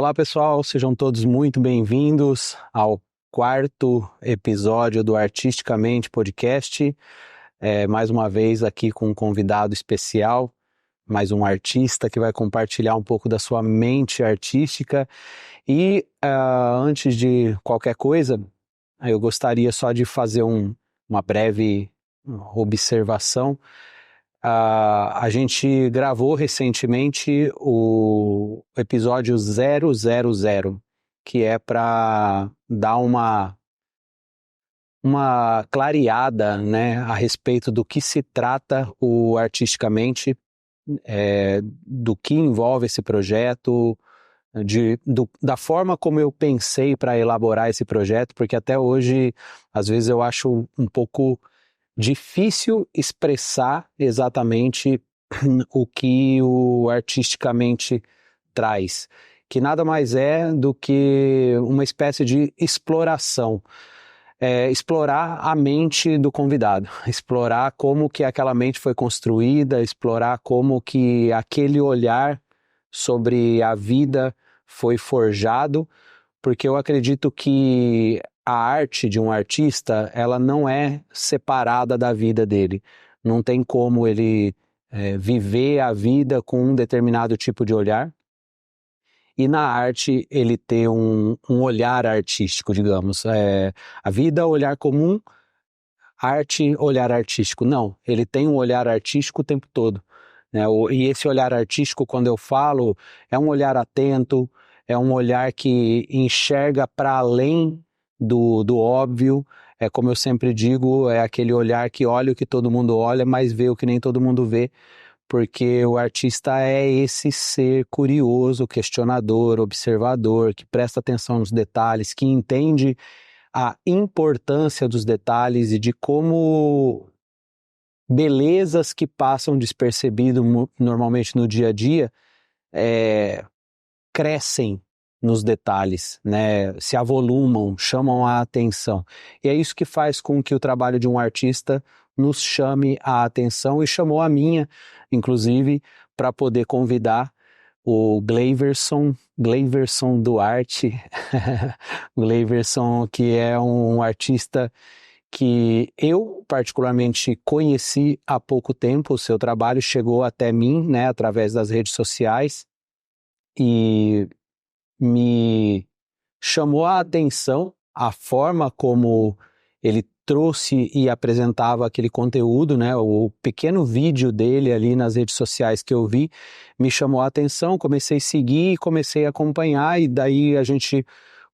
Olá pessoal, sejam todos muito bem-vindos ao quarto episódio do Artisticamente Podcast. Mais uma vez aqui com um convidado especial, mais um artista que vai compartilhar um pouco da sua mente artística. E antes de qualquer coisa, eu gostaria só de fazer uma breve observação. A gente gravou recentemente o episódio 000, que é para dar uma clareada, né, a respeito do que se trata o Artisticamente, do que envolve esse projeto, da forma como eu pensei para elaborar esse projeto, porque até hoje, às vezes eu acho um pouco difícil expressar exatamente o que o Artisticamente traz, que nada mais é do que uma espécie de exploração, explorar a mente do convidado, explorar como que aquela mente foi construída, explorar como que aquele olhar sobre a vida foi forjado, porque eu acredito que a arte de um artista, ela não é separada da vida dele. Não tem como ele viver a vida com um determinado tipo de olhar e na arte ele ter um olhar artístico, digamos. A vida, olhar comum, arte, olhar artístico. Não, ele tem um olhar artístico o tempo todo, né? E esse olhar artístico, quando eu falo, é um olhar atento, é um olhar que enxerga para além do óbvio. É como eu sempre digo, é aquele olhar que olha o que todo mundo olha, mas vê o que nem todo mundo vê, porque o artista é esse ser curioso, questionador, observador, que presta atenção nos detalhes, que entende a importância dos detalhes e de como belezas que passam despercebido normalmente no dia a dia crescem nos detalhes, né? Se avolumam, chamam a atenção. E é isso que faz com que o trabalho de um artista nos chame a atenção e chamou a minha, inclusive, para poder convidar o Gleyverson Duarte, Gleyverson, que é um artista que eu particularmente conheci há pouco tempo. O seu trabalho chegou até mim, né, através das redes sociais, e me chamou a atenção a forma como ele trouxe e apresentava aquele conteúdo, né? O pequeno vídeo dele ali nas redes sociais que eu vi me chamou a atenção, comecei a seguir, comecei a acompanhar, e daí a gente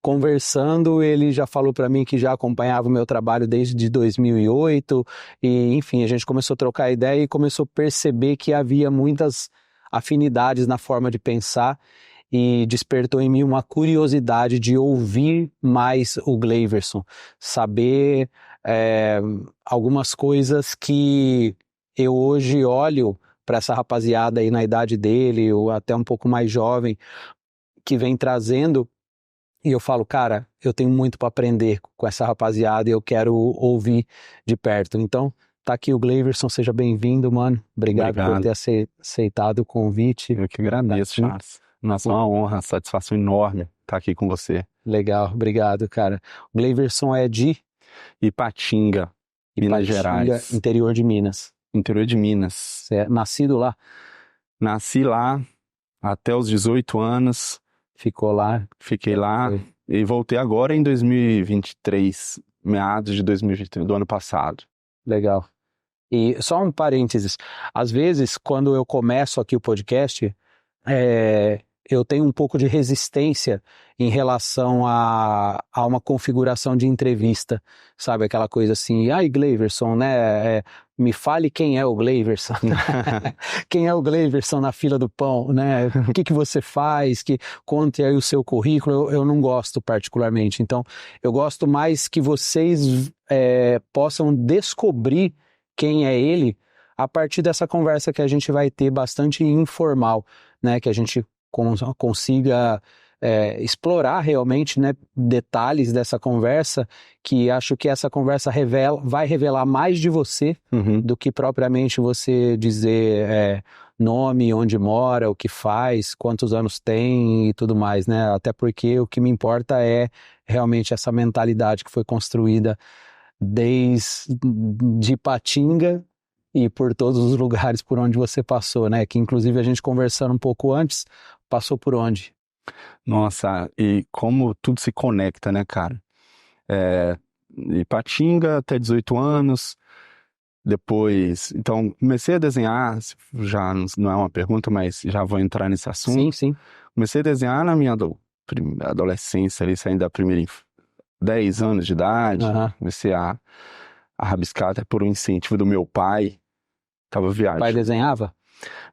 conversando, ele já falou para mim que já acompanhava o meu trabalho desde 2008, e enfim, a gente começou a trocar ideia e começou a perceber que havia muitas afinidades na forma de pensar, e despertou em mim uma curiosidade de ouvir mais o Gleyverson, saber algumas coisas que eu hoje olho para essa rapaziada aí na idade dele, ou até um pouco mais jovem, que vem trazendo, e eu falo, cara, eu tenho muito para aprender com essa rapaziada e eu quero ouvir de perto. Então, tá aqui o Gleyverson, seja bem-vindo, mano. Obrigado por ter aceitado o convite. Eu que agradeço, Charles. Nossa, é uma honra, uma satisfação enorme estar aqui com você. Legal, obrigado, cara. O Gleyverson é de Ipatinga, Minas Gerais. Interior de Minas. Interior de Minas. Você é nascido lá? Nasci lá até os 18 anos. Ficou lá? Fiquei lá e voltei agora em 2023, meados de 2023, do ano passado. Legal. E só um parênteses, às vezes quando eu começo aqui o podcast, eu tenho um pouco de resistência em relação a uma configuração de entrevista, sabe? Aquela coisa assim, ai, Gleyverson, né? Me fale quem é o Gleyverson. Quem é o Gleyverson na fila do pão, né? O que você faz? Conte aí o seu currículo. Eu não gosto particularmente. Então, eu gosto mais que vocês possam descobrir quem é ele a partir dessa conversa que a gente vai ter bastante informal, né? Que a gente consiga explorar realmente, né, detalhes dessa conversa, que acho que essa conversa vai revelar mais de você do que propriamente você dizer nome, onde mora, o que faz, quantos anos tem e tudo mais, né? Até porque o que me importa é realmente essa mentalidade que foi construída desde de Ipatinga e por todos os lugares por onde você passou, né? Que inclusive a gente conversando um pouco antes, passou por onde? Nossa, e como tudo se conecta, né, cara? É, Ipatinga até 18 anos, depois, então comecei a desenhar, já não é uma pergunta, mas já vou entrar nesse Sim, assunto. sim. Comecei a desenhar na minha adolescência, ali saindo da primeira 10 anos de idade, Aham. comecei a rabiscar até por um incentivo do meu pai, tava O pai viagem. desenhava?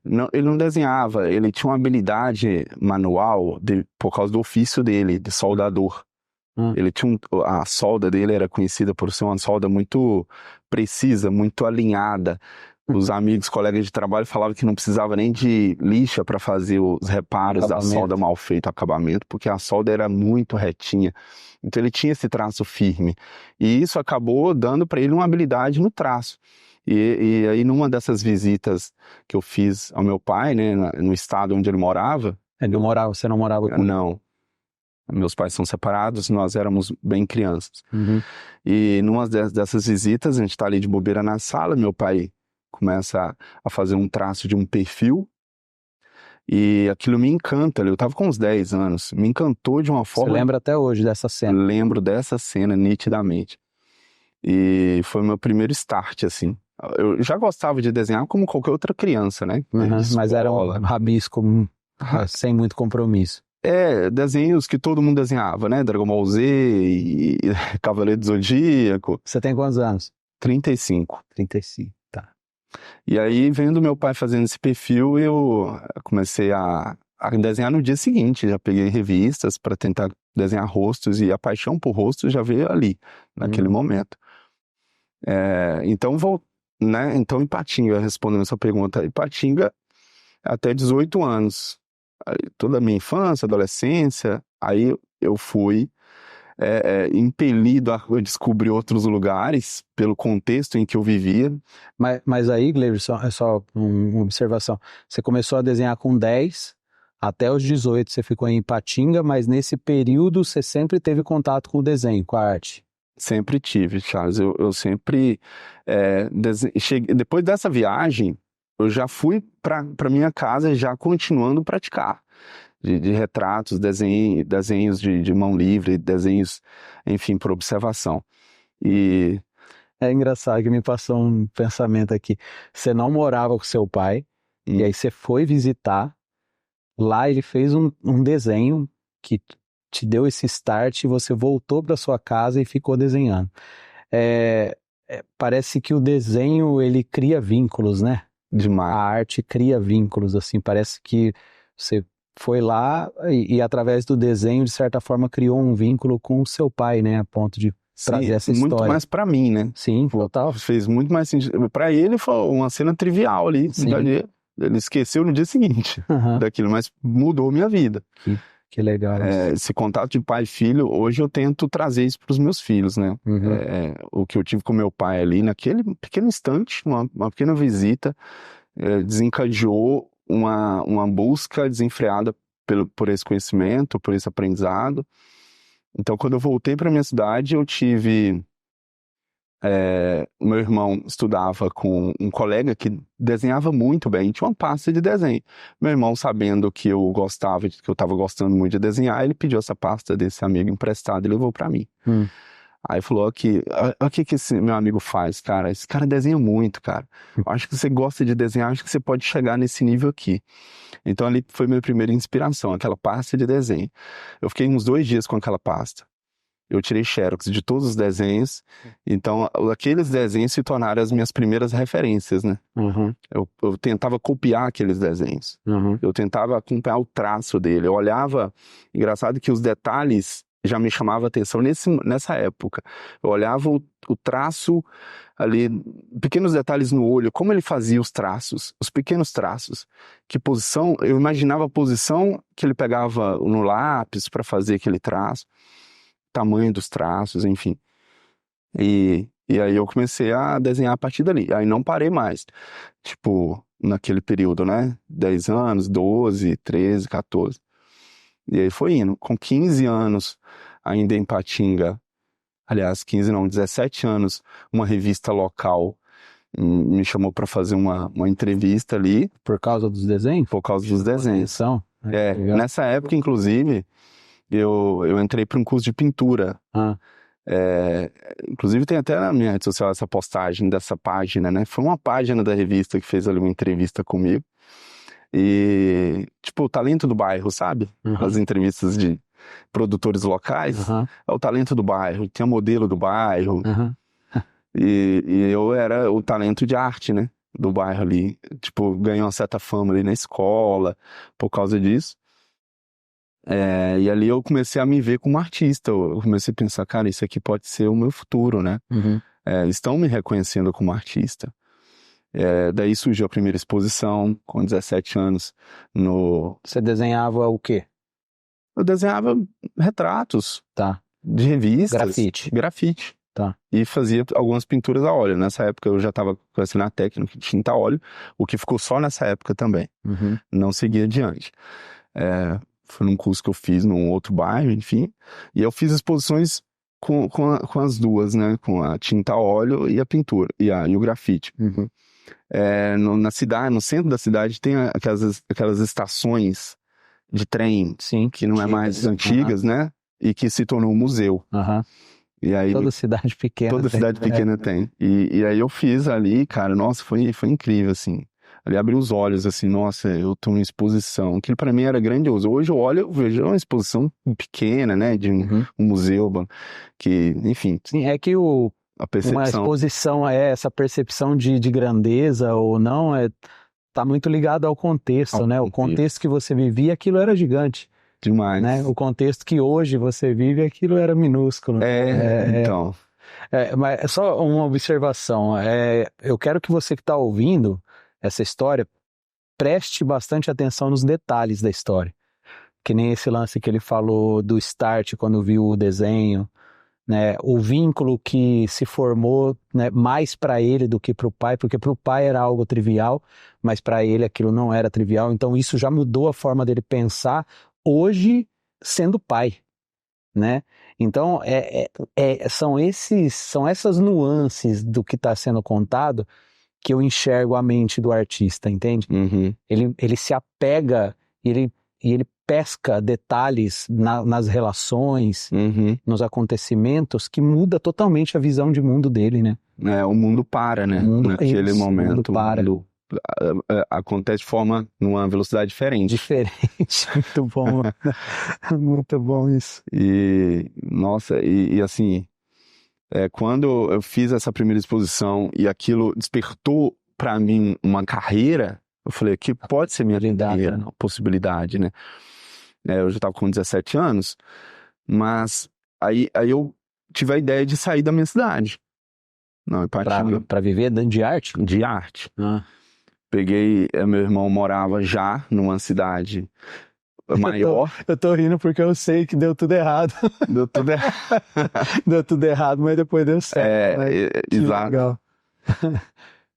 Não, ele não desenhava, ele tinha uma habilidade manual por causa do ofício dele, de soldador. Hum. Ele tinha a solda dele era conhecida por ser uma solda muito precisa, muito alinhada. Os amigos, colegas de trabalho falavam que não precisava nem de lixa para fazer os reparos da Acabamento. solda mal feita, acabamento, porque a solda era muito retinha. Então ele tinha esse traço firme. E isso acabou dando para ele uma habilidade no traço. E aí, numa dessas visitas que eu fiz ao meu pai, né, no estado onde ele morava, Você não morava com ele? não. Meus pais são separados, nós éramos bem crianças. Uhum. E numa dessas visitas, a gente tá ali de bobeira na sala, meu pai começa a fazer um traço de um perfil, e aquilo me encanta. Eu tava com uns 10 anos, me encantou de uma Você forma. lembra até hoje dessa cena? Lembro dessa cena nitidamente. E foi o meu primeiro start, assim. Eu já gostava de desenhar como qualquer outra criança, né? Uhum. Mas era um Escola. rabisco sem muito compromisso. Desenhos que todo mundo desenhava, né? Dragon Ball Z e Cavaleiro do Zodíaco. Você tem quantos anos? 35. 35, tá. E aí, vendo meu pai fazendo esse perfil, eu comecei a desenhar no dia seguinte. Já peguei revistas para tentar desenhar rostos, e a paixão por rostos já veio ali, naquele momento. Então, né? Então, Ipatinga, respondendo a sua pergunta, Ipatinga até 18 anos. Aí, toda a minha infância, adolescência, aí eu fui impelido a descobrir outros lugares pelo contexto em que eu vivia. Mas aí, Gleison, é só uma observação. Você começou a desenhar com 10, até os 18 você ficou em Ipatinga, mas nesse período você sempre teve contato com o desenho, com a arte. Sempre tive, Charles. Eu sempre cheguei, depois dessa viagem, eu já fui para minha casa já continuando a praticar. De retratos, desenhos de mão livre, desenhos, enfim, por observação. E É engraçado que me passou um pensamento aqui. Você não morava com seu pai, e aí você foi visitar, lá ele fez um desenho que te deu esse start e você voltou para sua casa e ficou desenhando. Parece que o desenho, ele cria vínculos, né? A demais. arte cria vínculos, assim, parece que você foi lá e através do desenho, de certa forma, criou um vínculo com o seu pai, né? A ponto de trazer essa Muito história. mais para mim, né? Sim, total. Fez muito mais sentido. Para ele foi uma cena trivial ali. Sim. Ele esqueceu no dia seguinte daquilo, mas mudou minha vida. Que legal. Esse contato de pai e filho, hoje eu tento trazer isso para os meus filhos, né? O que eu tive com meu pai ali, naquele pequeno instante, uma pequena visita, desencadeou uma busca desenfreada por esse conhecimento, por esse aprendizado. Então, quando eu voltei para minha cidade, eu tive... o meu irmão estudava com um colega que desenhava muito bem, tinha uma pasta de desenho. Meu irmão, sabendo que eu estava gostando muito de desenhar, ele pediu essa pasta desse amigo emprestado e levou para mim. Aí falou aqui, o que esse meu amigo faz, cara? Esse cara desenha muito, cara. Eu acho que você gosta de desenhar, acho que você pode chegar nesse nível aqui. Então ali foi minha primeira inspiração, aquela pasta de desenho. Eu fiquei uns 2 dias com aquela pasta. Eu tirei xerox de todos os desenhos, então aqueles desenhos se tornaram as minhas primeiras referências, né? Eu tentava copiar aqueles desenhos, eu tentava acompanhar o traço dele, eu olhava, engraçado que os detalhes já me chamavam a atenção nessa época. Eu olhava o traço ali, pequenos detalhes no olho, como ele fazia os traços, os pequenos traços, que posição, eu imaginava a posição que ele pegava no lápis para fazer aquele traço, tamanho dos traços, enfim. E E aí eu comecei a desenhar a partir dali. Aí não parei mais. Tipo, naquele período, né? 10 anos, 12, 13, 14. E aí foi indo. Com 15 anos, ainda em Patinga, aliás, 15 não, 17 anos, uma revista local me chamou para fazer uma entrevista ali. Por causa dos desenhos? Por causa dos desenhos. Nessa época, inclusive, eu entrei para um curso de pintura. Inclusive tem até na minha rede social essa postagem dessa página, né? Foi uma página da revista que fez ali uma entrevista comigo. E, tipo, o talento do bairro, sabe? As entrevistas de produtores locais. É o talento do bairro, tem o modelo do bairro. E eu era o talento de arte, né? Do bairro ali. Tipo, ganhei uma certa fama ali na escola por causa disso. E ali eu comecei a me ver como artista. Eu comecei a pensar, cara, isso aqui pode ser o meu futuro, né? Estão me reconhecendo como artista. Daí surgiu a primeira exposição, com 17 anos. Você desenhava o quê? Eu desenhava retratos de revistas. Grafite. Tá. E fazia algumas pinturas a óleo. Nessa época eu já estava conhecendo a técnica de tinta a óleo, o que ficou só nessa época também. Não segui adiante. Foi num curso que eu fiz num outro bairro, enfim. E eu fiz exposições com as duas, né? Com a tinta a óleo e a pintura, e o grafite. Na cidade, no centro da cidade, tem aquelas estações de trem, que não é mais antigas, né? E que se tornou um museu. E aí, toda cidade pequena Toda cidade pequena tem. E aí eu fiz ali, cara, nossa, foi incrível, assim. Ali abriu os olhos, assim, nossa, eu tô numa exposição. Aquilo pra mim era grandioso. Hoje eu olho, eu vejo uma exposição pequena, né, de um museu, que, enfim. Sim, é que a percepção. Uma exposição, essa percepção de grandeza ou não, tá muito ligado ao contexto, né? O contexto que você vivia, aquilo era gigante. Demais. Né? O contexto que hoje você vive, aquilo era minúsculo. Então. Mas é só uma observação. Eu quero que você que está ouvindo essa história preste bastante atenção nos detalhes da história. Que nem esse lance que ele falou do start quando viu o desenho, né? O vínculo que se formou, né, mais para ele do que para o pai, porque para o pai era algo trivial, mas para ele aquilo não era trivial. Então isso já mudou a forma dele pensar hoje sendo pai, né? Então são essas nuances do que está sendo contado que eu enxergo a mente do artista, entende? Ele se apega e ele pesca detalhes nas relações, nos acontecimentos, que muda totalmente a visão de mundo dele, né? O mundo para, né? Naquele momento. O mundo para. Acontece de numa velocidade diferente. Muito bom. Muito bom isso. E, nossa, e assim, quando eu fiz essa primeira exposição e aquilo despertou para mim uma carreira, eu falei, que pode ser minha carreira, uma possibilidade, né? Eu já estava com 17 anos, mas aí eu tive a ideia de sair da minha cidade. Não, para viver de arte? De arte. Peguei, meu irmão morava já numa cidade maior. Eu tô rindo porque eu sei que deu tudo errado. Deu tudo errado. Deu tudo errado, mas depois deu certo. Exato. Legal.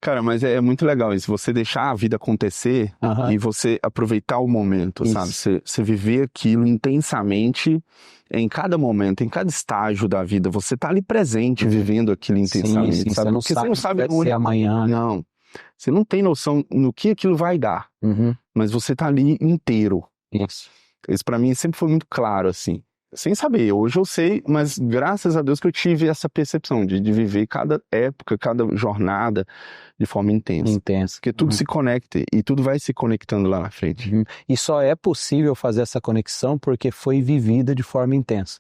Cara, mas é muito legal isso, você deixar a vida acontecer e você aproveitar o momento, sabe? Você viver aquilo intensamente em cada momento, em cada estágio da vida. Você tá ali presente, vivendo aquilo intensamente, sim, sabe? Porque você não sabe onde é amanhã. Não. Você não tem noção no que aquilo vai dar, mas você tá ali inteiro. Isso pra mim sempre foi muito claro, assim. Sem saber, hoje eu sei, mas graças a Deus que eu tive essa percepção de viver cada época, cada jornada de forma intensa. Porque tudo se conecta e tudo vai se conectando lá na frente. E só é possível fazer essa conexão porque foi vivida de forma intensa.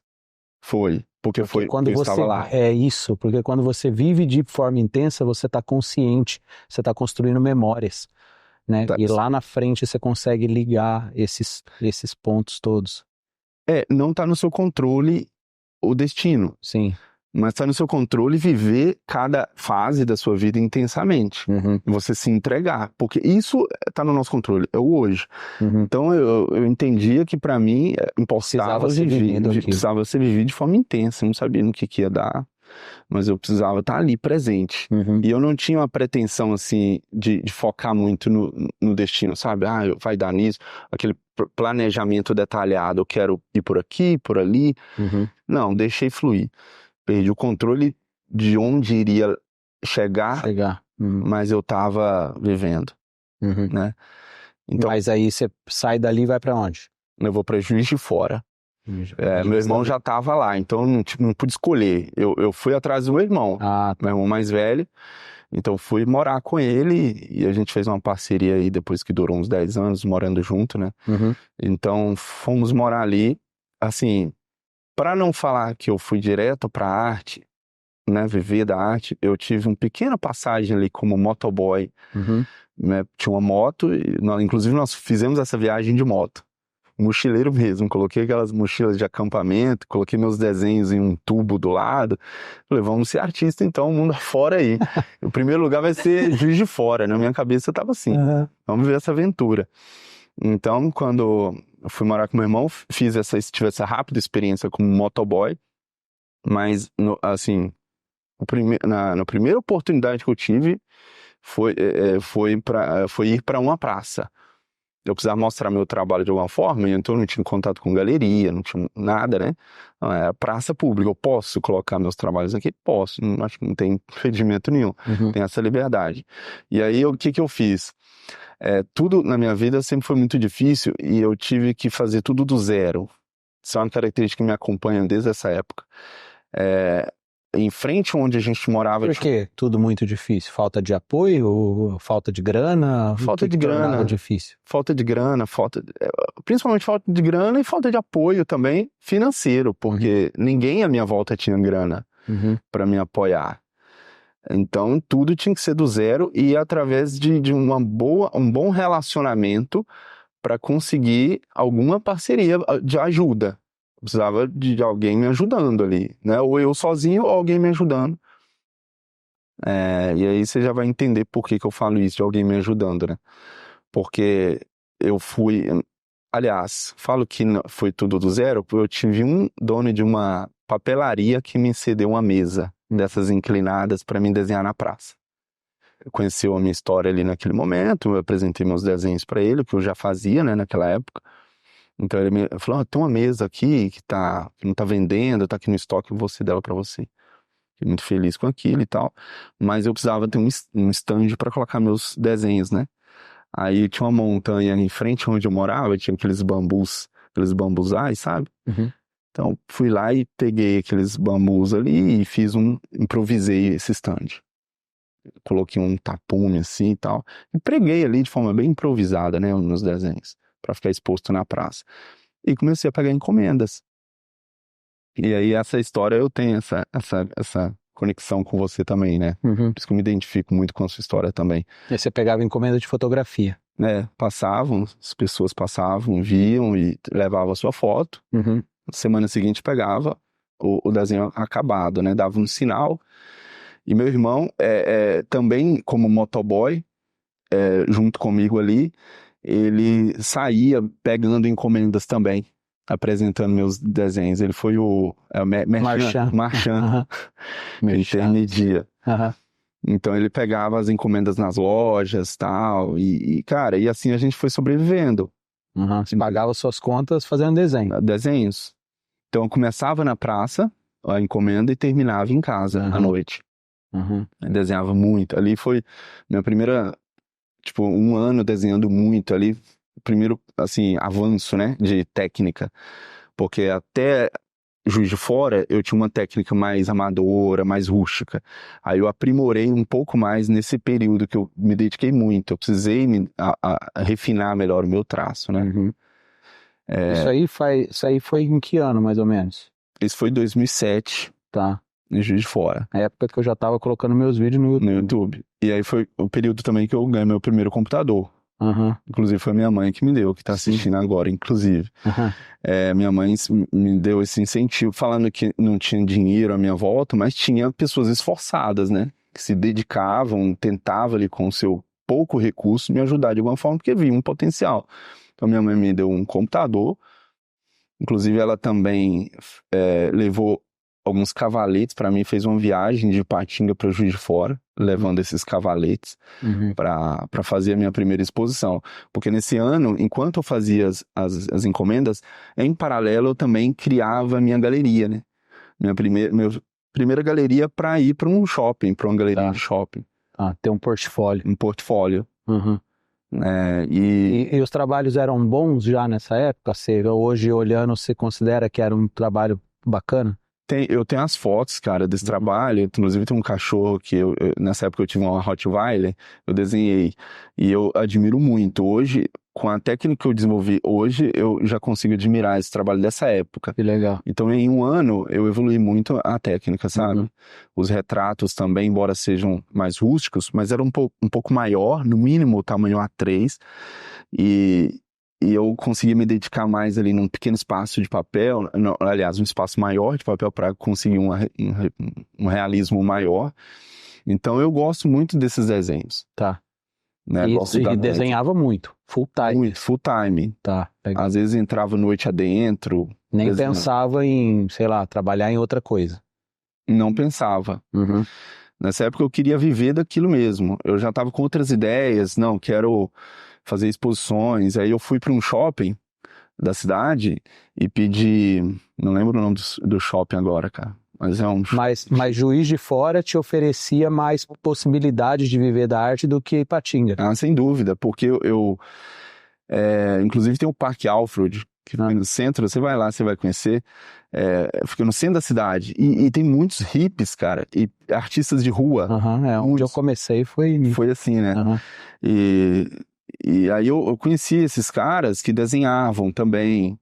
Porque quando você estava lá. Porque quando você vive de forma intensa, você está consciente, você está construindo memórias, né? E lá na frente você consegue ligar esses pontos todos. Não tá no seu controle o destino. Sim. Mas tá no seu controle viver cada fase da sua vida intensamente. Você se entregar. Porque isso tá no nosso controle, é o hoje. Então eu entendia que pra mim precisava ser vivido de forma intensa. Eu não sabia no que ia dar. mas eu precisava estar ali presente. E eu não tinha uma pretensão, assim, de focar muito no destino, sabe? Vai dar nisso, aquele planejamento detalhado, eu quero ir por aqui, por ali. Não, deixei fluir. Perdi o controle de onde iria chegar. Mas eu estava vivendo, né? Então, mas aí você sai dali e vai para onde? Eu vou para Juiz de Fora. Meu irmão já estava lá, então não pude escolher. Eu fui atrás do meu irmão, meu irmão mais velho. Então fui morar com ele e a gente fez uma parceria aí depois que durou uns 10 anos morando junto, né? Então fomos morar ali. Assim, para não falar que eu fui direto para a arte, né, viver da arte, eu tive uma pequena passagem ali como motoboy, né, tinha uma moto, inclusive nós fizemos essa viagem de moto, mochileiro mesmo, coloquei aquelas mochilas de acampamento, coloquei meus desenhos em um tubo do lado, falei, vamos ser artista então, o mundo afora aí, o primeiro lugar vai ser Juiz de Fora, na minha cabeça estava assim, vamos ver essa aventura. Então, quando eu fui morar com meu irmão, tive essa rápida experiência como motoboy, mas, assim, na primeira oportunidade que eu tive foi ir para uma praça. Eu precisava mostrar meu trabalho de alguma forma, então eu não tinha contato com galeria, não tinha nada, né? Não, era praça pública, eu posso colocar meus trabalhos aqui? Posso, acho que não tem impedimento nenhum, tem essa liberdade. E aí, o que eu fiz? Tudo na minha vida sempre foi muito difícil e eu tive que fazer tudo do zero. Isso é uma característica que me acompanha desde essa época. Em frente onde a gente morava... Por quê? Tudo muito difícil? Falta de apoio? Falta de grana? Falta de grana. Difícil? Falta de grana, principalmente falta de grana e falta de apoio também financeiro, porque ninguém à minha volta tinha grana para me apoiar. Então, tudo tinha que ser do zero e através de um bom relacionamento para conseguir alguma parceria de ajuda. Eu precisava de alguém me ajudando ali, né? Ou eu sozinho ou alguém me ajudando. E aí você já vai entender por que eu falo isso, de alguém me ajudando, né? Porque eu fui... Aliás, falo que foi tudo do zero, porque eu tive um dono de uma papelaria que me cedeu uma mesa dessas inclinadas para mim desenhar na praça. Conheceu a minha história ali naquele momento, eu apresentei meus desenhos para ele, que eu já fazia, né, naquela época. Então ele me falou, tem uma mesa aqui que não tá vendendo, tá aqui no estoque, eu vou ceder dela para você. Fiquei muito feliz com aquilo e tal, mas eu precisava ter um stand para colocar meus desenhos, né? Aí tinha uma montanha em frente onde eu morava, tinha aqueles bambuzais, sabe? Então fui lá e peguei aqueles bambus ali e improvisei esse stand. Coloquei um tapume assim e tal, e preguei ali de forma bem improvisada, né, nos desenhos, para ficar exposto na praça. E comecei a pegar encomendas. E aí essa história eu tenho essa conexão com você também, né? Por isso que eu me identifico muito com a sua história também. E você pegava encomenda de fotografia? As pessoas passavam, viam e levavam a sua foto. Na semana seguinte pegava o desenho acabado, né? Dava um sinal. E meu irmão, também como motoboy, junto comigo ali, ele saía pegando encomendas também, apresentando meus desenhos. Ele foi o Marchand, que intermedia. Então ele pegava as encomendas nas lojas tal, e cara, e assim a gente foi sobrevivendo. Você pagava suas contas fazendo desenhos. Então eu começava na praça, a encomenda, e terminava em casa, à noite. Eu desenhava muito. Ali foi minha primeira, tipo, um ano desenhando muito ali. Primeiro, assim, avanço, né, de técnica. Porque até Juiz de Fora eu tinha uma técnica mais amadora, mais rústica. Aí eu aprimorei um pouco mais nesse período que eu me dediquei muito. Eu precisei refinar melhor o meu traço, né. Isso aí foi em que ano, mais ou menos? Isso foi em 2007. Tá. Em Juiz de Fora. Na época que eu já tava colocando meus vídeos no YouTube. E aí foi o período também que eu ganhei meu primeiro computador. Inclusive foi minha mãe que me deu, que tá assistindo agora, inclusive. Minha mãe me deu esse incentivo, falando que não tinha dinheiro à minha volta, mas tinha pessoas esforçadas, né? Que se dedicavam, tentavam ali com o seu pouco recurso me ajudar de alguma forma, porque via um potencial. Então minha mãe me deu um computador. Inclusive ela também levou alguns cavaletes para mim, fez uma viagem de Ipatinga para Juiz de Fora, levando esses cavaletes para fazer a minha primeira exposição. Porque nesse ano, enquanto eu fazia as encomendas, em paralelo eu também criava a minha galeria, né? Minha primeira galeria para ir para um shopping, para uma galeria de shopping. Ter um portfólio. Um portfólio. E os trabalhos eram bons já nessa época? Você, hoje olhando, você considera que era um trabalho bacana? Eu tenho as fotos, cara, desse trabalho. Inclusive tem um cachorro que nessa época eu tive uma Rottweiler, eu desenhei. E eu admiro muito. Hoje, com a técnica que eu desenvolvi hoje, eu já consigo admirar esse trabalho dessa época. Que legal. Então, em um ano, eu evolui muito a técnica, sabe? Os retratos também, embora sejam mais rústicos, mas era um pouco maior, no mínimo o tamanho A3. E eu consegui me dedicar mais ali num pequeno espaço de papel, aliás, um espaço maior de papel para conseguir um realismo maior. Então eu gosto muito desses desenhos. Tá. Né? E desenhava muito, full time. Muito, full time. Tá, legal. Às vezes entrava noite adentro. Nem pensava em, sei lá, trabalhar em outra coisa. Não pensava. Nessa época eu queria viver daquilo mesmo. Eu já estava com outras ideias. Não, quero fazer exposições. Aí eu fui para um shopping da cidade e pedi, não lembro o nome do shopping agora, cara, mas é um... Mas Juiz de Fora te oferecia mais possibilidades de viver da arte do que Ipatinga? Sem dúvida, porque inclusive tem o Parque Alfred, que fica no centro, você vai lá, você vai conhecer, fica no centro da cidade, e tem muitos hippies, cara, e artistas de rua. Onde eu comecei foi assim, né? E aí eu conheci esses caras que desenhavam também.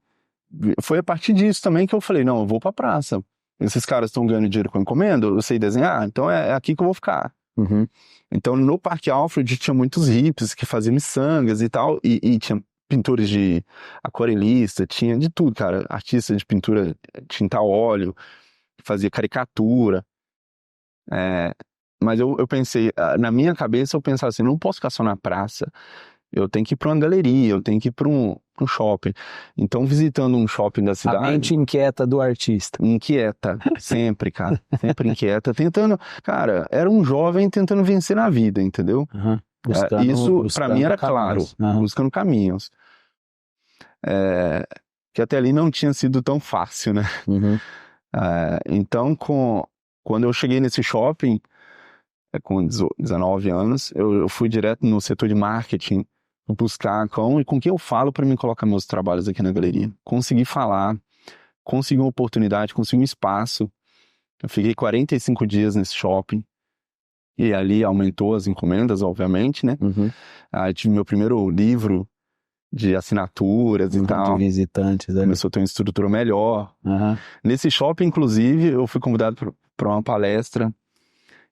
Foi a partir disso também que eu falei, não, eu vou pra praça. Esses caras estão ganhando dinheiro com encomenda, eu sei desenhar, então é aqui que eu vou ficar. Então no Parque Alfred tinha muitos hippies que faziam miçangas e tal, e tinha pintores de aquarelista, tinha de tudo, cara. Artista de pintura, tinta a óleo, fazia caricatura. Mas eu pensei, na minha cabeça eu pensava assim, não posso ficar só na praça. Eu tenho que ir para uma galeria, eu tenho que ir para um shopping. Então, visitando um shopping da cidade... A mente inquieta do artista. Inquieta, sempre, cara. Sempre inquieta. Tentando... Cara, era um jovem tentando vencer na vida, entendeu? Isso, para mim, era claro. Buscando caminhos. Que até ali não tinha sido tão fácil, né? Então, quando eu cheguei nesse shopping, com 19 anos, eu fui direto no setor de marketing, buscar com quem eu falo para mim colocar meus trabalhos aqui na galeria. Consegui falar, consegui uma oportunidade, consegui um espaço. Eu fiquei 45 dias nesse shopping. E ali aumentou as encomendas, obviamente, né? Aí tive meu primeiro livro de assinaturas e tal. De visitantes. Começou a ter uma estrutura melhor. Nesse shopping, inclusive, eu fui convidado para uma palestra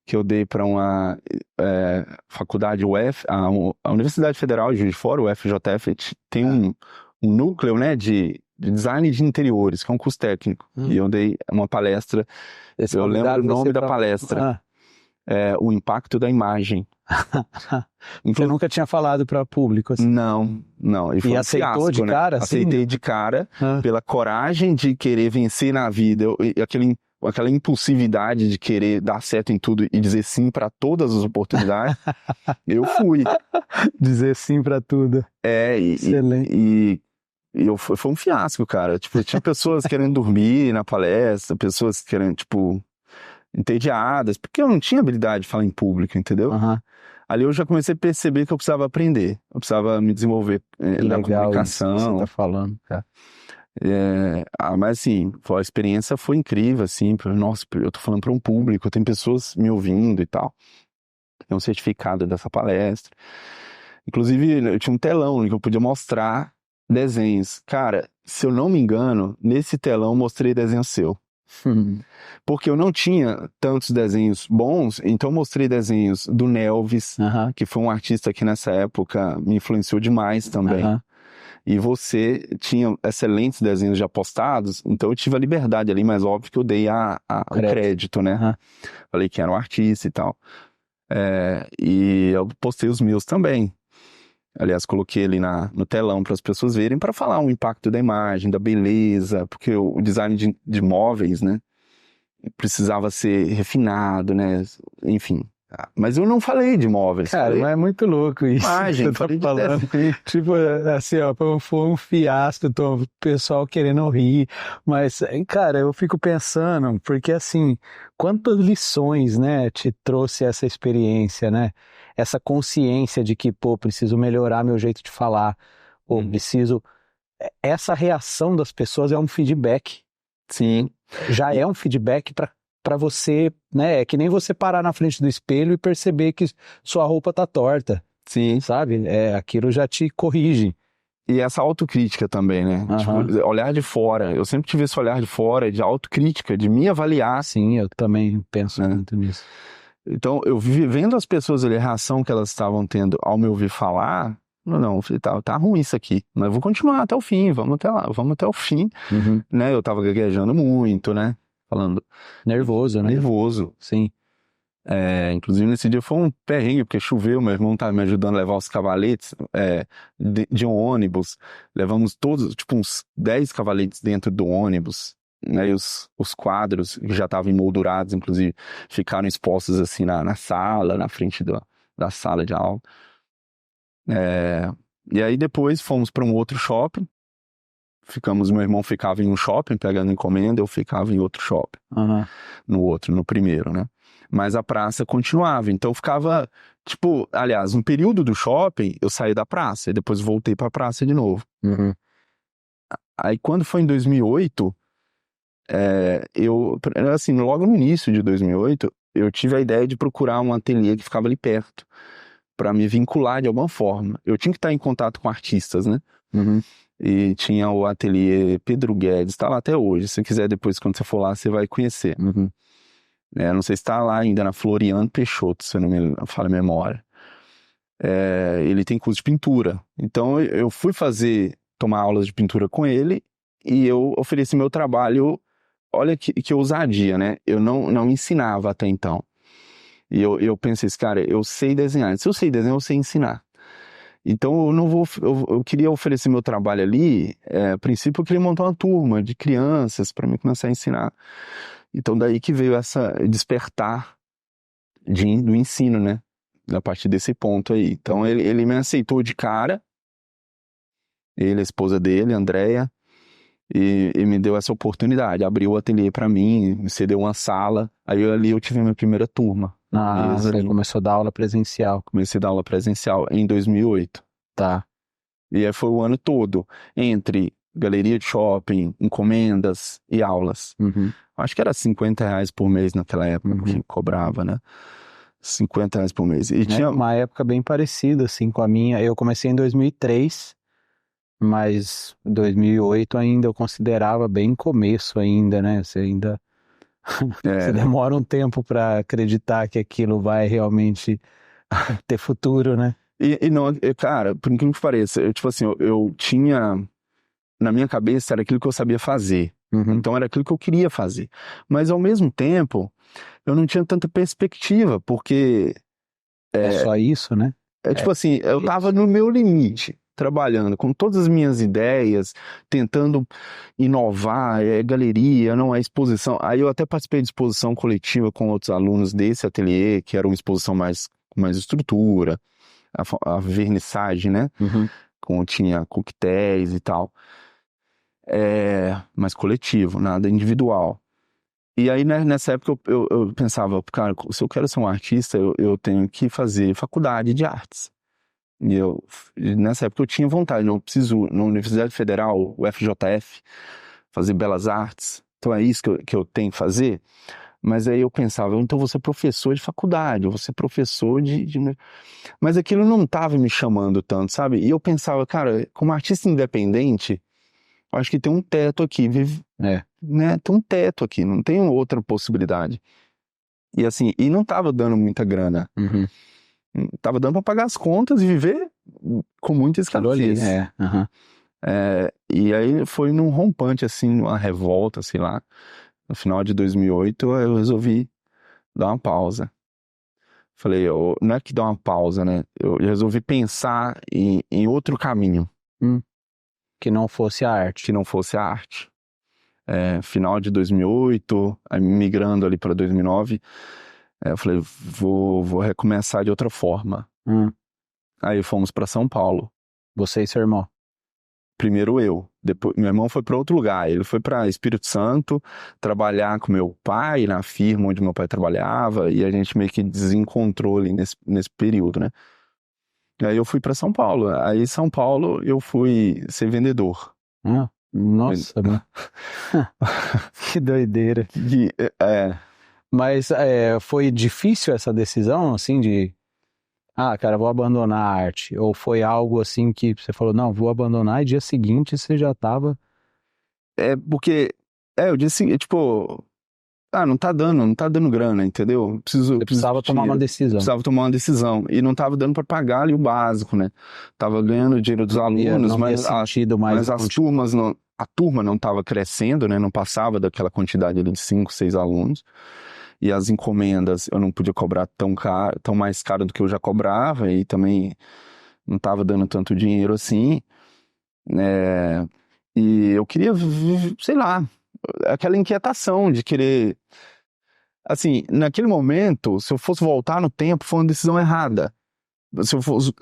que eu dei para uma faculdade UF, a Universidade Federal de Juiz de Fora, o FJF, tem um núcleo, né, de design de interiores, que é um curso técnico. E eu dei uma palestra, eu lembro o nome da palestra, O Impacto da Imagem. Você nunca tinha falado para público assim? Não. E foi aceitou fiasco, de cara? Né? Aceitei de cara, pela coragem de querer vencer na vida, aquela impulsividade de querer dar certo em tudo e dizer sim para todas as oportunidades, eu fui. Dizer sim para tudo. Excelente. Foi um fiasco, cara. Tipo, tinha pessoas querendo dormir na palestra, pessoas querendo, tipo, entediadas, porque eu não tinha habilidade de falar em público, entendeu? Ali eu já comecei a perceber que eu precisava aprender, eu precisava me desenvolver na comunicação. Isso que você tá falando, cara. Mas assim, a experiência foi incrível, assim, nossa, eu tô falando para um público, tem pessoas me ouvindo e tal. Tem um certificado dessa palestra. Inclusive, eu tinha um telão que eu podia mostrar desenhos. Cara, se eu não me engano, nesse telão eu mostrei desenho seu. Porque eu não tinha tantos desenhos bons, então eu mostrei desenhos do Nelvis, que foi um artista que nessa época me influenciou demais também. E você tinha excelentes desenhos já postados, então eu tive a liberdade ali, mas óbvio que eu dei o crédito, né? Falei que era um artista e tal. E eu postei os meus também. Aliás, coloquei ali no telão para as pessoas verem, para falar o impacto da imagem, da beleza, porque o design de móveis, né? precisava ser refinado, né? Enfim. Mas eu não falei de móveis. Cara, mas é muito louco isso. Imagem, que você tá falando. Tipo, assim, ó, foi um fiasco, o pessoal querendo rir. Mas, cara, eu fico pensando, porque assim, quantas lições, né, te trouxe essa experiência, né? Essa consciência de que, pô, preciso melhorar meu jeito de falar, ou preciso. Essa reação das pessoas é um feedback. Sim. Já é um feedback para você, né? É que nem você parar na frente do espelho e perceber que sua roupa tá torta. Sim. Sabe? Aquilo já te corrige. E essa autocrítica também, né? Tipo, olhar de fora. Eu sempre tive esse olhar de fora, de autocrítica, de me avaliar. Sim, eu também penso muito nisso. Então, eu vendo as pessoas ali, a reação que elas estavam tendo ao me ouvir falar, não, tá ruim isso aqui, mas eu vou continuar até o fim, vamos até lá, vamos até o fim, né? Eu tava gaguejando muito, né? Falando. Nervoso, né? Nervoso. Sim. Inclusive nesse dia foi um perrengue, porque choveu, meu irmão tava me ajudando a levar os cavaletes de um ônibus, levamos todos, tipo uns 10 cavaletes dentro do ônibus, né, e os quadros que já estavam emoldurados, inclusive, ficaram expostos assim na sala, na frente da sala de aula. E aí depois fomos para um outro shopping, meu irmão ficava em um shopping pegando encomenda, eu ficava em outro shopping, no primeiro, né? Mas a praça continuava, então ficava, tipo, aliás, um período do shopping, eu saí da praça, e depois voltei pra praça de novo. Aí quando foi em 2008, assim, logo no início de 2008, eu tive a ideia de procurar um ateliê que ficava ali perto, pra me vincular de alguma forma. Eu tinha que estar em contato com artistas, né? E tinha o ateliê Pedro Guedes, tá lá até hoje, se quiser depois, quando você for lá, você vai conhecer. Não sei se está lá ainda na Floriano Peixoto, se eu não me falha a memória. Ele tem curso de pintura. Então eu fui tomar aulas de pintura com ele e eu ofereci meu trabalho. Olha que ousadia, né? Eu não ensinava até então. E eu pensei, cara, eu sei desenhar. Se eu sei desenhar, eu sei ensinar. Então eu queria oferecer meu trabalho ali. A princípio eu queria montar uma turma de crianças para mim começar a ensinar. Então daí que veio essa despertar do ensino, né? A partir desse ponto aí. Então ele me aceitou de cara, ele, a esposa dele, Andréia, e me deu essa oportunidade, abriu o ateliê para mim, me cedeu uma sala, aí ali eu tive a minha primeira turma. Você começou a dar aula presencial. Comecei a dar aula presencial em 2008. Tá. E aí foi o ano todo, entre galeria de shopping, encomendas e aulas. Acho que era R$50 por mês naquela época que cobrava, né? R$50 por mês. E tinha uma época bem parecida, assim, com a minha. Eu comecei em 2003, mas 2008 ainda eu considerava bem começo ainda, né? Você ainda... Você demora um tempo para acreditar que aquilo vai realmente ter futuro, né? E não, cara, por incrível que pareça, tipo assim, eu tinha, na minha cabeça era aquilo que eu sabia fazer. Então era aquilo que eu queria fazer. Mas ao mesmo tempo, eu não tinha tanta perspectiva, porque... É só isso, né? Tipo assim, eu tava no meu limite, trabalhando com todas as minhas ideias, tentando inovar, galeria, não é exposição. Aí eu até participei de exposição coletiva com outros alunos desse ateliê, que era uma exposição com mais estrutura, a vernissagem, né? Tinha coquetéis e tal. Mais coletivo, nada individual. E aí, né, nessa época, eu pensava, cara, se eu quero ser um artista, eu tenho que fazer faculdade de artes. E nessa época eu tinha vontade, eu preciso, na Universidade Federal, o FJF, fazer belas artes. Então é isso que eu tenho que fazer. Mas aí eu pensava, então eu vou ser professor de faculdade, eu vou ser professor Mas aquilo não estava me chamando tanto, sabe? E eu pensava, cara, como artista independente, eu acho que tem um teto aqui, né? Tem um teto aqui, não tem outra possibilidade. E assim, e não tava dando muita grana. Tava dando pra pagar as contas e viver com muita escassez. E aí foi num rompante, assim, uma revolta, sei lá. No final de 2008, eu resolvi dar uma pausa. Falei, não é que dar uma pausa, né? Eu resolvi pensar em outro caminho. Que não fosse a arte. Que não fosse a arte. final de 2008, aí migrando ali para 2009, eu falei, vou recomeçar de outra forma. Aí fomos para São Paulo. Você e seu irmão? Primeiro eu, depois meu irmão foi para outro lugar, ele foi para Espírito Santo trabalhar com meu pai na firma onde meu pai trabalhava, e a gente meio que desencontrou ali nesse período, né? E aí eu fui para São Paulo, aí em São Paulo eu fui ser vendedor. Nossa, mano. Que doideira. Mas foi difícil essa decisão, assim, de... cara, vou abandonar a arte. Ou foi algo assim que você falou, não, vou abandonar, e dia seguinte você já tava... Porque... eu disse assim, tipo... não tá dando grana, entendeu? Você precisava tomar uma decisão. Precisava tomar uma decisão. E não tava dando para pagar ali o básico, né? Tava ganhando dinheiro dos alunos, mas a turma não tava crescendo, né? Não passava daquela quantidade ali de 5, 6 alunos. E as encomendas eu não podia cobrar tão mais caro do que eu já cobrava, e também não estava dando tanto dinheiro assim, né? E eu queria, sei lá, aquela inquietação de querer... Assim, naquele momento, se eu fosse voltar no tempo, foi uma decisão errada. Se eu fosse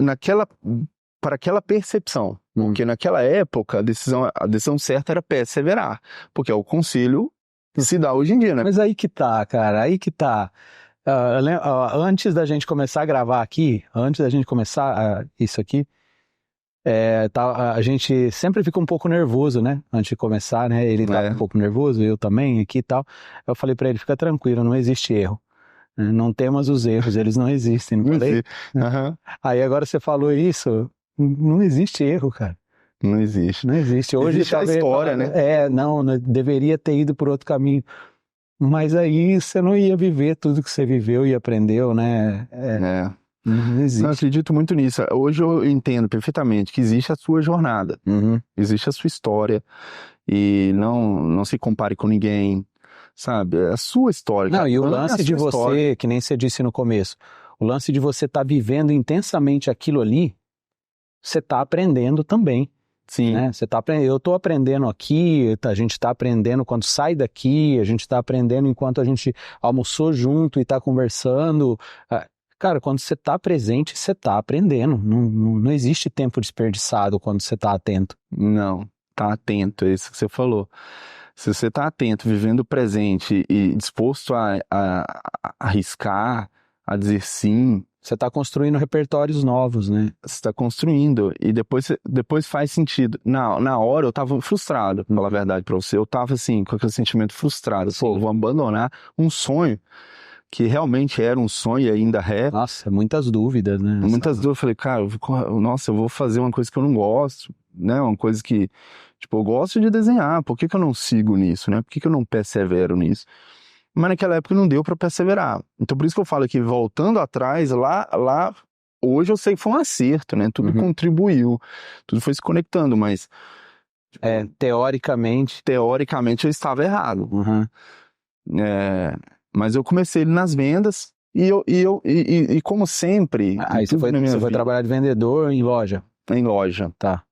para aquela percepção, porque naquela época a decisão certa era perseverar, porque é o conselho que se dá hoje em dia, né? Mas aí que tá, cara, aí que tá. Antes da gente começar a gravar aqui, antes da gente começar isso aqui, a gente sempre fica um pouco nervoso, né? Antes de começar, né? Ele tá um pouco nervoso, eu também, aqui e tal. Eu falei pra ele, fica tranquilo, não existe erro. Não temos os erros, eles não existem, não falei? Aí agora você falou isso, não existe erro, cara. Não existe. Não existe. Hoje existe a história, né? Não, deveria ter ido por outro caminho. Mas aí você não ia viver tudo que você viveu e aprendeu, né? Não existe. Eu acredito muito nisso. Hoje eu entendo perfeitamente que existe a sua jornada, existe a sua história, e não se compare com ninguém, sabe? É a sua história. Não, e o lance de você, que nem você disse no começo, o lance de você estar vivendo intensamente aquilo ali, você está aprendendo também. Sim. Né? Eu estou aprendendo aqui, a gente está aprendendo quando sai daqui, a gente está aprendendo enquanto a gente almoçou junto e está conversando. Cara, quando você está presente, você está aprendendo. Não existe tempo desperdiçado quando você está atento. Não, tá atento, é isso que você falou. Se você está atento, vivendo o presente e disposto a arriscar, a dizer sim... Você está construindo repertórios novos, né? Você está construindo, e depois faz sentido. Na hora eu estava frustrado, pra falar a verdade para você. Eu estava assim, com aquele sentimento frustrado. Sim. Pô, vou abandonar um sonho que realmente era um sonho e ainda é. Nossa, muitas dúvidas, né? Muitas dúvidas. Eu falei, cara, eu vou fazer uma coisa que eu não gosto, né? Uma coisa que, tipo, eu gosto de desenhar. Por que eu não sigo nisso, né? Por que eu não persevero nisso? Mas naquela época não deu para perseverar. Então por isso que eu falo que, voltando atrás, lá hoje eu sei que foi um acerto, né? Tudo contribuiu, tudo foi se conectando, mas... Teoricamente eu estava errado. Mas eu comecei nas vendas, e como sempre... Aí você foi trabalhar de vendedor em loja? Em loja. Tá.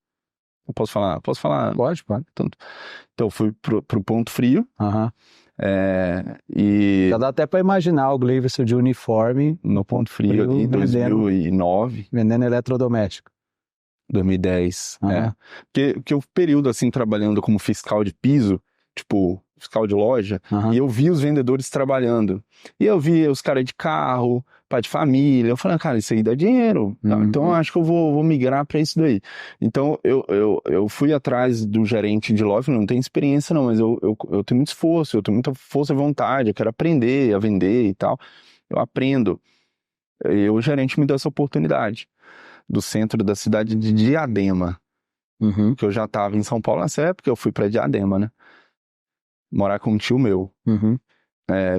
Eu posso falar? Posso falar? Pode. Então eu fui pro Ponto Frio. Já dá até para imaginar o Gleiverson de uniforme no Ponto Frio em 2009. Vendendo eletrodoméstico. 2010. Porque o período assim, trabalhando como fiscal de piso, tipo, fiscal de loja, e eu vi os vendedores trabalhando. E eu vi os caras de carro, pai de família. Eu falei, cara, isso aí dá dinheiro. Então eu acho que eu vou migrar para isso daí. Então eu fui atrás do gerente de loja, não tenho experiência não, mas eu tenho muito esforço, eu tenho muita força e vontade, eu quero aprender a vender e tal. Eu aprendo. E o gerente me deu essa oportunidade do centro da cidade de Diadema, que eu já estava em São Paulo nessa época, eu fui para Diadema, né? Morar com um tio meu.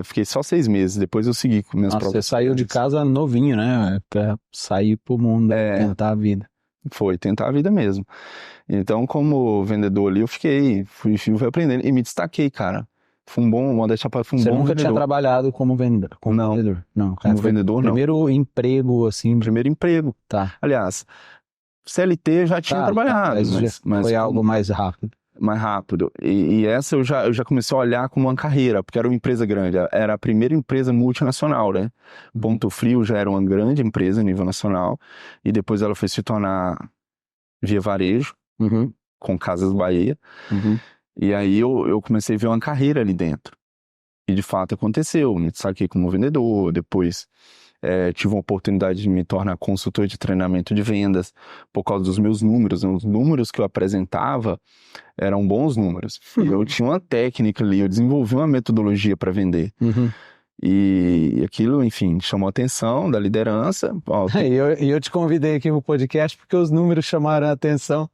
Fiquei só 6 meses, depois eu segui com minhas próprias... Você saiu de casa novinho, né? Pra sair pro mundo, tentar a vida. Foi, tentar a vida mesmo. Então, como vendedor ali, eu fui aprendendo e me destaquei, cara. Fui um bom, modéstia à parte, fui um bom vendedor. Você nunca tinha trabalhado como vendedor? Não, cara, como vendedor, não. Primeiro emprego, assim... Primeiro emprego. Tá. Aliás, CLT eu já tinha trabalhado, mas foi algo mais rápido. mais rápido. E essa eu já comecei a olhar como uma carreira, porque era uma empresa grande. Era a primeira empresa multinacional, né? Ponto Frio já era uma grande empresa a nível nacional. E depois ela foi se tornar Via Varejo, com Casas Bahia. E aí eu comecei a ver uma carreira ali dentro. E de fato aconteceu. Me saquei como vendedor, depois tive uma oportunidade de me tornar consultor de treinamento de vendas por causa dos meus números. Os números que eu apresentava eram bons números. Eu tinha uma técnica ali, eu desenvolvi uma metodologia para vender. E aquilo, enfim, chamou a atenção da liderança. E eu te convidei aqui pro podcast porque os números chamaram a atenção.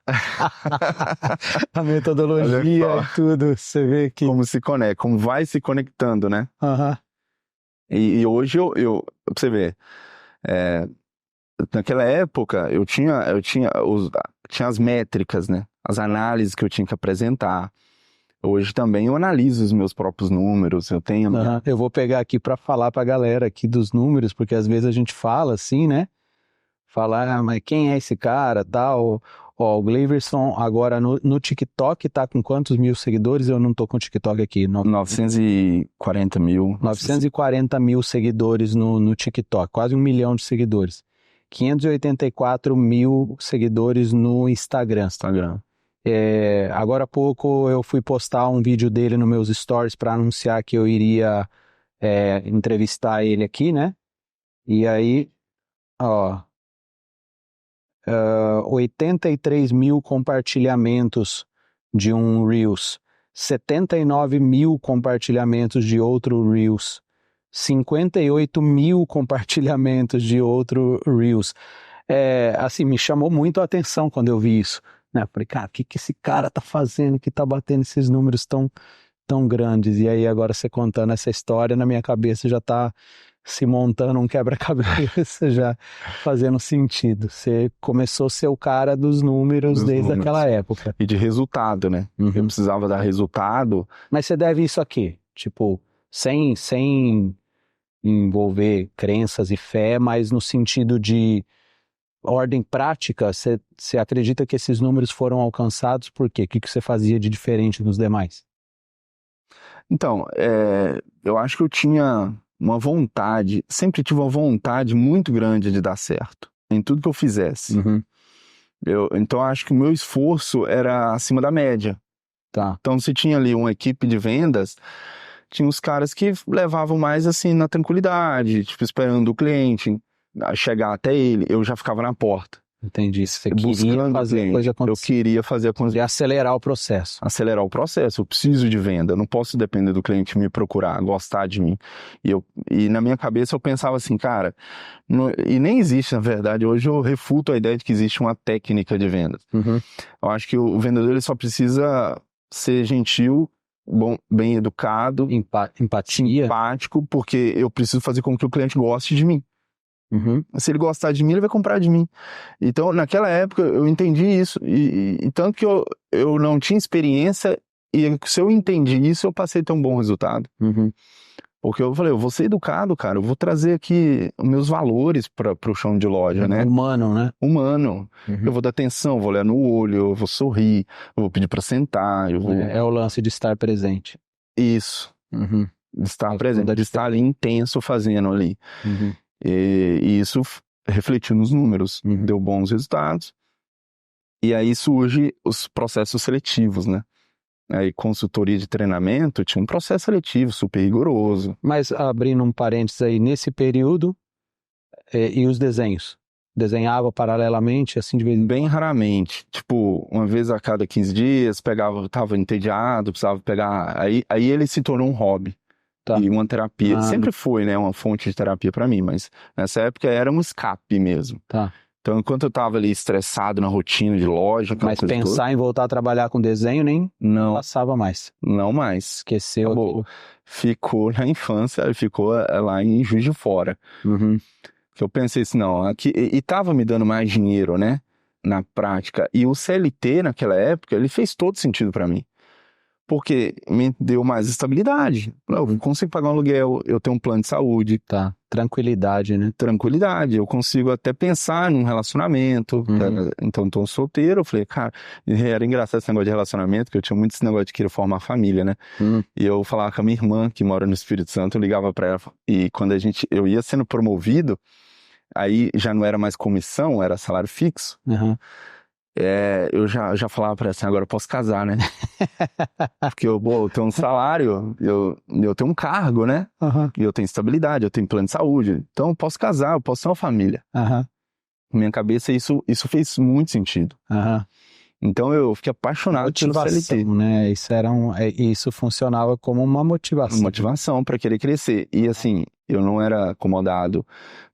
A metodologia e tudo, você vê que... Como se conecta, como vai se conectando, né? E hoje pra você ver, naquela época eu tinha as métricas, né? As análises que eu tinha que apresentar. Hoje também eu analiso os meus próprios números, eu tenho... Eu vou pegar aqui para falar pra galera aqui dos números, porque às vezes a gente fala assim, né? Falar, mas quem é esse cara, tal... Ó, o Gleiverson agora no TikTok tá com quantos mil seguidores? Eu não tô com o TikTok aqui. 940 mil. 940 mil seguidores no TikTok, quase 1 milhão de seguidores. 584 mil seguidores no Instagram. Agora há pouco eu fui postar um vídeo dele nos meus stories para anunciar que eu iria entrevistar ele aqui, né? E aí, ó... 83 mil compartilhamentos de um Reels, 79 mil compartilhamentos de outro Reels, 58 mil compartilhamentos de outro Reels. Assim, me chamou muito a atenção quando eu vi isso, né? Falei, cara, o que esse cara tá fazendo que tá batendo esses números tão grandes? E aí agora você contando essa história, na minha cabeça já tá se montando um quebra-cabeça, já fazendo sentido. Você começou a ser o cara dos números desde aquela época. E de resultado, né? Eu precisava dar resultado. Mas você deve isso aqui, tipo, sem envolver crenças e fé, mas no sentido de ordem prática, você acredita que esses números foram alcançados por quê? O que você fazia de diferente dos demais? Então, eu acho que eu tinha uma vontade, sempre tive uma vontade muito grande de dar certo em tudo que eu fizesse. Então acho que o meu esforço era acima da média. Tá. Então se tinha ali uma equipe de vendas, tinha os caras que levavam mais assim na tranquilidade, tipo esperando o cliente chegar até ele, eu já ficava na porta. Entendi. Você queria fazer a coisa acontecer. Eu queria fazer a coisa. Queria acelerar o processo. Acelerar o processo. Eu preciso de venda. Eu não posso depender do cliente me procurar, gostar de mim. E na minha cabeça eu pensava assim, cara, e nem existe, na verdade. Hoje eu refuto a ideia de que existe uma técnica de vendas. Eu acho que o vendedor ele só precisa ser gentil, bom, bem educado, empatia, simpático, porque eu preciso fazer com que o cliente goste de mim. Se ele gostar de mim, ele vai comprar de mim. Então, naquela época, eu entendi isso. E tanto que eu não tinha experiência, e se eu entendi isso, eu passei a ter um bom resultado. Porque eu falei, eu vou ser educado, cara. Eu vou trazer aqui os meus valores para o chão de loja, né? Humano, né? Humano. Eu vou dar atenção, vou olhar no olho, eu vou sorrir, eu vou pedir para sentar. É o lance de estar presente. Isso. De estar presente, de estar ali intenso fazendo ali. E isso refletiu nos números, deu bons resultados. E aí surge os processos seletivos, né? Aí consultoria de treinamento tinha um processo seletivo super rigoroso. Mas abrindo um parênteses aí, nesse período, e os desenhos? Desenhava paralelamente, assim, de vez em quando? Bem raramente. Tipo, uma vez a cada 15 dias, tava entediado, precisava pegar... Aí ele se tornou um hobby. Tá. E uma terapia. Sempre foi, né, uma fonte de terapia para mim, mas nessa época era um escape mesmo. Tá. Então, enquanto eu tava ali estressado na rotina de loja... Mas pensar em voltar a trabalhar com desenho nem não passava mais. Não mais. Esqueceu. Acabou. Ficou na infância, ficou lá em Juiz de Fora. Que eu pensei assim, não, aqui... E tava me dando mais dinheiro, né, na prática. E o CLT naquela época, ele fez todo sentido para mim. porque me deu mais estabilidade. Eu consigo pagar um aluguel, eu tenho um plano de saúde. Tá, tranquilidade, né? Tranquilidade, eu consigo até pensar num relacionamento. Então, tô solteiro, eu falei, cara, era engraçado esse negócio de relacionamento, que eu tinha muito esse negócio de querer formar família, né? E eu falava com a minha irmã, que mora no Espírito Santo, eu ligava pra ela, e quando eu ia sendo promovido, aí já não era mais comissão, era salário fixo. Eu já falava pra ela assim, agora eu posso casar, né? Porque eu tenho um salário, eu tenho um cargo, né? E eu tenho estabilidade, eu tenho plano de saúde. Então eu posso casar, eu posso ter uma família. Na minha cabeça isso fez muito sentido. Então eu fiquei apaixonado pelo CLT. Né? Isso funcionava como uma motivação. Motivação para querer crescer. E assim, eu não era acomodado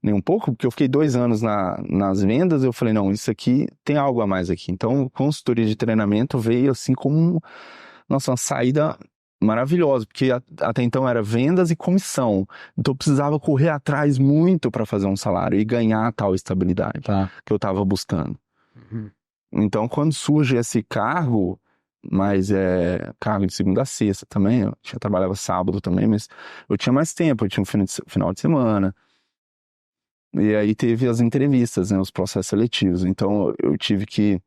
nem um pouco, porque eu fiquei 2 anos nas vendas, eu falei, não, isso aqui tem algo a mais aqui. Então, consultoria de treinamento veio assim como, nossa, uma saída maravilhosa, porque até então era vendas e comissão. Então eu precisava correr atrás muito para fazer um salário e ganhar tal estabilidade que eu estava buscando. Então, quando surge esse cargo, mas cargo de segunda a sexta também, eu trabalhava sábado também, mas eu tinha mais tempo, eu tinha um final de semana. E aí teve as entrevistas, né, os processos seletivos. Então, eu tive que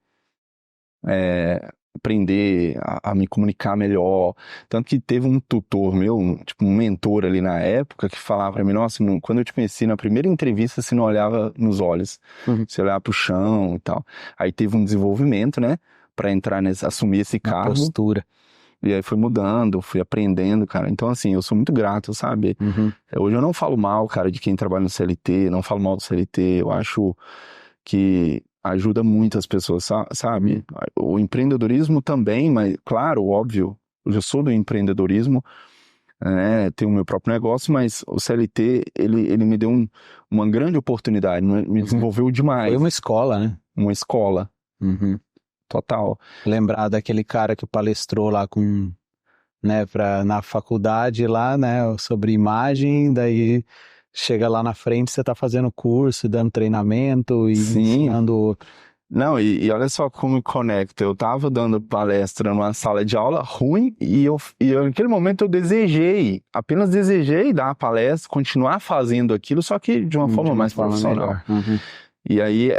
aprender a me comunicar melhor. Tanto que teve um tutor meu, tipo um mentor ali na época, que falava pra mim, nossa, quando eu te conheci na primeira entrevista, você não olhava nos olhos, você olhava pro chão e tal. Aí teve um desenvolvimento, né, pra entrar assumir esse cargo. Postura. E aí foi mudando, fui aprendendo, cara. Então, assim, eu sou muito grato, sabe? Hoje eu não falo mal, cara, de quem trabalha no CLT, não falo mal do CLT. Eu acho que ajuda muito as pessoas, sabe? O empreendedorismo também, mas, claro, óbvio, eu já sou do empreendedorismo, né? Tenho o meu próprio negócio, mas o CLT, ele me deu uma grande oportunidade, me desenvolveu demais. Foi uma escola, né? Uma escola. Total. Lembrar daquele cara que palestrou lá né, na faculdade lá, né, sobre imagem, daí chega lá na frente, você tá fazendo curso, dando treinamento e ensinando. Não, e olha só como me conecta. Eu tava dando palestra numa sala de aula ruim e naquele momento eu apenas desejei dar a palestra, continuar fazendo aquilo, só que de uma forma mais profissional. E aí,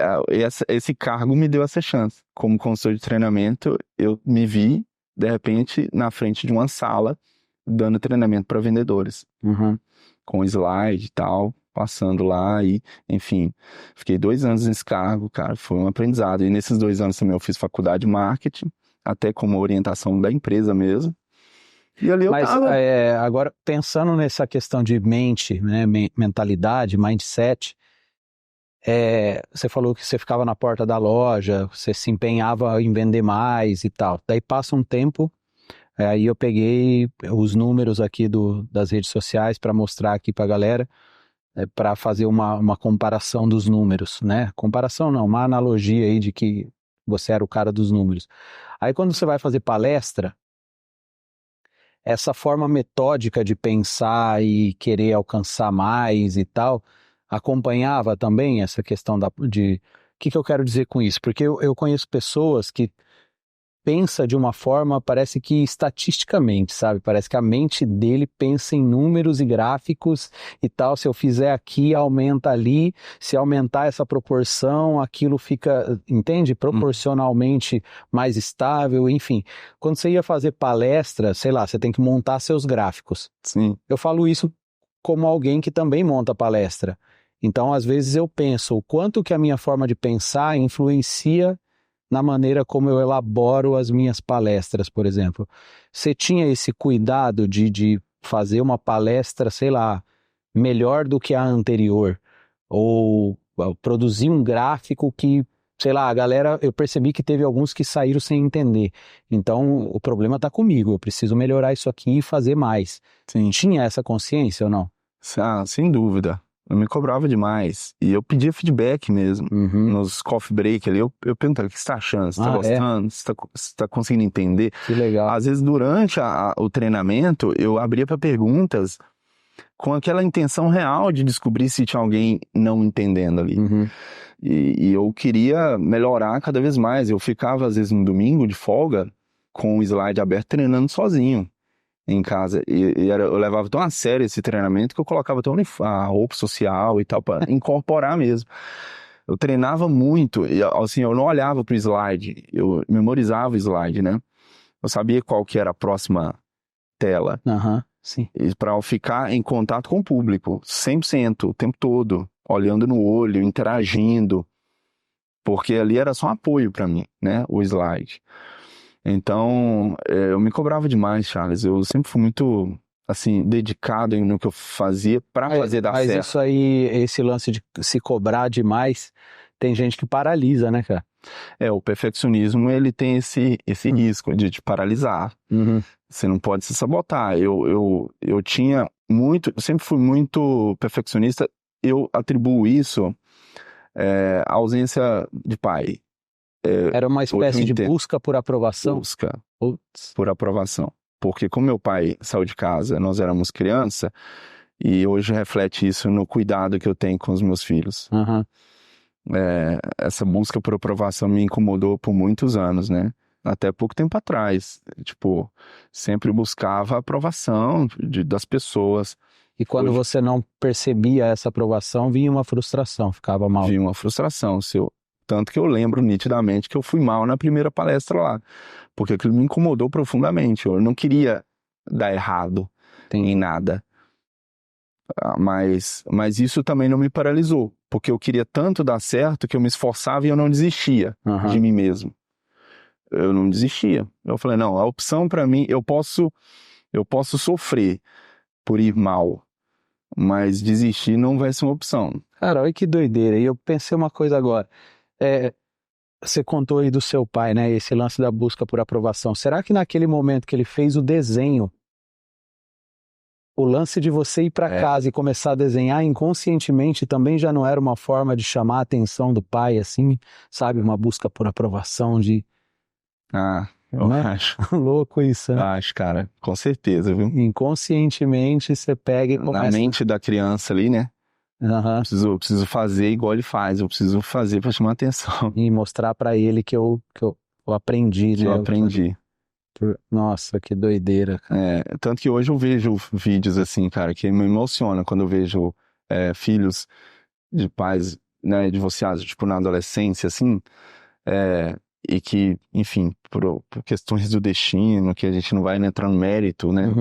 esse cargo me deu essa chance. Como consultor de treinamento, eu me vi, de repente, na frente de uma sala, dando treinamento para vendedores. Com slide e tal, passando lá e, enfim, fiquei 2 anos nesse cargo, cara, foi um aprendizado. E nesses 2 anos também eu fiz faculdade de marketing, até como orientação da empresa mesmo. E ali eu tava... agora, pensando nessa questão de mente, né, mentalidade, mindset, você falou que você ficava na porta da loja, você se empenhava em vender mais e tal. Daí passa um tempo, aí eu peguei os números aqui das redes sociais para mostrar aqui para a galera, para fazer uma comparação dos números, né? Comparação não, uma analogia aí de que você era o cara dos números. Aí quando você vai fazer palestra, essa forma metódica de pensar e querer alcançar mais e tal, acompanhava também essa questão de... O que eu quero dizer com isso? Porque eu conheço pessoas que pensa de uma forma, parece que estatisticamente, sabe? Parece que a mente dele pensa em números e gráficos e tal. Se eu fizer aqui, aumenta ali. Se aumentar essa proporção, aquilo fica, entende? Proporcionalmente mais estável, enfim. Quando você ia fazer palestra, sei lá, você tem que montar seus gráficos. Sim. Eu falo isso como alguém que também monta palestra. Então, às vezes eu penso o quanto que a minha forma de pensar influencia na maneira como eu elaboro as minhas palestras, por exemplo. Você tinha esse cuidado de fazer uma palestra, sei lá, melhor do que a anterior? Ou produzir um gráfico que, sei lá, a galera, eu percebi que teve alguns que saíram sem entender. Então, o problema está comigo, eu preciso melhorar isso aqui e fazer mais. Sim. Tinha essa consciência ou não? Sem dúvida. Eu me cobrava demais. E eu pedia feedback mesmo. Nos coffee break ali, eu perguntava, o que você tá achando? Você tá gostando? Você tá conseguindo entender? Que legal. Às vezes, durante o treinamento, eu abria para perguntas com aquela intenção real de descobrir se tinha alguém não entendendo ali. E eu queria melhorar cada vez mais. Eu ficava, às vezes, no domingo de folga, com o slide aberto, treinando sozinho em casa. Eu levava tão a sério esse treinamento que eu colocava até a roupa social e tal, para incorporar mesmo. Eu treinava muito, e assim, eu não olhava pro slide, eu memorizava o slide, né? Eu sabia qual que era a próxima tela. Sim. Para ficar em contato com o público, 100%, o tempo todo, olhando no olho, interagindo, porque ali era só um apoio para mim, né, o slide. Então, eu me cobrava demais, Charles. Eu sempre fui muito, assim, dedicado no que eu fazia para fazer dar certo. Mas isso aí, esse lance de se cobrar demais, tem gente que paralisa, né, cara? O perfeccionismo, ele tem esse risco de te paralisar. Você não pode se sabotar. Eu tinha muito, eu sempre fui muito perfeccionista. Eu atribuo isso à ausência de pai. Era uma espécie de busca por aprovação? Busca por aprovação. Porque como meu pai saiu de casa, nós éramos criança, e hoje reflete isso no cuidado que eu tenho com os meus filhos. Essa busca por aprovação me incomodou por muitos anos, né? Até pouco tempo atrás. Tipo, sempre buscava a aprovação das pessoas. E quando você não percebia essa aprovação, vinha uma frustração, ficava mal. Vinha uma frustração. Tanto que eu lembro nitidamente que eu fui mal na primeira palestra lá. Porque aquilo me incomodou profundamente. Eu não queria dar errado em nada. Mas isso também não me paralisou. Porque eu queria tanto dar certo que eu me esforçava e eu não desistia de mim mesmo. Eu não desistia. Eu falei, não, a opção para mim, eu posso sofrer por ir mal, mas desistir não vai ser uma opção. Cara, olha que doideira. E eu pensei uma coisa agora. Você contou aí do seu pai, né? Esse lance da busca por aprovação. Será que naquele momento que ele fez o desenho, o lance de você ir para casa e começar a desenhar inconscientemente também já não era uma forma de chamar a atenção do pai, assim, sabe? Uma busca por aprovação de... Eu acho. Louco isso, né? Acho, cara, com certeza, viu? Inconscientemente você pega e começa... Na mente da criança ali, né? Preciso fazer igual ele faz, eu preciso fazer para chamar atenção. E mostrar para ele que eu aprendi, né? Eu aprendi. Nossa, que doideira, cara. Tanto que hoje eu vejo vídeos assim, cara, que me emociona quando eu vejo filhos de pais, né, divorciados, tipo, na adolescência, assim, e que, enfim, por questões do destino, que a gente não vai entrar no mérito, né,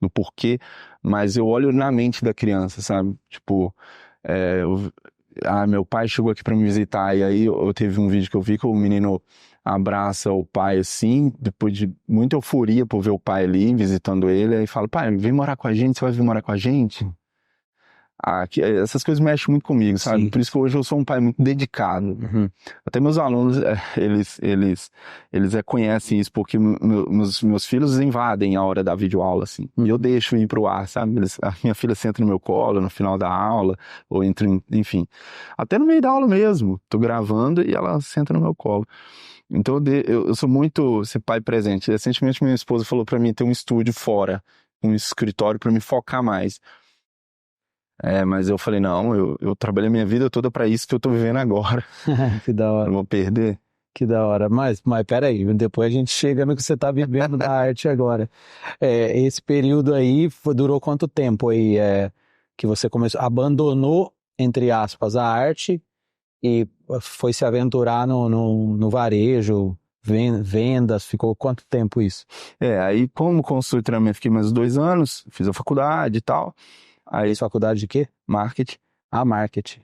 no porquê, mas eu olho na mente da criança, sabe? Tipo, meu pai chegou aqui pra me visitar, e aí eu teve um vídeo que eu vi que o menino abraça o pai assim, depois de muita euforia por ver o pai ali, visitando ele, aí fala, pai, vem morar com a gente, você vai vir morar com a gente? Essas coisas mexem muito comigo, sabe? Sim. Por isso que hoje eu sou um pai muito dedicado. Até meus alunos, eles conhecem isso, porque meus filhos invadem a hora da videoaula, assim. E eu deixo ir pro ar, sabe? A minha filha senta no meu colo no final da aula, ou enfim. Até no meio da aula mesmo. Tô gravando e ela senta no meu colo. Então eu sou muito esse pai presente. Recentemente minha esposa falou pra mim ter um estúdio fora, um escritório pra me focar mais. Mas eu falei, não, eu trabalhei a minha vida toda pra isso que eu tô vivendo agora. Que da hora. Eu vou perder. Que da hora. Mas peraí, depois a gente chega no que você tá vivendo da arte agora. Esse período aí durou quanto tempo aí que você abandonou, entre aspas, a arte e foi se aventurar no varejo, vendas, ficou quanto tempo isso? Aí como consultor de treinamento fiquei mais 2 anos, fiz a faculdade e tal. Aí, faculdade de quê? Marketing. Marketing.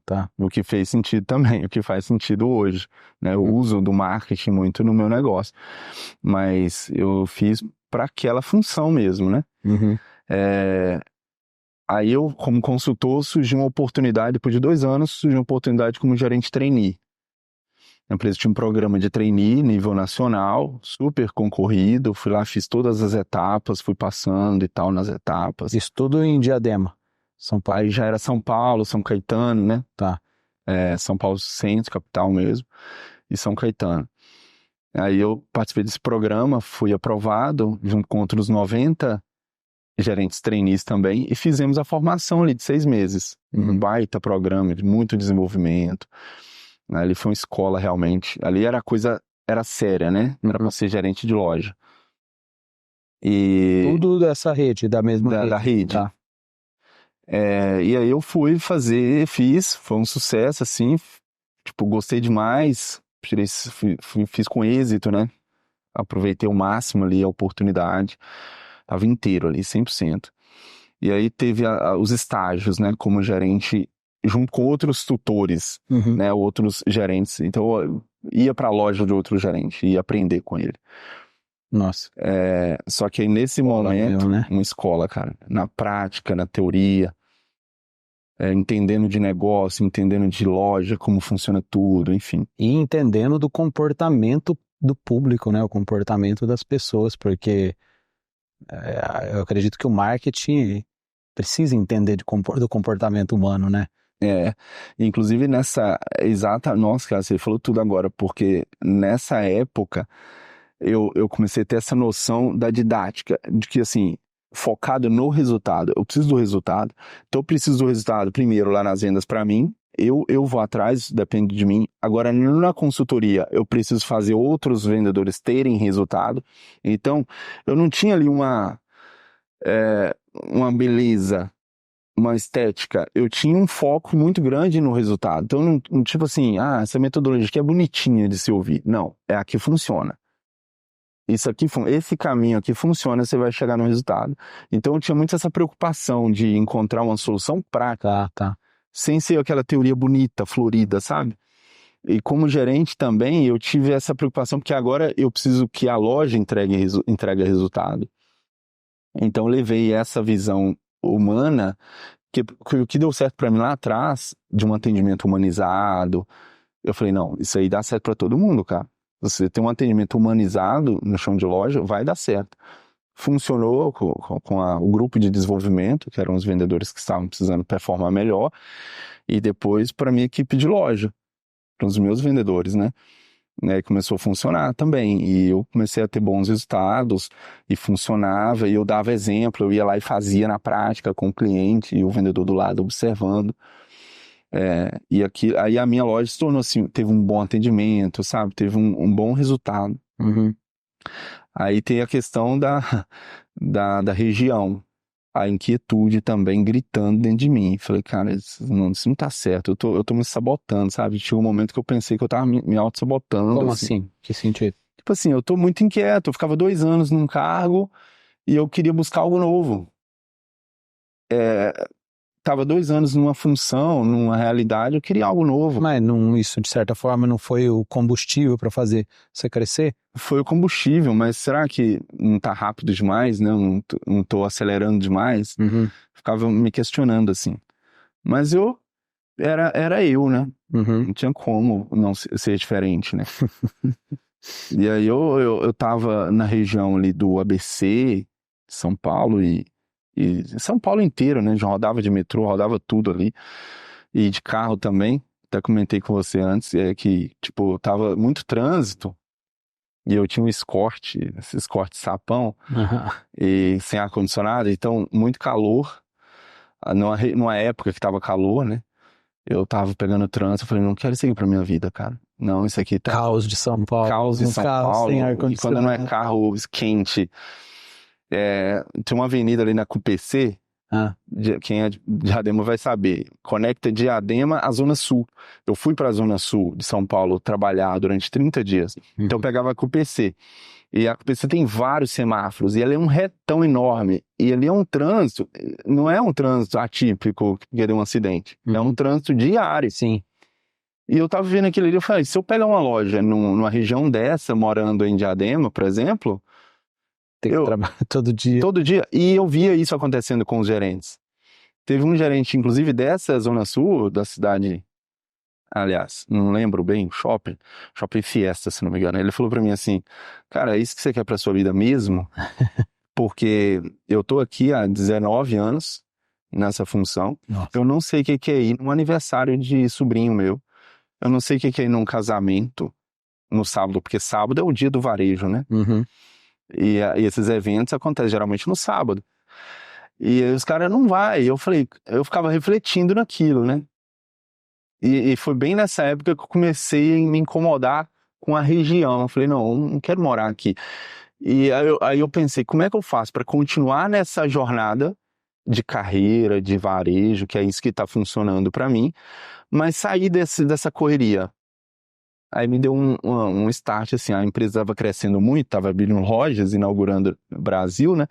Tá. O que fez sentido também, o que faz sentido hoje, né? O uso do marketing muito no meu negócio. Mas eu fiz para aquela função mesmo, né? Aí eu, como consultor, surgiu uma oportunidade, depois de 2 anos, surgiu uma oportunidade como gerente trainee. A empresa tinha um programa de trainee nível nacional, super concorrido, fui lá, fiz todas as etapas, fui passando e tal nas etapas. Isso tudo em Diadema, São Paulo? Aí já era São Paulo, São Caetano, né? Tá. São Paulo centro, capital mesmo, e São Caetano. Aí eu participei desse programa, fui aprovado, junto com outros 90 gerentes trainees também, e fizemos a formação ali de 6 meses. Um baita programa, de muito desenvolvimento. Ali foi uma escola realmente. Ali era a coisa era séria, né? Não era para ser gerente de loja. E Tudo dessa rede, da mesma da rede. Tá. E aí eu fiz, foi um sucesso, assim, tipo, gostei demais, fiz com êxito, né? Aproveitei o máximo ali a oportunidade, tava inteiro ali, 100%. E aí teve os estágios, né, como gerente, junto com outros tutores, né, outros gerentes. Então eu ia para a loja de outro gerente, ia aprender com ele. Nossa. Só que aí nesse momento, né? uma escola, cara, na prática, na teoria, entendendo de negócio, entendendo de loja, como funciona tudo, enfim. E entendendo do comportamento do público, né? O comportamento das pessoas, porque eu acredito que o marketing precisa entender do comportamento humano, né? Inclusive nossa, cara, você falou tudo agora, porque nessa época eu comecei a ter essa noção da didática, de que assim, focado no resultado, eu preciso do resultado, então eu preciso do resultado primeiro lá nas vendas para mim, eu vou atrás, depende de mim. Agora, na consultoria, eu preciso fazer outros vendedores terem resultado, então eu não tinha ali uma beleza, uma estética, eu tinha um foco muito grande no resultado. Então, não tipo assim, essa metodologia aqui é bonitinha de se ouvir. Não, é a que funciona. Esse caminho aqui funciona, você vai chegar no resultado. Então, eu tinha muito essa preocupação de encontrar uma solução prática, sem ser aquela teoria bonita, florida, sabe? E como gerente também, eu tive essa preocupação, porque agora eu preciso que a loja entregue resultado. Então, eu levei essa visão humana, que o que deu certo para mim lá atrás, de um atendimento humanizado. Eu falei, não, isso aí dá certo para todo mundo, cara. Você tem um atendimento humanizado no chão de loja, vai dar certo. Funcionou com o grupo de desenvolvimento, que eram os vendedores que estavam precisando performar melhor, e depois para a minha equipe de loja, para os meus vendedores, né? Começou a funcionar também, e eu comecei a ter bons resultados, e funcionava, e eu dava exemplo, eu ia lá e fazia na prática com o cliente, e o vendedor do lado observando. Aí a minha loja se tornou assim, teve um bom atendimento, sabe? Teve um bom resultado. Aí tem a questão da região, a inquietude também gritando dentro de mim. Falei, cara, isso não tá certo, eu tô me sabotando, sabe? Tinha um momento que eu pensei que eu tava me auto-sabotando. Como assim? Que sentido? Tipo assim, eu tô muito inquieto, eu ficava 2 anos num cargo e eu queria buscar algo novo. Tava 2 anos numa função, numa realidade, eu queria algo novo. Mas isso, de certa forma, não foi o combustível para fazer você crescer? Foi o combustível, mas será que não tá rápido demais, né? Eu não tô acelerando demais? Ficava me questionando, assim. Mas era eu, né? Não tinha como não ser diferente, né? E aí eu tava na região ali do ABC, São Paulo e São Paulo inteiro, né? Já rodava de metrô, rodava tudo ali. E de carro também. Até comentei com você antes, que, tipo, tava muito trânsito. E eu tinha um Escort, esse Escort sapão, e sem ar-condicionado, então muito calor. Numa época que tava calor, né? Eu tava pegando trânsito, eu falei, não quero isso aqui pra minha vida, cara. Não, isso aqui tá... Caos de São Paulo. Caos de São Paulo. Sem E ar-condicionado. quando não é carro quente. Tem uma avenida ali na CUPC, quem é de Diadema vai saber, conecta Diadema à Zona Sul. Eu fui para a Zona Sul de São Paulo trabalhar durante 30 dias, então eu pegava a CUPC, e a CUPC tem vários semáforos, e ela é um retão enorme, e ali é um trânsito, não é um trânsito atípico, que deu um acidente, é um trânsito diário. Sim. E eu tava vendo aquilo ali, eu falei, se eu pegar uma loja numa região dessa, morando em Diadema, por exemplo... Tem que trabalhar todo dia. Todo dia. E eu via isso acontecendo com os gerentes. Teve um gerente, inclusive, dessa Zona Sul da cidade, aliás, não lembro bem, Shopping Fiesta, se não me engano. Ele falou pra mim assim, cara, é isso que você quer pra sua vida mesmo? Porque eu tô aqui há 19 anos nessa função. Nossa. Eu não sei o que é ir num aniversário de sobrinho meu. Eu não sei o que é ir num casamento no sábado, porque sábado é o dia do varejo, né? E esses eventos acontecem geralmente no sábado. E os caras não vai. Eu ficava refletindo naquilo, né? E foi bem nessa época que eu comecei a me incomodar com a região. Eu falei, não quero morar aqui. E aí eu pensei, como é que eu faço para continuar nessa jornada de carreira, de varejo, que é isso que está funcionando para mim, mas sair dessa correria. Aí me deu um start, assim, a empresa estava crescendo muito, estava abrindo lojas, inaugurando no Brasil, né?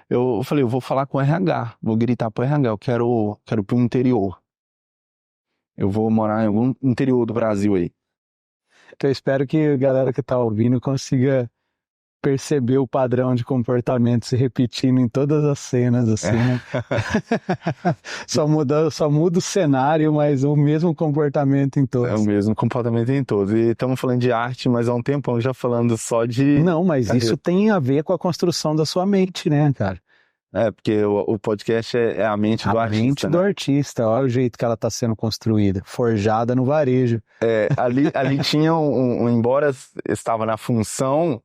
Eu falei, eu vou falar com o RH, vou gritar pro RH, eu quero pro interior. Eu vou morar em algum interior do Brasil aí. Então eu espero que a galera que tá ouvindo consiga perceber o padrão de comportamento se repetindo em todas as cenas, assim, né? Só muda o cenário, mas o mesmo comportamento em todos. É o mesmo comportamento em todos. E estamos falando de arte, mas há um tempão já falando só de... Não, mas isso tem a ver com a construção da sua mente, né, cara? Porque o podcast é a mente do artista. A mente do artista, olha o jeito que ela está sendo construída, forjada no varejo. Ali tinha embora estava na função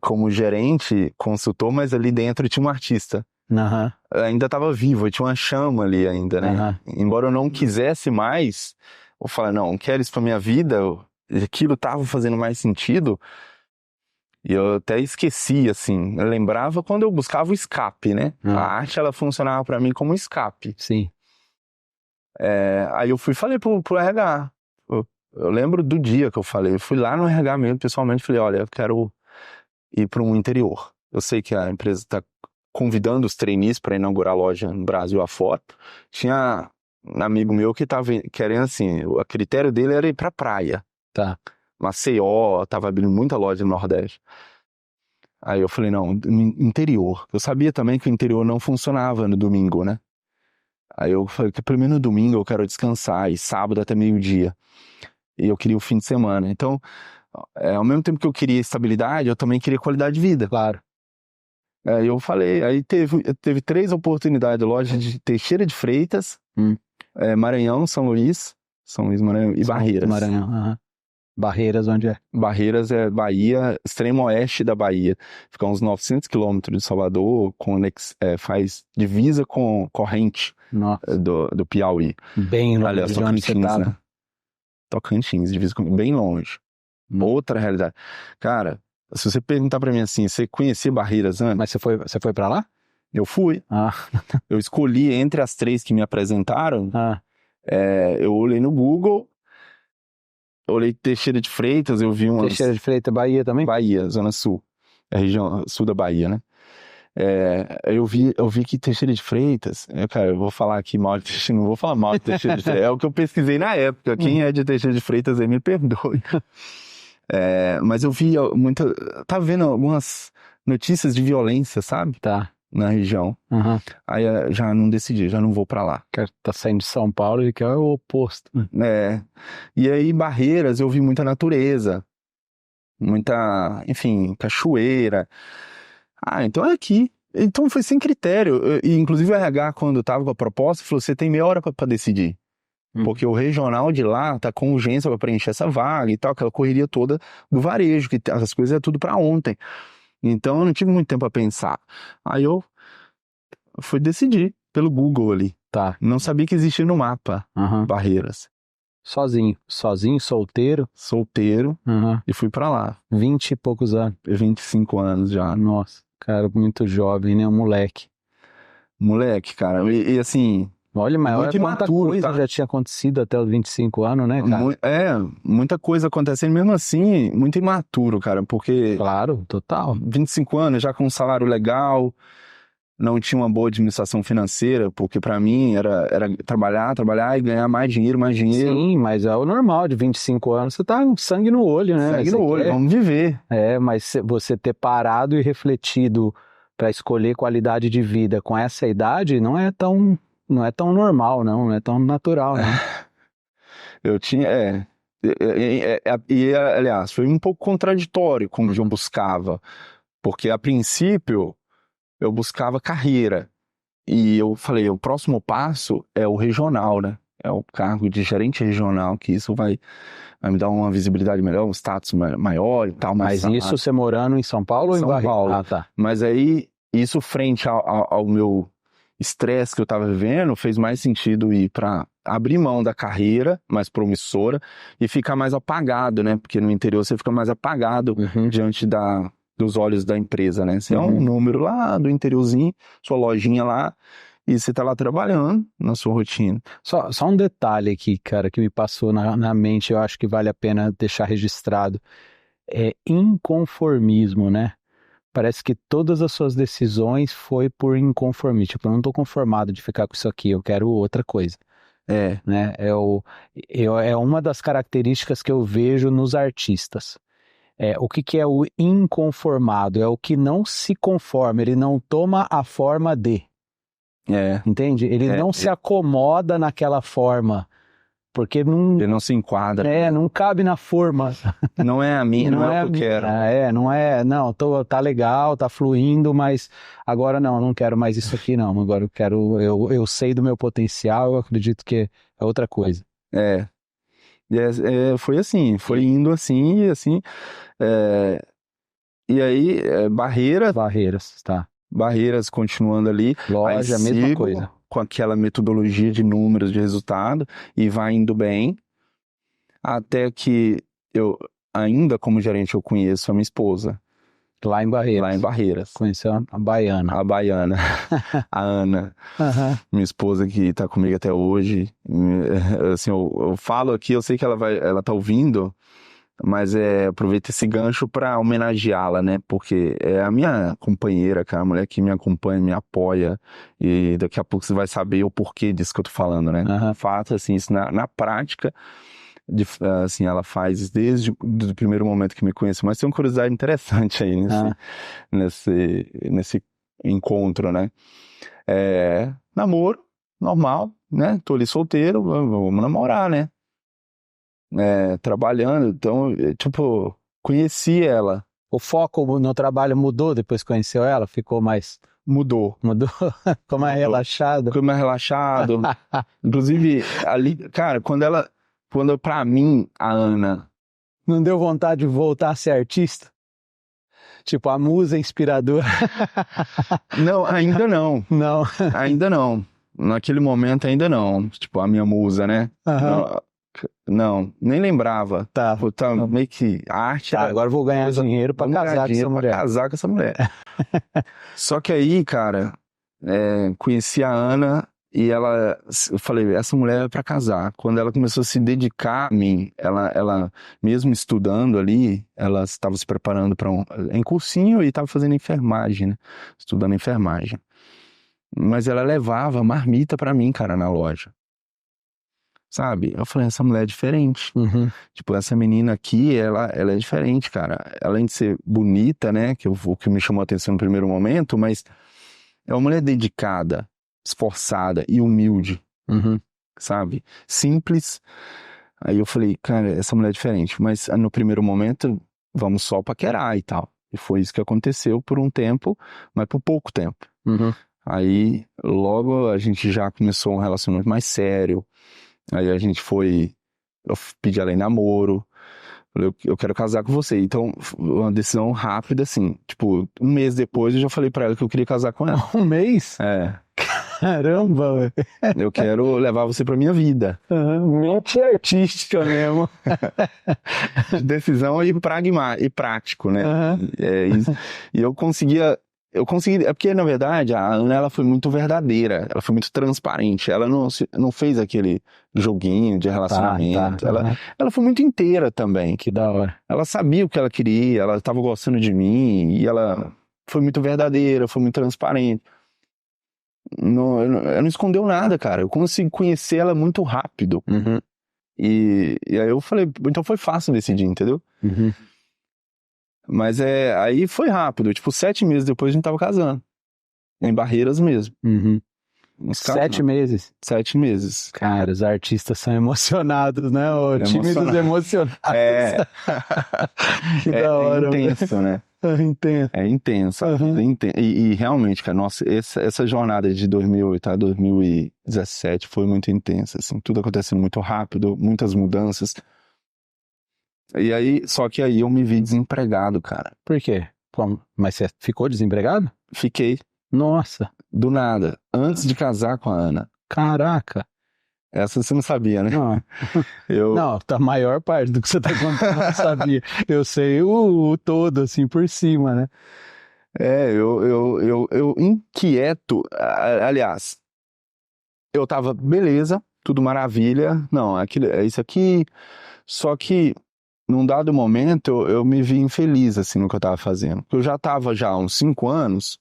como gerente, consultor, mas ali dentro tinha um artista. Uhum. Ainda estava vivo, tinha uma chama ali ainda, né? Uhum. Embora eu não quisesse mais, eu falei, não quero isso para minha vida, aquilo estava fazendo mais sentido. E eu até esqueci, assim, eu lembrava quando eu buscava o escape, né? A arte, ela funcionava para mim como escape. Sim. Aí eu falei pro RH, eu lembro do dia que eu falei, eu fui lá no RH mesmo, pessoalmente, falei, olha, eu quero ir para um interior. Eu sei que a empresa está convidando os trainees para inaugurar loja no Brasil afora. Tinha um amigo meu que estava querendo, assim, o critério dele era ir pra praia. Tá. Maceió, tava abrindo muita loja no Nordeste. Aí eu falei, não, interior. Eu sabia também que o interior não funcionava no domingo, né? Aí eu falei que pelo menos no domingo eu quero descansar, e sábado até meio-dia. E eu queria o fim de semana. Então, ao mesmo tempo que eu queria estabilidade, eu também queria qualidade de vida. Claro. Aí eu falei, aí teve 3 oportunidades de loja de Teixeira de Freitas, Maranhão, São Luís, Maranhão e Barreiras. Maranhão, Barreiras, onde é? Barreiras é Bahia, extremo oeste da Bahia. Fica uns 900 quilômetros de Salvador, faz divisa com corrente do Piauí. Bem longe. Aliás, Tocantins, né? Tocantins, divisa bem longe. Outra realidade. Cara, se você perguntar pra mim assim, você conhecia Barreiras antes? Mas você foi pra lá? Eu fui. Eu escolhi entre as 3 que me apresentaram. Eu olhei no Google, olhei Teixeira de Freitas, eu vi Teixeira de Freitas, Bahia também? Bahia, Zona Sul. É a região sul da Bahia, né? Eu vi que Teixeira de Freitas... Cara, eu vou falar aqui mal de Teixeira, não vou falar mal de Teixeira de Freitas. É o que eu pesquisei na época. Quem é de Teixeira de Freitas aí me perdoe. Mas eu vi tava vendo algumas notícias de violência, sabe? Tá. Na região. Uhum. Aí já não decidi, já não vou pra lá. Tá saindo de São Paulo e que é o oposto. E aí, Barreiras, eu vi muita natureza. Muita, enfim, cachoeira. Então é aqui. Então foi sem critério. E inclusive o RH, quando tava com a proposta, falou, você tem meia hora pra decidir. Porque o regional de lá tá com urgência pra preencher essa vaga e tal, aquela correria toda do varejo, que as coisas é tudo pra ontem. Então eu não tive muito tempo a pensar. Aí eu fui decidir pelo Google ali. Tá. Não sabia que existia no mapa Barreiras. Sozinho, solteiro? Solteiro, e fui pra lá. 20 e poucos anos. 25 anos já. Nossa, cara, muito jovem, né? Um moleque. Moleque, cara, e assim... Olha, mas olha quanta coisa já tinha acontecido até os 25 anos, né, cara? Muita coisa acontecendo, mesmo assim, muito imaturo, cara, porque... Claro, total. 25 anos, já com um salário legal, não tinha uma boa administração financeira, porque pra mim era trabalhar e ganhar mais dinheiro. Sim, mas é o normal, de 25 anos, você tá com sangue no olho, né? Sangue no olho, vamos viver. Mas você ter parado e refletido pra escolher qualidade de vida com essa idade, não é tão normal, não é tão natural, não. Eu tinha, aliás, foi um pouco contraditório como eu buscava, porque a princípio eu buscava carreira, e eu falei, o próximo passo é o regional, né? É o cargo de gerente regional, que isso vai me dar uma visibilidade melhor, um status maior e tal. Mas isso você morando em São Paulo ou em Bahia? São Paulo. Tá. Mas aí, isso frente ao meu estresse que eu tava vivendo, fez mais sentido ir pra abrir mão da carreira mais promissora e ficar mais apagado, né? Porque no interior você fica mais apagado diante dos olhos da empresa, né? Você é um número lá do interiorzinho, sua lojinha lá, e você tá lá trabalhando na sua rotina. Só um detalhe aqui, cara, que me passou na mente, eu acho que vale a pena deixar registrado. É inconformismo, né? Parece que todas as suas decisões foi por inconformismo. Tipo, eu não tô conformado de ficar com isso aqui, eu quero outra coisa. Né? É uma das características que eu vejo nos artistas. O que é o inconformado? É o que não se conforma, ele não toma a forma de. Entende? Ele não se acomoda naquela forma, porque ele não se enquadra. Não cabe na forma. Não é a minha, não é o que eu quero. Não, tá legal, tá fluindo, mas agora não quero mais isso aqui não, agora eu sei do meu potencial, eu acredito que é outra coisa. Foi assim, foi indo assim, e assim, e aí, Barreiras, tá. Barreiras continuando ali. Loja, a mesma coisa. Com aquela metodologia de números, de resultado, e vai indo bem, até que eu, ainda como gerente, eu conheço a minha esposa. Lá em Barreiras. Conheceu a baiana. A baiana, a Ana, minha esposa que tá comigo até hoje. Assim, eu falo aqui, eu sei que ela tá ouvindo, mas aproveito esse gancho para homenageá-la, né? Porque é a minha companheira, cara, a mulher que me acompanha, me apoia, e daqui a pouco você vai saber o porquê disso que eu tô falando, né? Fato, assim, isso na prática, assim, ela faz desde o primeiro momento que me conhece. Mas tem uma curiosidade interessante aí nesse encontro, né? Namoro, normal, né? Tô ali solteiro, vamos namorar, né? Trabalhando, então, tipo, conheci ela. O foco no trabalho mudou depois que conheceu ela? Ficou mais... Mudou? Ficou mais relaxado? Ficou mais relaxado. Inclusive, ali, cara, quando pra mim, a Ana... Não deu vontade de voltar a ser artista? Tipo, a musa inspiradora? Não, ainda não. Não. Ainda não. Naquele momento, ainda não. Tipo, a minha musa, né? Não, nem lembrava. Tá. Meio que a arte... agora eu vou ganhar dinheiro pra casar com essa mulher. Pra casar com essa mulher. Só que aí, cara, conheci a Ana e eu falei, essa mulher é pra casar. Quando ela começou a se dedicar a mim, ela mesmo estudando ali, ela estava se preparando para em cursinho e estava fazendo enfermagem, né? Estudando enfermagem. Mas ela levava marmita pra mim, cara, na loja. Sabe? Eu falei, essa mulher é diferente. Tipo, essa menina aqui, ela é diferente, cara. Além de ser bonita, né? Que me chamou a atenção no primeiro momento, mas é uma mulher dedicada, esforçada e humilde. Sabe? Simples. Aí eu falei, cara, essa mulher é diferente. Mas no primeiro momento, vamos só paquerar e tal. E foi isso que aconteceu por um tempo, mas por pouco tempo. Aí, logo, a gente já começou um relacionamento mais sério. Aí a gente eu pedi ela em namoro, falei, eu quero casar com você. Então, uma decisão rápida, assim, tipo, um mês depois eu já falei pra ela que eu queria casar com ela. Um mês? Caramba, velho. Eu quero levar você pra minha vida. Mente artística mesmo. Decisão e prático, né? E eu consegui, é porque, na verdade, a Ana, ela foi muito verdadeira, ela foi muito transparente, ela não fez aquele joguinho de relacionamento, ela foi muito inteira também. Que da hora. Ela sabia o que ela queria, ela estava gostando de mim, e ela foi muito verdadeira, foi muito transparente. Ela não escondeu nada, cara, eu consegui conhecer ela muito rápido. E aí eu falei, então foi fácil decidir, entendeu? Mas aí foi rápido, tipo, 7 meses depois a gente tava casando. Em Barreiras mesmo. 7 meses? 7 meses. Cara, os artistas são emocionados, né? O time dos emocionados. Que da hora. É intenso, né? Intenso. É intenso. E realmente, cara, nossa, essa jornada de 2008 a 2017 foi muito intensa, assim, tudo acontecendo muito rápido, muitas mudanças. E aí, só que aí eu me vi desempregado, cara. Por quê? Mas você ficou desempregado? Fiquei. Nossa. Do nada. Antes de casar com a Ana. Caraca. Essa você não sabia, né? Não, Eu, não, a maior parte do que você tá contando eu não sabia. Eu sei o todo, assim, por cima, né? eu inquieto, aliás, eu tava, beleza, tudo maravilha, não, é isso aqui, só que num dado momento eu me vi infeliz, assim, no que eu tava fazendo. Porque eu já tava já há uns 5 anos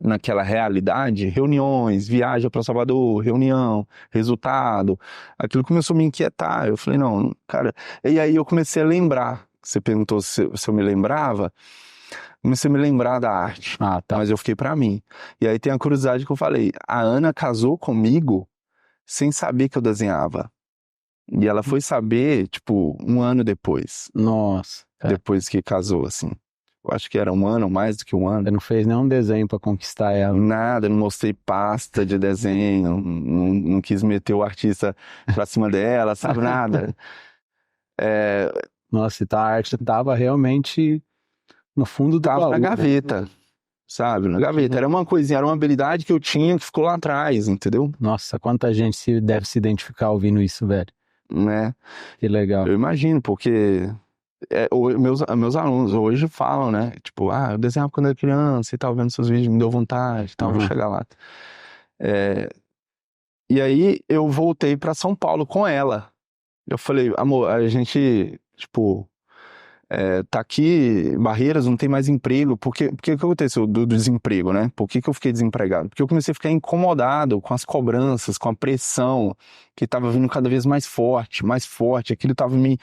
naquela realidade, reuniões, viagem para Salvador, reunião, resultado, aquilo começou a me inquietar. Eu falei, não, cara. E aí eu comecei a lembrar. Você perguntou se eu me lembrava, comecei a me lembrar da arte, Ah, tá. mas eu fiquei para mim. E aí tem a curiosidade que eu falei: a Ana casou comigo sem saber que eu desenhava. E ela foi saber, tipo, 1 ano depois, Nossa, cara. depois que casou, assim. Eu acho que era 1 ano, mais do que 1 ano. Você não fez nenhum desenho pra conquistar ela. Nada, não mostrei pasta de desenho, não quis meter o artista pra cima dela, sabe? Nada. Nossa, então a arte tava realmente no fundo do Tava baú, na né? gaveta, sabe? Na gaveta. Era uma coisinha, era uma habilidade que eu tinha que ficou lá atrás, entendeu? Nossa, quanta gente deve se identificar ouvindo isso, velho. Né? Que legal. Eu imagino, porque meus alunos hoje falam, né? Tipo, eu desenhava quando era criança e tal, vendo seus vídeos, me deu vontade e tal, vou Uhum. chegar lá. E aí eu voltei pra São Paulo com ela. Eu falei, amor, a gente, tipo, tá aqui, Barreiras, não tem mais emprego. Porque o que aconteceu do desemprego, né? Por que eu fiquei desempregado? Porque eu comecei a ficar incomodado com as cobranças, com a pressão que tava vindo cada vez mais forte. Aquilo tava me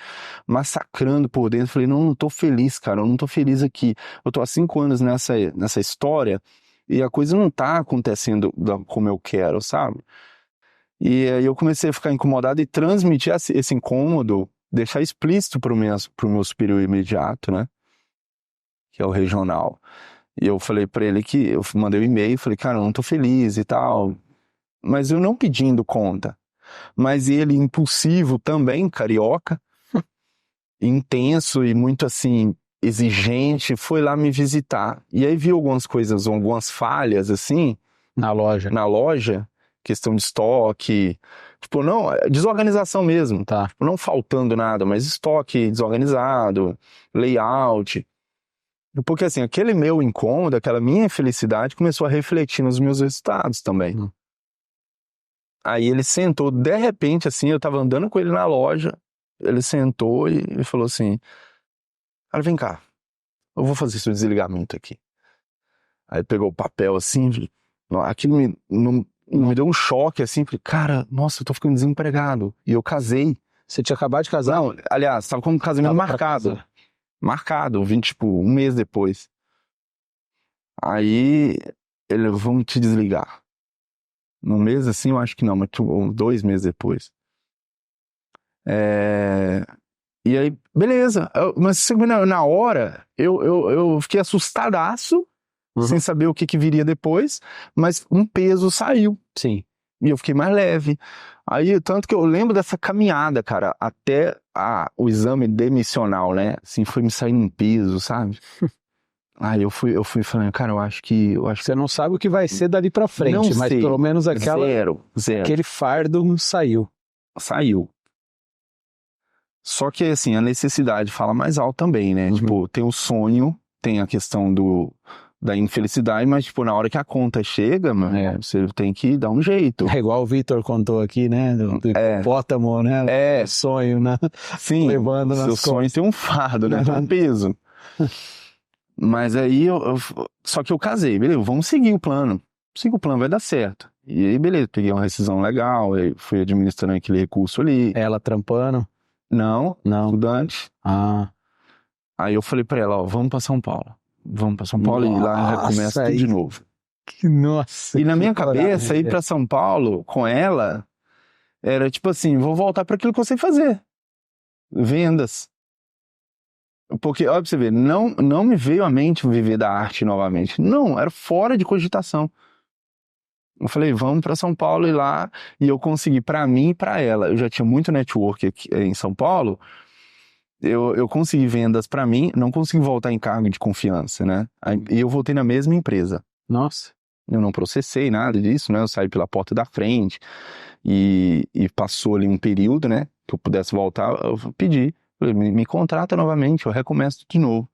massacrando por dentro. Eu falei, não tô feliz, cara, eu não tô feliz aqui. Eu tô há 5 anos nessa história e a coisa não tá acontecendo como eu quero, sabe? E aí eu comecei a ficar incomodado e transmitir esse incômodo, deixar explícito pro meu superior imediato, né? Que é o regional. E eu falei pra ele que, eu mandei um e-mail, falei, cara, eu não tô feliz e tal. Mas eu não pedindo conta. Mas ele, impulsivo também, carioca, intenso e muito assim, exigente, foi lá me visitar. E aí viu algumas coisas, algumas falhas, assim, Na loja. na loja, questão de estoque, tipo, não, desorganização mesmo, Tá. tipo, não faltando nada, mas estoque desorganizado, layout. Porque assim, aquele meu incômodo, aquela minha infelicidade começou a refletir nos meus resultados também. Aí ele sentou, de repente, assim, eu tava andando com ele na loja, ele sentou e falou assim, cara, vem cá, eu vou fazer seu desligamento aqui. Aí pegou o papel assim, aquilo me deu um choque assim, falei, cara, nossa, eu tô ficando desempregado. E eu casei. Você tinha acabado de casar? Não, aliás, tava com um casamento Tava pra marcado. casar. Marcado, vim tipo 1 mês depois. Aí ele, vamos te desligar. Num mês assim, eu acho que não, mas tipo, 2 meses depois. E aí, beleza. Mas na hora, eu fiquei assustadaço, sem saber o que viria depois, mas um peso saiu. Sim. E eu fiquei mais leve. Aí, tanto que eu lembro dessa caminhada, cara, até o exame demissional, né? Assim, foi me saindo um peso, sabe? Aí eu fui falando, cara, eu acho que... Você não sabe o que vai ser dali pra frente, Não mas sei. pelo menos Zero. aquele fardo saiu. Saiu. Só que, assim, a necessidade fala mais alto também, né? Tipo, tem o sonho, tem a questão da infelicidade, mas, tipo, na hora que a conta chega, mano, você tem que dar um jeito. É igual o Vitor contou aqui, né? Do hipopótamo, né? O sonho, né? Sim, levando nas seu sonho tem um fardo, né? Tem um peso. Mas aí, só que eu casei, beleza, vamos seguir o plano. Siga o plano, vai dar certo. E aí, beleza, peguei uma rescisão legal, aí fui administrando aquele recurso ali. Ela trampando? Não, estudante. Ah. Aí eu falei pra ela, ó, vamos pra São Paulo. Vamos pra São Paulo e lá recomeça tudo de novo. Nossa. E na minha cabeça, ir pra São Paulo com ela era tipo assim, vou voltar para aquilo que eu sei fazer. Vendas. Porque, olha pra você ver, não me veio à mente viver da arte novamente. Não, era fora de cogitação. Eu falei, vamos para São Paulo e lá, e eu consegui para mim e para ela. Eu já tinha muito network aqui em São Paulo. Eu consegui vendas para mim, não consegui voltar em cargo de confiança, né? E eu voltei na mesma empresa. Nossa. Eu não processei nada disso, né? Eu saí pela porta da frente. e passou ali um período, né, que eu pudesse voltar, eu pedi, falei, me contrata novamente, eu recomeço de novo.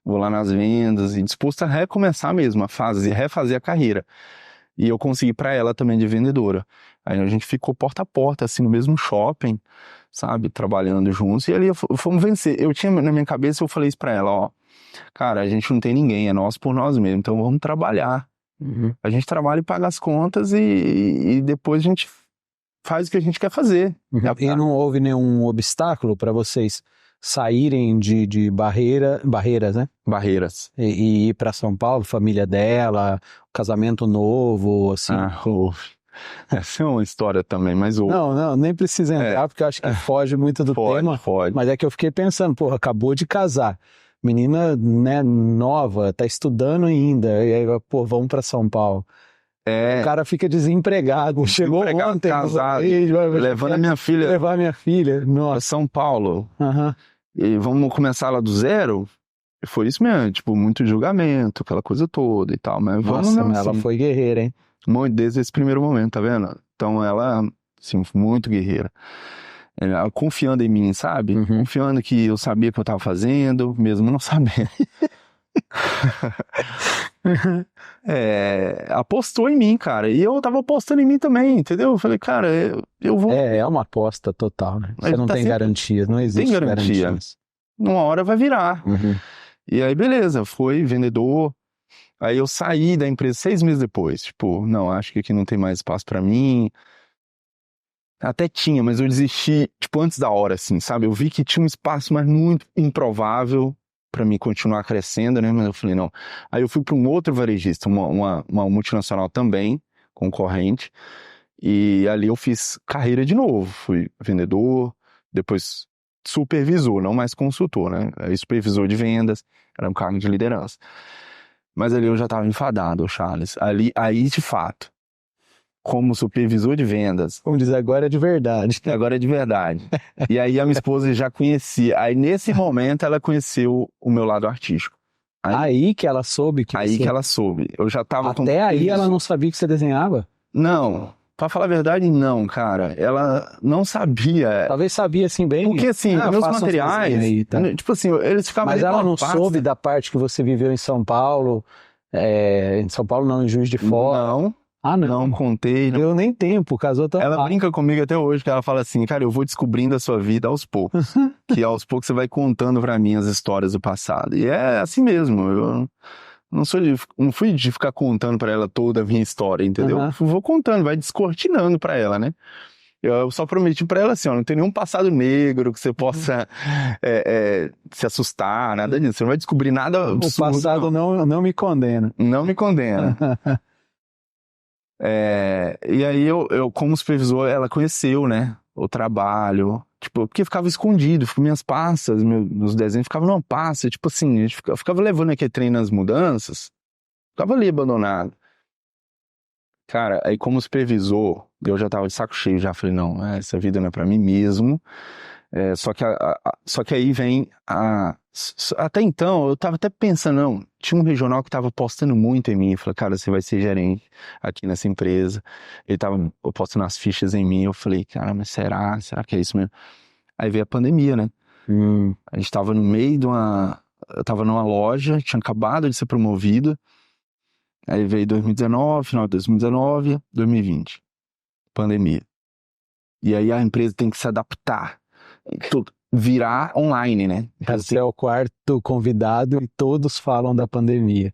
Vou lá nas vendas e disposto a recomeçar mesmo, refazer a carreira. E eu consegui para ela também de vendedora. Aí a gente ficou porta a porta, assim, no mesmo shopping, sabe, trabalhando juntos. E ali fomos vencer. Eu tinha na minha cabeça, eu falei isso para ela, ó, cara, a gente não tem ninguém, é nós por nós mesmos, então vamos trabalhar. A gente trabalha e paga as contas e depois a gente faz o que a gente quer fazer. E não houve nenhum obstáculo para vocês saírem de barreiras, né? Barreiras. E ir para São Paulo, família dela, casamento novo, assim. Houve. Essa é uma história também, mas houve. Não, nem precisa entrar, porque eu acho que foge muito do tema. Pode. Mas é que eu fiquei pensando, porra, acabou de casar. Menina, né, nova, tá estudando ainda, e aí, pô, vamos para São Paulo. O cara fica desempregado. Chegou ontem, casado, levando a minha filha. Levar a minha filha, nossa. São Paulo. E vamos começar lá do zero? Foi isso mesmo, tipo, muito julgamento, aquela coisa toda e tal. Mas nossa, ela foi guerreira, hein? Desde esse primeiro momento, tá vendo? Então ela, assim, muito guerreira. Ela confiando em mim, sabe? Confiando que eu sabia o que eu tava fazendo, mesmo não sabendo. Apostou em mim, cara. E eu tava apostando em mim também, entendeu? Eu falei, cara, eu vou. É uma aposta total, né? Você não tem garantias, não existe tem garantia. Uma hora vai virar. E aí, beleza, foi vendedor. Aí eu saí da empresa 6 meses depois. Tipo, não, acho que aqui não tem mais espaço pra mim. Até tinha, mas eu desisti, tipo, antes da hora, assim, sabe? Eu vi que tinha um espaço, mas muito improvável para mim continuar crescendo, né? Mas eu falei, não. Aí eu fui para um outro varejista, uma multinacional também, concorrente, e ali eu fiz carreira de novo. Fui vendedor, depois supervisor, não mais consultor, né? Aí supervisor de vendas, era um cargo de liderança. Mas ali eu já estava enfadado, Charles. Aí, de fato, como supervisor de vendas. Vamos dizer, agora é de verdade. Agora é de verdade. E aí a minha esposa já conhecia. Aí nesse momento ela conheceu o meu lado artístico. Aí que ela soube que que ela soube. Eu já tava até aí ela não sabia que você desenhava? Não. Pra falar a verdade, não, cara. Ela não sabia. Talvez sabia, assim, bem. Porque, assim, meus materiais, aí, tá? Tipo assim, eles ficavam... Mas ela não soube da parte que você viveu em São Paulo, em São Paulo não, em Juiz de Fora? Não. Ah, não. Não contei. Não. Deu nem tempo, casou tão Ela brinca comigo até hoje, que ela fala assim, cara, eu vou descobrindo a sua vida aos poucos. Que aos poucos você vai contando pra mim as histórias do passado. E é assim mesmo, eu não fui de ficar contando pra ela toda a minha história, entendeu? Vou contando, vai descortinando pra ela, né? Eu só prometi pra ela assim, ó, não tem nenhum passado negro que você possa se assustar, nada disso. Você não vai descobrir nada absurdo. O passado não me condena. Não me condena. E aí eu, como supervisor, ela conheceu, né, o trabalho, tipo, porque ficava escondido, minhas pastas, meus desenhos ficavam numa pasta, tipo assim, a gente ficava levando aquele trem nas mudanças, ficava ali abandonado. Cara, aí como supervisor, eu já tava de saco cheio, já falei, não, essa vida não é pra mim mesmo. Só que aí vem até então, eu tava até pensando, não, tinha um regional que tava apostando muito em mim, falou, cara, você vai ser gerente aqui nessa empresa. Ele tava apostando as fichas em mim, eu falei, cara, mas será que é isso mesmo? Aí veio a pandemia, né? A gente tava no meio eu tava numa loja, tinha acabado de ser promovido, aí veio 2019, final de 2019, 2020, pandemia. E aí a empresa tem que se adaptar. Tudo, virar online, né? Você é o quarto convidado e todos falam da pandemia.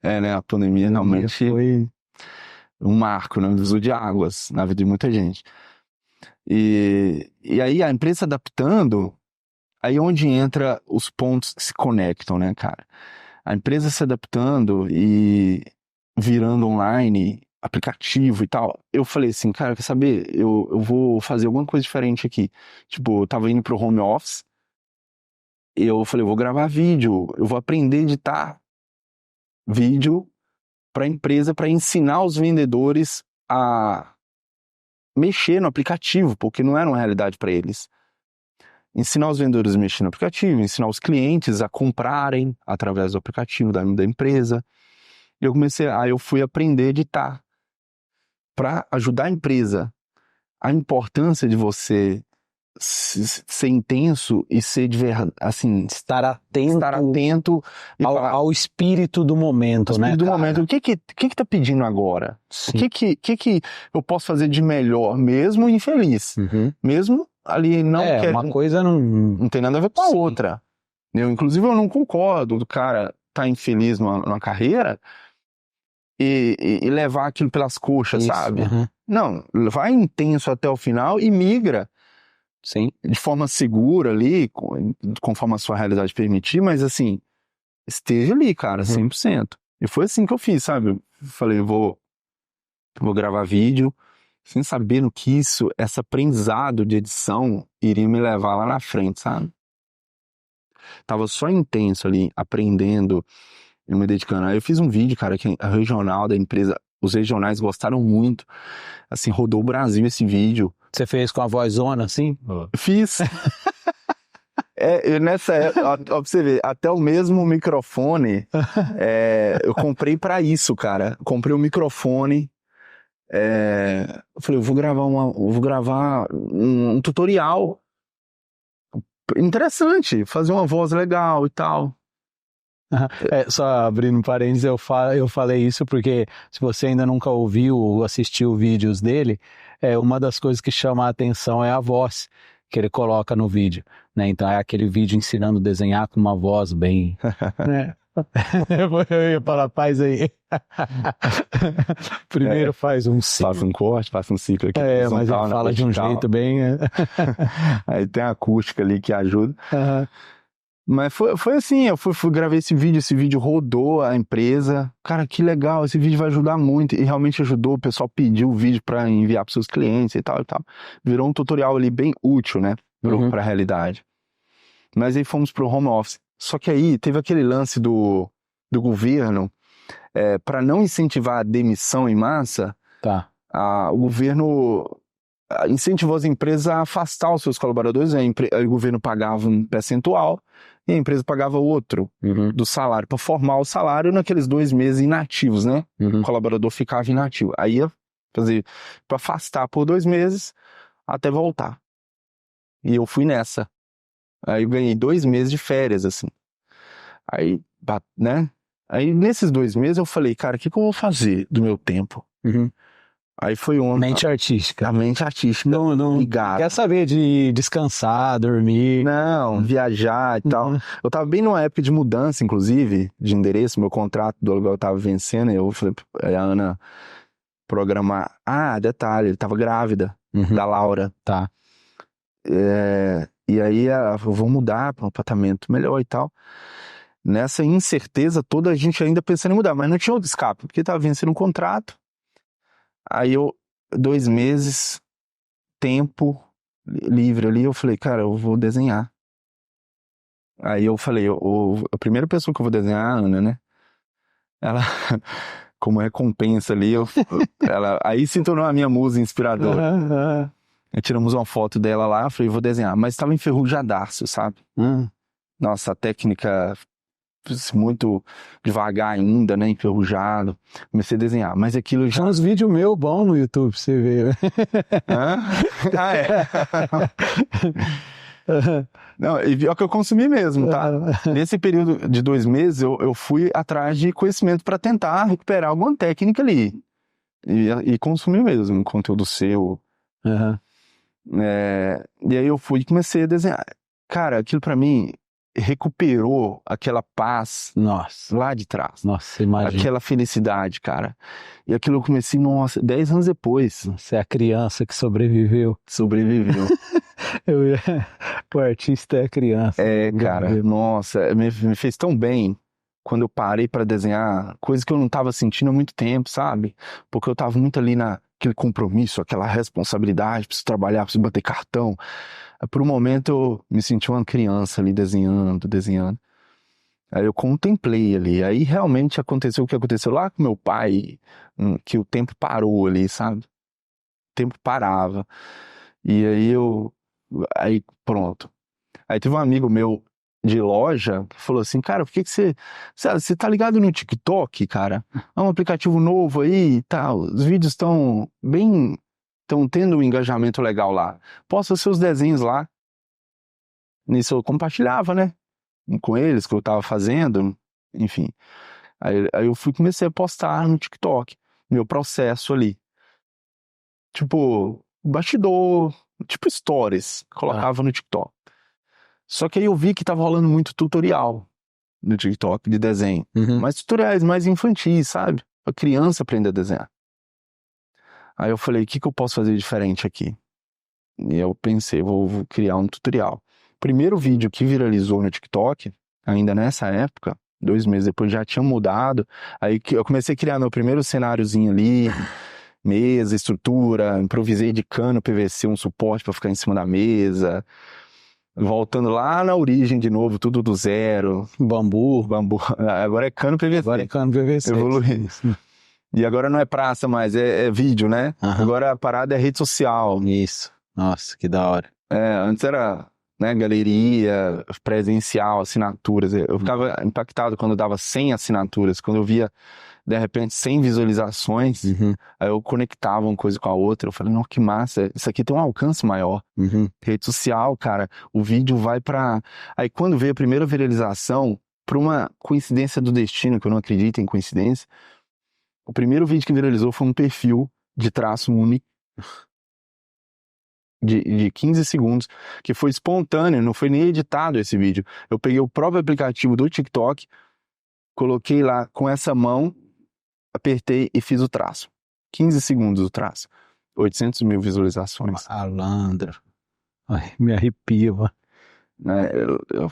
Né? A pandemia realmente foi um marco, né? Um divisor de águas na vida de muita gente. E aí a empresa se adaptando, aí onde entra os pontos que se conectam, né, cara? A empresa se adaptando e virando online, aplicativo e tal, eu falei assim, cara, quer saber, eu vou fazer alguma coisa diferente aqui. Tipo, eu tava indo pro home office, eu falei, eu vou gravar vídeo, eu vou aprender a editar vídeo pra empresa, pra ensinar os vendedores a mexer no aplicativo, porque não era uma realidade pra eles. Ensinar os vendedores a mexer no aplicativo, ensinar os clientes a comprarem através do aplicativo da empresa. E aí eu fui aprender a editar, para ajudar a empresa a importância de você ser intenso e ser de verdade, assim, estar atento ao espírito do momento, né, do cara? momento. O que tá pedindo agora? Sim. O que eu posso fazer de melhor, mesmo infeliz? Mesmo ali não uma coisa não tem nada a ver com a outra. Inclusive, eu não concordo do cara tá infeliz numa carreira e levar aquilo pelas coxas, sabe? Não, vai intenso até o final e migra. Sim. De forma segura ali, conforme a sua realidade permitir, mas assim, esteja ali, cara, 100%. E foi assim que eu fiz, sabe? Eu falei, vou gravar vídeo, sem saber no que esse aprendizado de edição iria me levar lá na frente, sabe? Tava só intenso ali, aprendendo e me dedicando. Aí eu fiz um vídeo, cara, que a regional da empresa, os regionais gostaram muito, assim, rodou o Brasil esse vídeo. Você fez com a vozona, assim? Fiz. Nessa época, ó, pra você ver, até o mesmo microfone, eu comprei pra isso, cara. Comprei um microfone, eu falei, eu vou gravar um tutorial interessante, fazer uma voz legal e tal. Só abrindo parênteses, eu falei isso porque se você ainda nunca ouviu ou assistiu vídeos dele, uma das coisas que chama a atenção é a voz que ele coloca no vídeo, né? Então é aquele vídeo ensinando a desenhar com uma voz bem... né? Eu ia falar, faz aí. Primeiro faz um ciclo. Faz um corte, faz um ciclo aqui. Mas ele fala de um jeito bem... Aí tem a acústica ali que ajuda. Mas foi assim, eu fui gravei esse vídeo rodou a empresa. Cara, que legal, esse vídeo vai ajudar muito. E realmente ajudou, o pessoal pediu o vídeo para enviar para seus clientes e tal e tal. Virou um tutorial ali bem útil, né, para a realidade. Mas aí fomos pro home office. Só que aí teve aquele lance do governo, para não incentivar a demissão em massa, o governo incentivou as empresas a afastar os seus colaboradores. O governo pagava um percentual e a empresa pagava outro do salário, para formar o salário naqueles 2 meses inativos, né? O colaborador ficava inativo. Aí ia fazer para afastar por 2 meses até voltar. E eu fui nessa. Aí eu ganhei 2 meses de férias, assim. Aí, né? Aí nesses 2 meses eu falei, cara, o que eu vou fazer do meu tempo? Aí foi mente artística. A mente artística. Não ligado. Quer saber de descansar, dormir. Não, viajar e tal. Eu tava bem numa época de mudança, inclusive, de endereço. Meu contrato do aluguel tava vencendo. E eu falei, a Ana programar. Detalhe, ele tava grávida da Laura. Tá. E aí eu vou mudar para um apartamento melhor e tal. Nessa incerteza toda, a gente ainda pensando em mudar, mas não tinha outro escape, porque tava vencendo um contrato. Aí 2 meses, tempo livre ali, eu falei, cara, eu vou desenhar. Aí eu falei, a primeira pessoa que eu vou desenhar é a Ana, né? Ela, como recompensa ali, ela aí se tornou a minha musa inspiradora. Tiramos uma foto dela lá, eu falei, vou desenhar. Mas estava enferrujadaço, sabe? Nossa, a técnica muito devagar ainda, né? Enferrujado. Comecei a desenhar, mas aquilo já... Tem uns vídeos meus bons no YouTube, pra você ver. Não, e é o que eu consumi mesmo, tá? Nesse período de 2 meses, eu fui atrás de conhecimento para tentar recuperar alguma técnica ali. E consumir mesmo conteúdo seu. E aí eu fui e comecei a desenhar. Cara, aquilo para mim recuperou aquela paz lá de trás. Nossa, imagina. Aquela felicidade, cara. E aquilo eu comecei, 10 anos depois. Você é a criança que sobreviveu. Sobreviveu. O artista é a criança. Cara, nossa, me fez tão bem quando eu parei para desenhar, coisa que eu não tava sentindo há muito tempo, sabe? Porque eu tava muito ali naquele compromisso, aquela responsabilidade, preciso trabalhar, preciso bater cartão. Por um momento eu me senti uma criança ali desenhando. Aí eu contemplei ali, aí realmente aconteceu o que aconteceu lá com meu pai, que o tempo parou ali, sabe? O tempo parava. E aí pronto. Aí teve um amigo meu de loja que falou assim, cara, por que você tá ligado no TikTok, cara? É um aplicativo novo aí e tal, os vídeos estão bem estão tendo um engajamento legal lá. Posta seus desenhos lá. Nisso eu compartilhava, né? Com eles, que eu tava fazendo, enfim. Aí eu comecei a postar no TikTok, meu processo ali. Tipo, bastidor, tipo stories, colocava no TikTok. Só que aí eu vi que tava rolando muito tutorial no TikTok de desenho. Mas tutoriais mais infantis, sabe? Pra criança aprender a desenhar. Aí eu falei, o que eu posso fazer diferente aqui? E eu pensei, vou criar um tutorial. Primeiro vídeo que viralizou no TikTok, ainda nessa época, 2 meses depois já tinha mudado. Aí eu comecei a criar meu primeiro cenáriozinho ali, mesa, estrutura, improvisei de cano PVC, um suporte para ficar em cima da mesa. Voltando lá na origem de novo, tudo do zero. Bambu. Agora é cano PVC. Agora é cano PVC. Evoluí. E agora não é praça mais, é vídeo, né? Agora a parada é rede social. Isso. Nossa, que da hora. Antes era, né, galeria, presencial, assinaturas. Eu ficava impactado quando dava 100 assinaturas. Quando eu via, de repente, 100 visualizações, aí eu conectava uma coisa com a outra. Eu falei, não, que massa, isso aqui tem um alcance maior. Rede social, cara, o vídeo vai pra... Aí quando veio a primeira viralização, por uma coincidência do destino, que eu não acredito em coincidência, o primeiro vídeo que viralizou foi um perfil de traço único, de 15 segundos, que foi espontâneo, não foi nem editado esse vídeo. Eu peguei o próprio aplicativo do TikTok, coloquei lá com essa mão, apertei e fiz o traço. 15 segundos o traço. 800 mil visualizações. Malandro. Ai, me arrepio.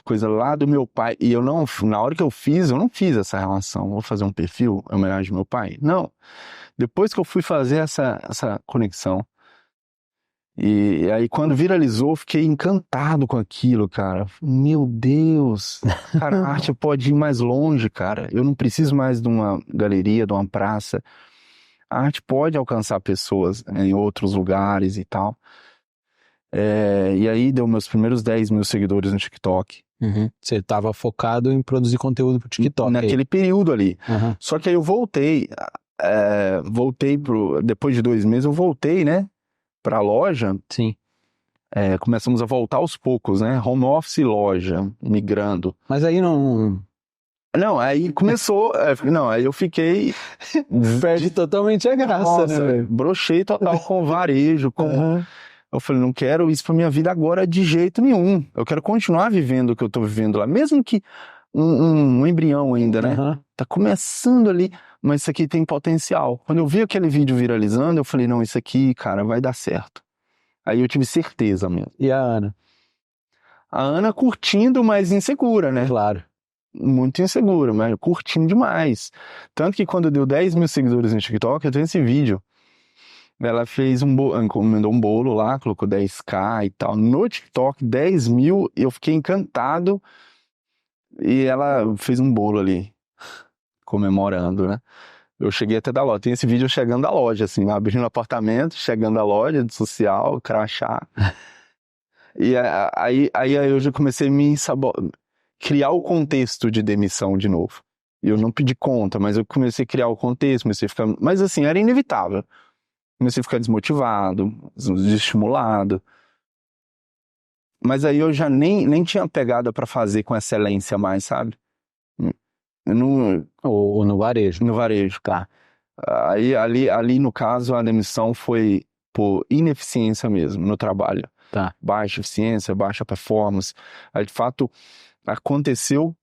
Coisa lá do meu pai. E eu não, na hora que eu não fiz essa relação. Vou fazer um perfil em homenagem ao meu pai? Não. Depois que eu fui fazer essa conexão, e aí quando viralizou, eu fiquei encantado com aquilo, cara. Meu Deus, cara, a arte pode ir mais longe, cara. Eu não preciso mais de uma galeria, de uma praça. A arte pode alcançar pessoas, né, em outros lugares e tal. E aí deu meus primeiros 10 mil seguidores no TikTok. Você estava focado em produzir conteúdo pro TikTok. Naquele período ali. Só que aí eu voltei, depois de 2 meses eu voltei, né, pra loja. Sim. Começamos a voltar aos poucos, né, home office e loja, migrando. Mas aí não... Não, aí começou, aí eu fiquei... Perde totalmente a graça, Nossa, né? Brochei total com o varejo, Eu falei, não quero isso pra minha vida agora de jeito nenhum. Eu quero continuar vivendo o que eu tô vivendo lá. Mesmo que um embrião ainda, né? Tá começando ali, mas isso aqui tem potencial. Quando eu vi aquele vídeo viralizando, eu falei, não, isso aqui, cara, vai dar certo. Aí eu tive certeza mesmo. E a Ana? A Ana curtindo, mas insegura, né? Claro. Muito insegura, mas curtindo demais. Tanto que quando deu 10 mil seguidores no TikTok, eu tenho esse vídeo. Ela fez encomendou um bolo lá, colocou 10k e tal. No TikTok, 10 mil, eu fiquei encantado. E ela fez um bolo ali, comemorando, né? Eu cheguei até da loja. Tem esse vídeo chegando da loja, assim, abrindo o apartamento, chegando da loja, de social, crachá. E aí eu já comecei a criar o contexto de demissão de novo. Eu não pedi conta, mas eu comecei a criar o contexto, comecei a ficar... Mas assim, era inevitável. Comecei a ficar desmotivado, desestimulado. Mas aí eu já nem tinha pegada pra fazer com excelência mais, sabe? Ou no varejo. No varejo. Tá. Aí ali no caso a demissão foi por ineficiência mesmo no trabalho. Tá. Baixa eficiência, baixa performance. Aí de fato aconteceu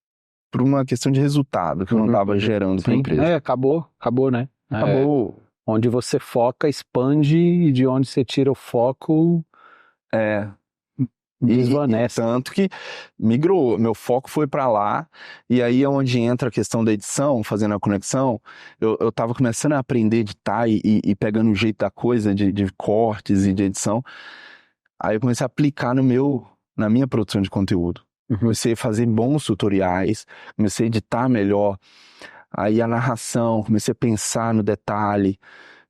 por uma questão de resultado que eu não estava gerando para a empresa. Acabou, né? Acabou. Onde você foca, expande, e de onde você tira o foco, desvanece. Tanto que migrou, meu foco foi para lá, e aí é onde entra a questão da edição, fazendo a conexão. Eu tava começando a aprender a editar e pegando o jeito da coisa, de cortes e de edição. Aí eu comecei a aplicar na minha produção de conteúdo. Comecei a fazer bons tutoriais, comecei a editar melhor. Aí a narração, comecei a pensar no detalhe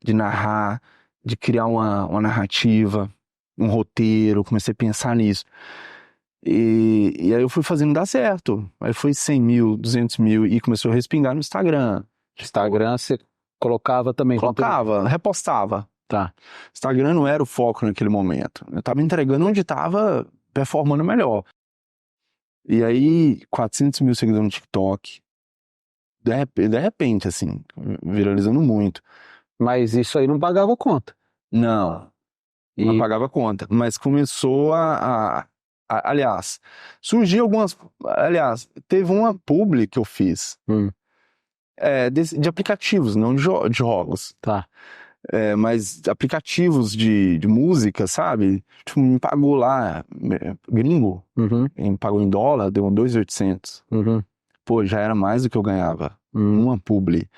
de narrar, de criar uma narrativa, um roteiro, comecei a pensar nisso. E aí eu fui fazendo dar certo. Aí foi 100 mil, 200 mil e começou a respingar no Instagram. Instagram você colocava também? Repostava. Tá. Instagram não era o foco naquele momento. Eu tava entregando onde tava performando melhor. E aí, 400 mil seguidores no TikTok. De repente, assim, viralizando muito. Mas isso aí não pagava conta. Não E pagava conta. Mas começou aliás, surgiu algumas... Aliás, teve uma publi que eu fiz. De aplicativos, não de jogos. Tá. Mas aplicativos de música, sabe? Tipo, me pagou lá, gringo, me pagou em dólar, deu 2.800. Pô, já era mais do que eu ganhava. Uma publi.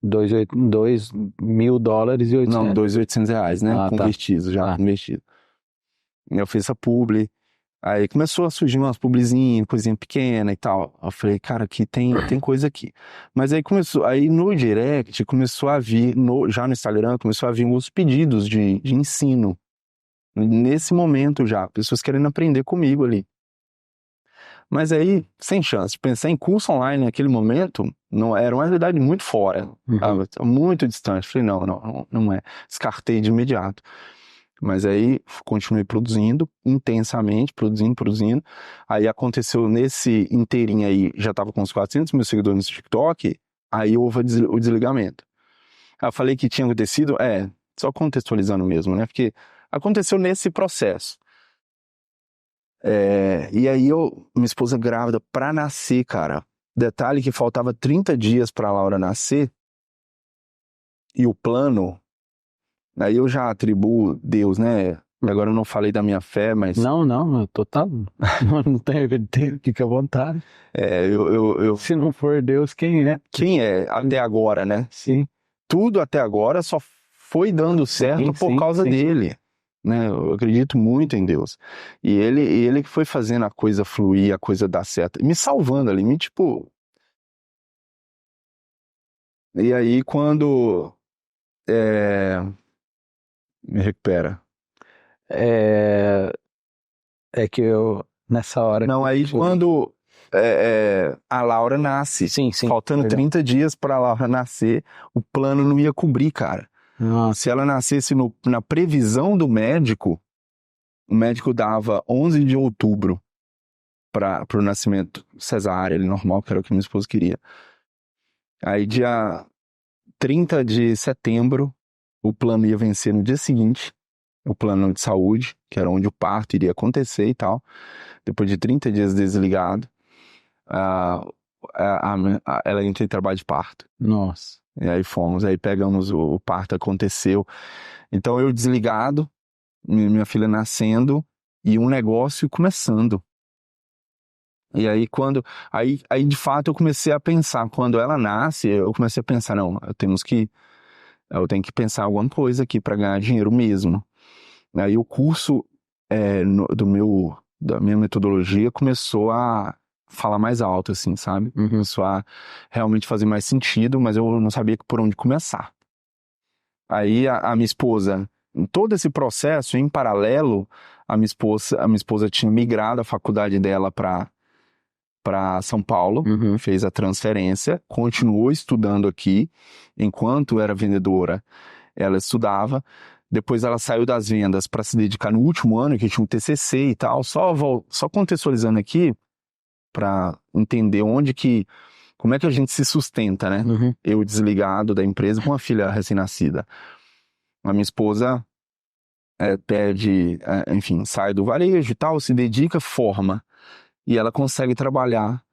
$2.000 e 800. Não, 2.800 reais, né? Ah, Convertidos, já tá. convertido. Eu fiz essa publi. Aí começou a surgir umas publizinhas, coisinha pequena e tal. Eu falei, cara, aqui tem coisa aqui. Mas aí começou, aí no direct começou a vir, já no Instagram, começou a vir uns pedidos de ensino. Nesse momento já, pessoas querendo aprender comigo ali. Mas aí, sem chance, pensar em curso online naquele momento, não era uma realidade muito fora, muito distante. Falei, não é. Descartei de imediato. Mas aí continuei produzindo intensamente, produzindo. Aí aconteceu nesse inteirinho aí, já tava com uns 400 mil seguidores no TikTok, aí houve o desligamento. Aí eu falei que tinha acontecido, só contextualizando mesmo, né? Porque aconteceu nesse processo. E aí minha esposa grávida pra nascer, cara. Detalhe que faltava 30 dias pra Laura nascer, e o plano... Aí eu já atribuo Deus, né? Agora eu não falei da minha fé, mas... Não, total. Não tem, fica à vontade. Se não for Deus, quem é? Quem é até agora, né? Sim. Tudo até agora só foi dando certo por causa dele, né? Eu acredito muito em Deus. E ele que foi fazendo a coisa fluir, a coisa dar certo. Me salvando ali, tipo... E aí quando... Me recupera. É que eu, nessa hora... Não, aí quando a Laura nasce, Sim, faltando perdão. 30 dias pra Laura nascer, o plano não ia cobrir, cara. Se ela nascesse na previsão do médico, o médico dava 11 de outubro para o nascimento cesárea, normal, que era o que minha esposa queria. Aí dia 30 de setembro, o plano ia vencer no dia seguinte, o plano de saúde, que era onde o parto iria acontecer e tal. Depois de 30 dias desligado, ela entrou em trabalho de parto. Nossa. E aí aí pegamos o parto, aconteceu. Então eu desligado, minha filha nascendo e um negócio começando. E aí aí de fato eu comecei a pensar, quando ela nasce, eu comecei a pensar, não, eu tenho que pensar alguma coisa aqui para ganhar dinheiro mesmo. Aí o curso da minha metodologia começou a falar mais alto, assim, sabe? Começou a realmente fazer mais sentido, mas eu não sabia por onde começar. Aí a minha esposa, em todo esse processo, em paralelo, a minha esposa tinha migrado a faculdade dela para São Paulo, fez a transferência, continuou estudando aqui, enquanto era vendedora, ela estudava. Depois ela saiu das vendas para se dedicar no último ano, que tinha um TCC e tal, só contextualizando aqui para entender como é que a gente se sustenta, né? Eu desligado da empresa com uma filha recém-nascida. A minha esposa enfim, sai do varejo e tal, se dedica, forma. E ela consegue trabalhar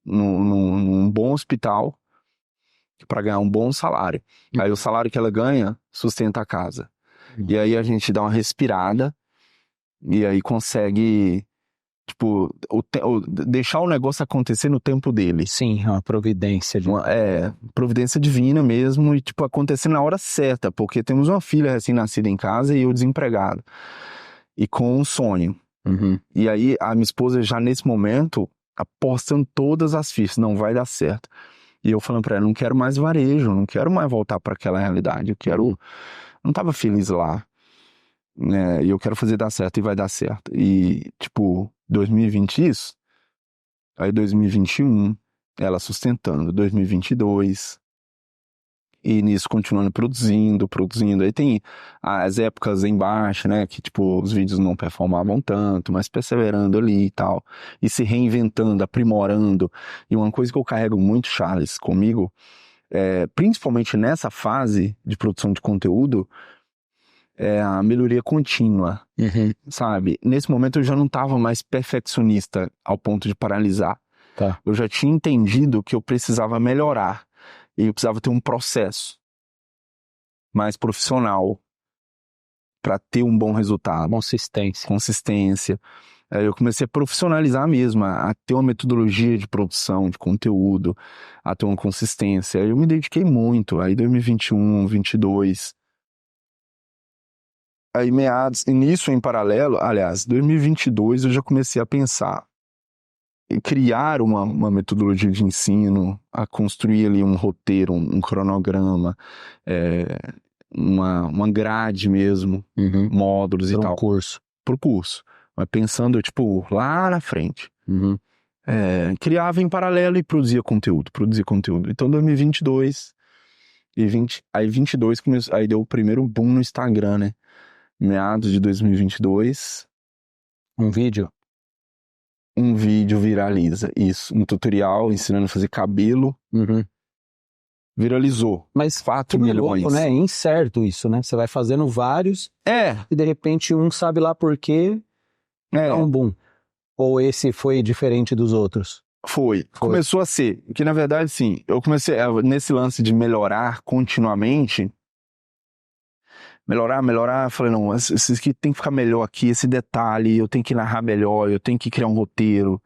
num bom hospital para ganhar um bom salário. Aí o salário que ela ganha sustenta a casa. E aí a gente dá uma respirada e aí consegue, tipo, deixar o negócio acontecer no tempo dele. Sim, é uma providência. Providência divina mesmo e, tipo, acontecer na hora certa, porque temos uma filha recém-nascida em casa e eu desempregado. E com um sonho. E aí a minha esposa já nesse momento apostando todas as fichas, não vai dar certo. E eu falando pra ela, não quero mais varejo, não quero mais voltar para aquela realidade, não tava feliz lá, né? E eu quero fazer dar certo e vai dar certo. E tipo, 2020 isso, aí 2021 ela sustentando, 2022 E nisso continuando produzindo. Aí tem as épocas em baixa, né? Que tipo, os vídeos não performavam tanto, mas perseverando ali e tal. E se reinventando, aprimorando. E uma coisa que eu carrego muito, Charles, comigo, principalmente nessa fase de produção de conteúdo, é a melhoria contínua, sabe? Nesse momento eu já não estava mais perfeccionista ao ponto de paralisar. Tá. Eu já tinha entendido que eu precisava melhorar. E eu precisava ter um processo mais profissional para ter um bom resultado. Consistência. Aí eu comecei a profissionalizar mesmo, a ter uma metodologia de produção, de conteúdo, a ter uma consistência. Aí eu me dediquei muito. Aí 2021, 2022. Aí meados, início em paralelo, aliás, 2022 eu já comecei a pensar em criar uma metodologia de ensino, a construir ali um roteiro, um cronograma, uma grade mesmo, módulos e tal. Pro curso. Mas pensando, tipo, lá na frente. Criava em paralelo e produzia conteúdo. Então, 2022 aí 22 começou, aí deu o primeiro boom no Instagram, né? Meados de 2022. Um vídeo viraliza, isso. Um tutorial ensinando a fazer cabelo. Viralizou. Mas 4 milhões. Louco, né? É incerto isso, né? Você vai fazendo vários e de repente um sabe lá por quê dá um boom. Ou esse foi diferente dos outros? Foi. Começou a ser. Que na verdade, sim, eu comecei nesse lance de melhorar continuamente. Melhorar, falei, não, isso aqui tem que ficar melhor aqui, esse detalhe, eu tenho que narrar melhor, eu tenho que criar um roteiro,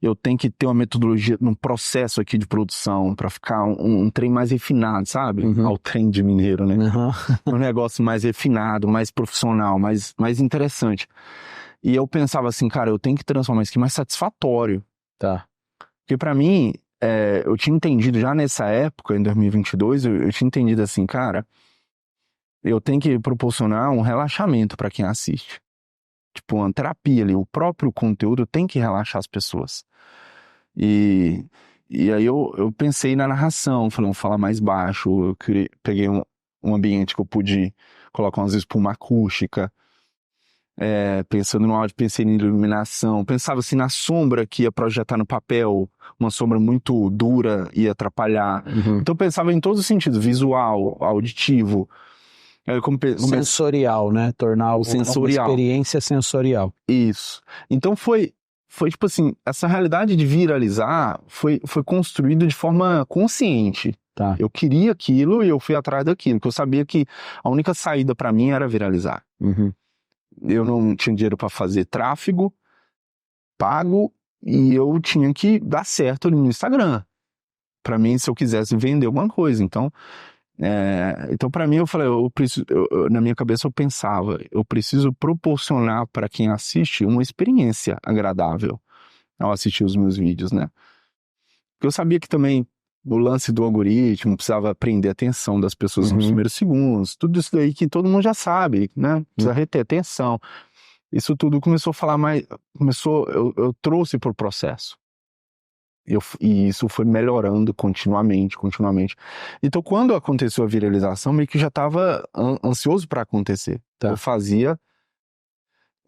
eu tenho que ter uma metodologia, um processo aqui de produção pra ficar um trem mais refinado, sabe? Ao trem de mineiro, né? Um negócio mais refinado, mais profissional, mais interessante. E eu pensava assim, cara, eu tenho que transformar isso aqui mais satisfatório. Tá. Porque pra mim, eu tinha entendido já nessa época, em 2022, eu tinha entendido assim, cara, eu tenho que proporcionar um relaxamento para quem assiste. Tipo, uma terapia ali. O próprio conteúdo tem que relaxar as pessoas. E aí eu pensei na narração, falei, vamos falar mais baixo. Eu peguei um ambiente que eu pude colocar umas espuma acústica. Pensando no áudio, pensei em iluminação. Pensava assim na sombra que ia projetar no papel. Uma sombra muito dura ia atrapalhar. Então eu pensava em todos os sentidos. Visual, auditivo. Sensorial, né? Tornar uma experiência sensorial. Isso. Então foi tipo assim, essa realidade de viralizar foi construída de forma consciente. Tá. Eu queria aquilo e eu fui atrás daquilo, porque eu sabia que a única saída para mim era viralizar. Eu não tinha dinheiro para fazer tráfego pago e eu tinha que dar certo ali no Instagram. Para mim, se eu quisesse vender alguma coisa. Então para mim eu falei, na minha cabeça eu pensava, eu preciso proporcionar para quem assiste uma experiência agradável ao assistir os meus vídeos, né? Porque eu sabia que também o lance do algoritmo precisava prender a atenção das pessoas nos primeiros segundos, tudo isso daí que todo mundo já sabe, né? Precisa reter atenção. Isso tudo começou a falar mais, eu trouxe pro processo. E isso foi melhorando continuamente. Então, quando aconteceu a viralização, meio que já estava ansioso para acontecer. Tá. Eu fazia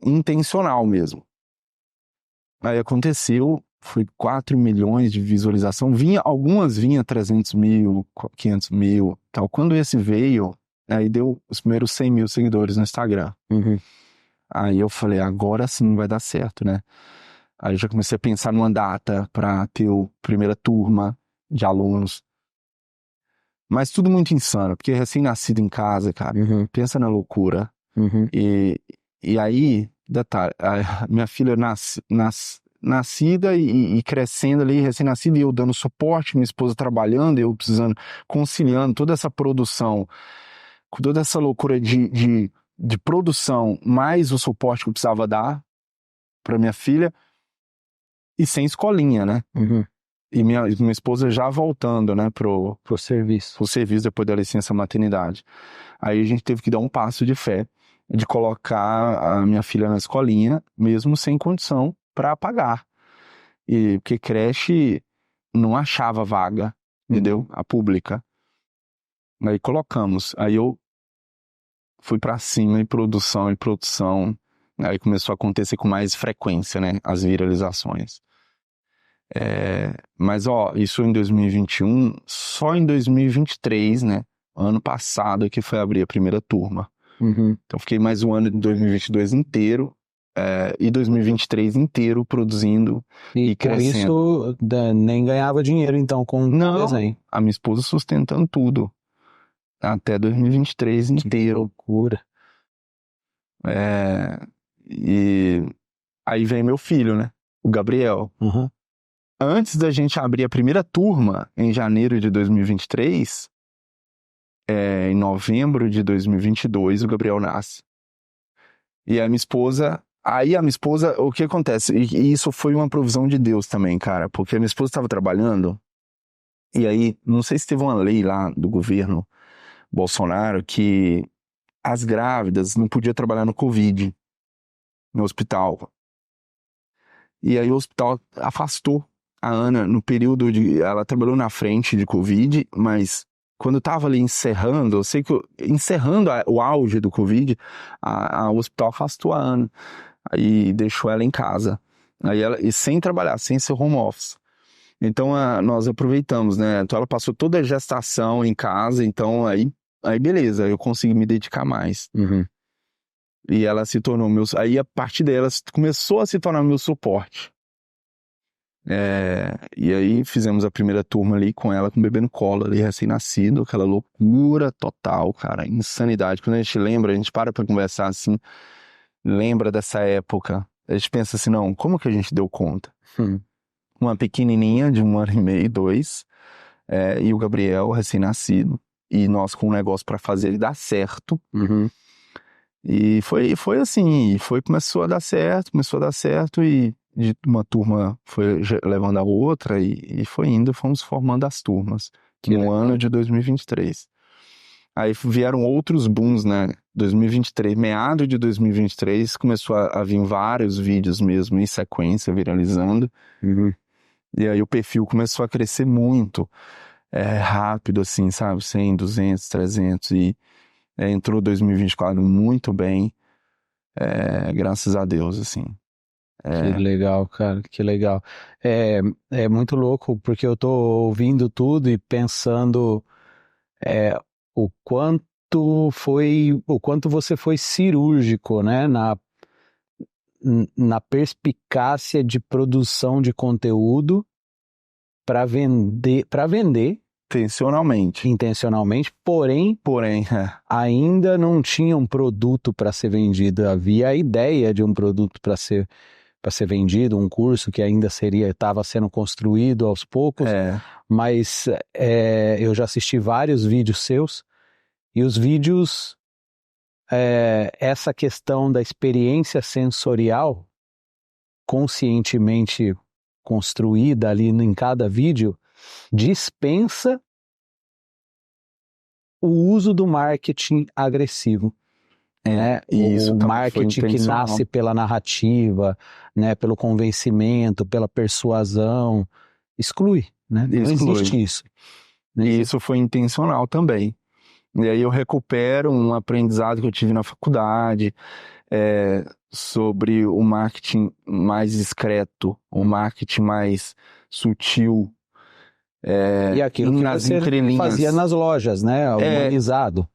intencional mesmo. Aí aconteceu, foi 4 milhões de visualização. Algumas vinha 300 mil, 500 mil, tal. Quando esse veio, aí deu os primeiros 100 mil seguidores no Instagram. Aí eu falei, agora sim vai dar certo, né? Aí eu já comecei a pensar numa data para ter a primeira turma de alunos. Mas tudo muito insano, porque recém-nascido em casa, cara, pensa na loucura. E aí, detalhe, a minha filha nascida e crescendo ali, recém-nascida, e eu dando suporte, minha esposa trabalhando, eu precisando, conciliando toda essa produção, com toda essa loucura de produção, mais o suporte que eu precisava dar para minha filha. E sem escolinha, né? E minha esposa já voltando, né, pro serviço depois da licença maternidade. Aí a gente teve que dar um passo de fé de colocar a minha filha na escolinha, mesmo sem condição para pagar. Porque creche não achava vaga, entendeu? A pública. Aí colocamos. Aí eu fui pra cima em produção. Aí começou a acontecer com mais frequência, né? As viralizações. Mas, isso em 2021, só em 2023, né? Ano passado que foi abrir a primeira turma. Então fiquei mais um ano de 2022 inteiro e 2023 inteiro produzindo e crescendo. Com isso, nem ganhava dinheiro, então, com o desenho. A minha esposa sustentando tudo. Até 2023 inteiro. Que loucura. E aí vem meu filho, né? O Gabriel. Antes da gente abrir a primeira turma, em janeiro de 2023, em novembro de 2022, o Gabriel nasce. E a minha esposa... Aí a minha esposa, o que acontece? E isso foi uma provisão de Deus também, cara. Porque a minha esposa estava trabalhando, e aí, não sei se teve uma lei lá do governo Bolsonaro que as grávidas não podiam trabalhar no Covid, no hospital. E aí o hospital afastou a Ana no período ela trabalhou na frente de Covid, mas quando estava ali encerrando, eu sei que encerrando o auge do Covid, o hospital afastou a Ana. Aí deixou ela em casa. Aí e sem trabalhar, sem ser home office. Então nós aproveitamos, né? Então ela passou toda a gestação em casa, então aí beleza, eu consegui me dedicar mais. E ela se tornou aí a partir dela começou a se tornar meu suporte. E aí fizemos a primeira turma ali com ela, com o bebê no colo ali, recém-nascido, aquela loucura total, cara, insanidade. Quando a gente lembra, a gente para pra conversar assim, lembra dessa época, a gente pensa assim, não, como que a gente deu conta? Uma pequenininha de 1 ano e meio, 2, e o Gabriel recém-nascido, e nós com um negócio pra fazer ele dar certo. E foi assim, começou a dar certo, e de uma turma foi levando a outra, e foi indo, fomos formando as turmas, no ano de 2023. Aí vieram outros booms, né? 2023, meado de 2023, começou a vir vários vídeos mesmo em sequência, viralizando. E aí o perfil começou a crescer muito, rápido, assim, sabe? 100, 200, 300, e entrou 2024 muito bem, graças a Deus, assim. Que legal, cara, que legal. É muito louco, porque eu tô ouvindo tudo e pensando o quanto você foi cirúrgico, né, na perspicácia de produção de conteúdo para vender intencionalmente, porém ainda não tinha um produto para ser vendido. Havia a ideia de um produto para ser vendido, um curso que ainda estava sendo construído aos poucos, mas eu já assisti vários vídeos seus, e os vídeos, essa questão da experiência sensorial conscientemente construída ali em cada vídeo, dispensa o uso do marketing agressivo. O marketing que nasce pela narrativa, né, pelo convencimento, pela persuasão, exclui, né? Não existe isso. E isso foi intencional também. E aí eu recupero um aprendizado que eu tive na faculdade, sobre o marketing mais discreto, o marketing mais sutil. E aquilo que você fazia nas lojas, né? Humanizado.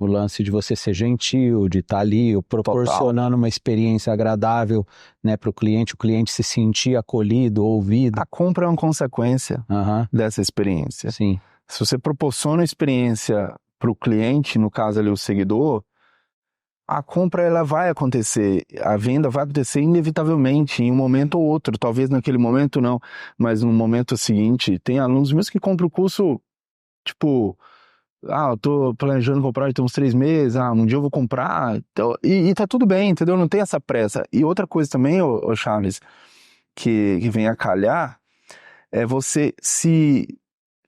O lance de você ser gentil, de estar ali, proporcionando uma experiência agradável, né, para o cliente se sentir acolhido, ouvido. A compra é uma consequência dessa experiência. Sim. Se você proporciona a experiência para o cliente, no caso ali o seguidor, a compra ela vai acontecer, a venda vai acontecer inevitavelmente, em um momento ou outro, talvez naquele momento não, mas no momento seguinte. Tem alunos meus que compram o curso, tipo, eu tô planejando comprar tem uns 3 meses, um dia eu vou comprar, então, e tá tudo bem, entendeu? Não tem essa pressa. E outra coisa também, ô Charles, que vem a calhar, é você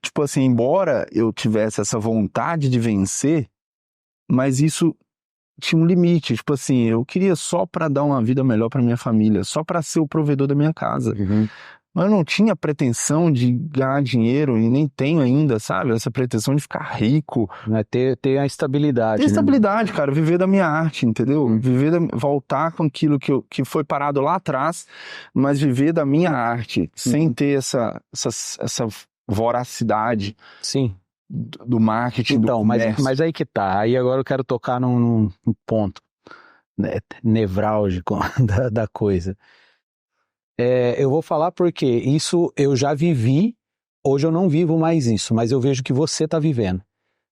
tipo assim, embora eu tivesse essa vontade de vencer, mas isso tinha um limite, tipo assim, eu queria só para dar uma vida melhor para minha família, só para ser o provedor da minha casa. Mas eu não tinha pretensão de ganhar dinheiro e nem tenho ainda, sabe? Essa pretensão de ficar rico. Né? Ter a estabilidade, Ter né? estabilidade, cara. Viver da minha arte, entendeu? Voltar com aquilo que foi parado lá atrás, mas viver da minha arte, sem ter essa voracidade. Sim. Do marketing, então, do comércio. Mas aí que tá. Aí agora eu quero tocar num ponto, né, nevrálgico da coisa. Eu vou falar porque isso eu já vivi, hoje eu não vivo mais isso, mas eu vejo que você está vivendo.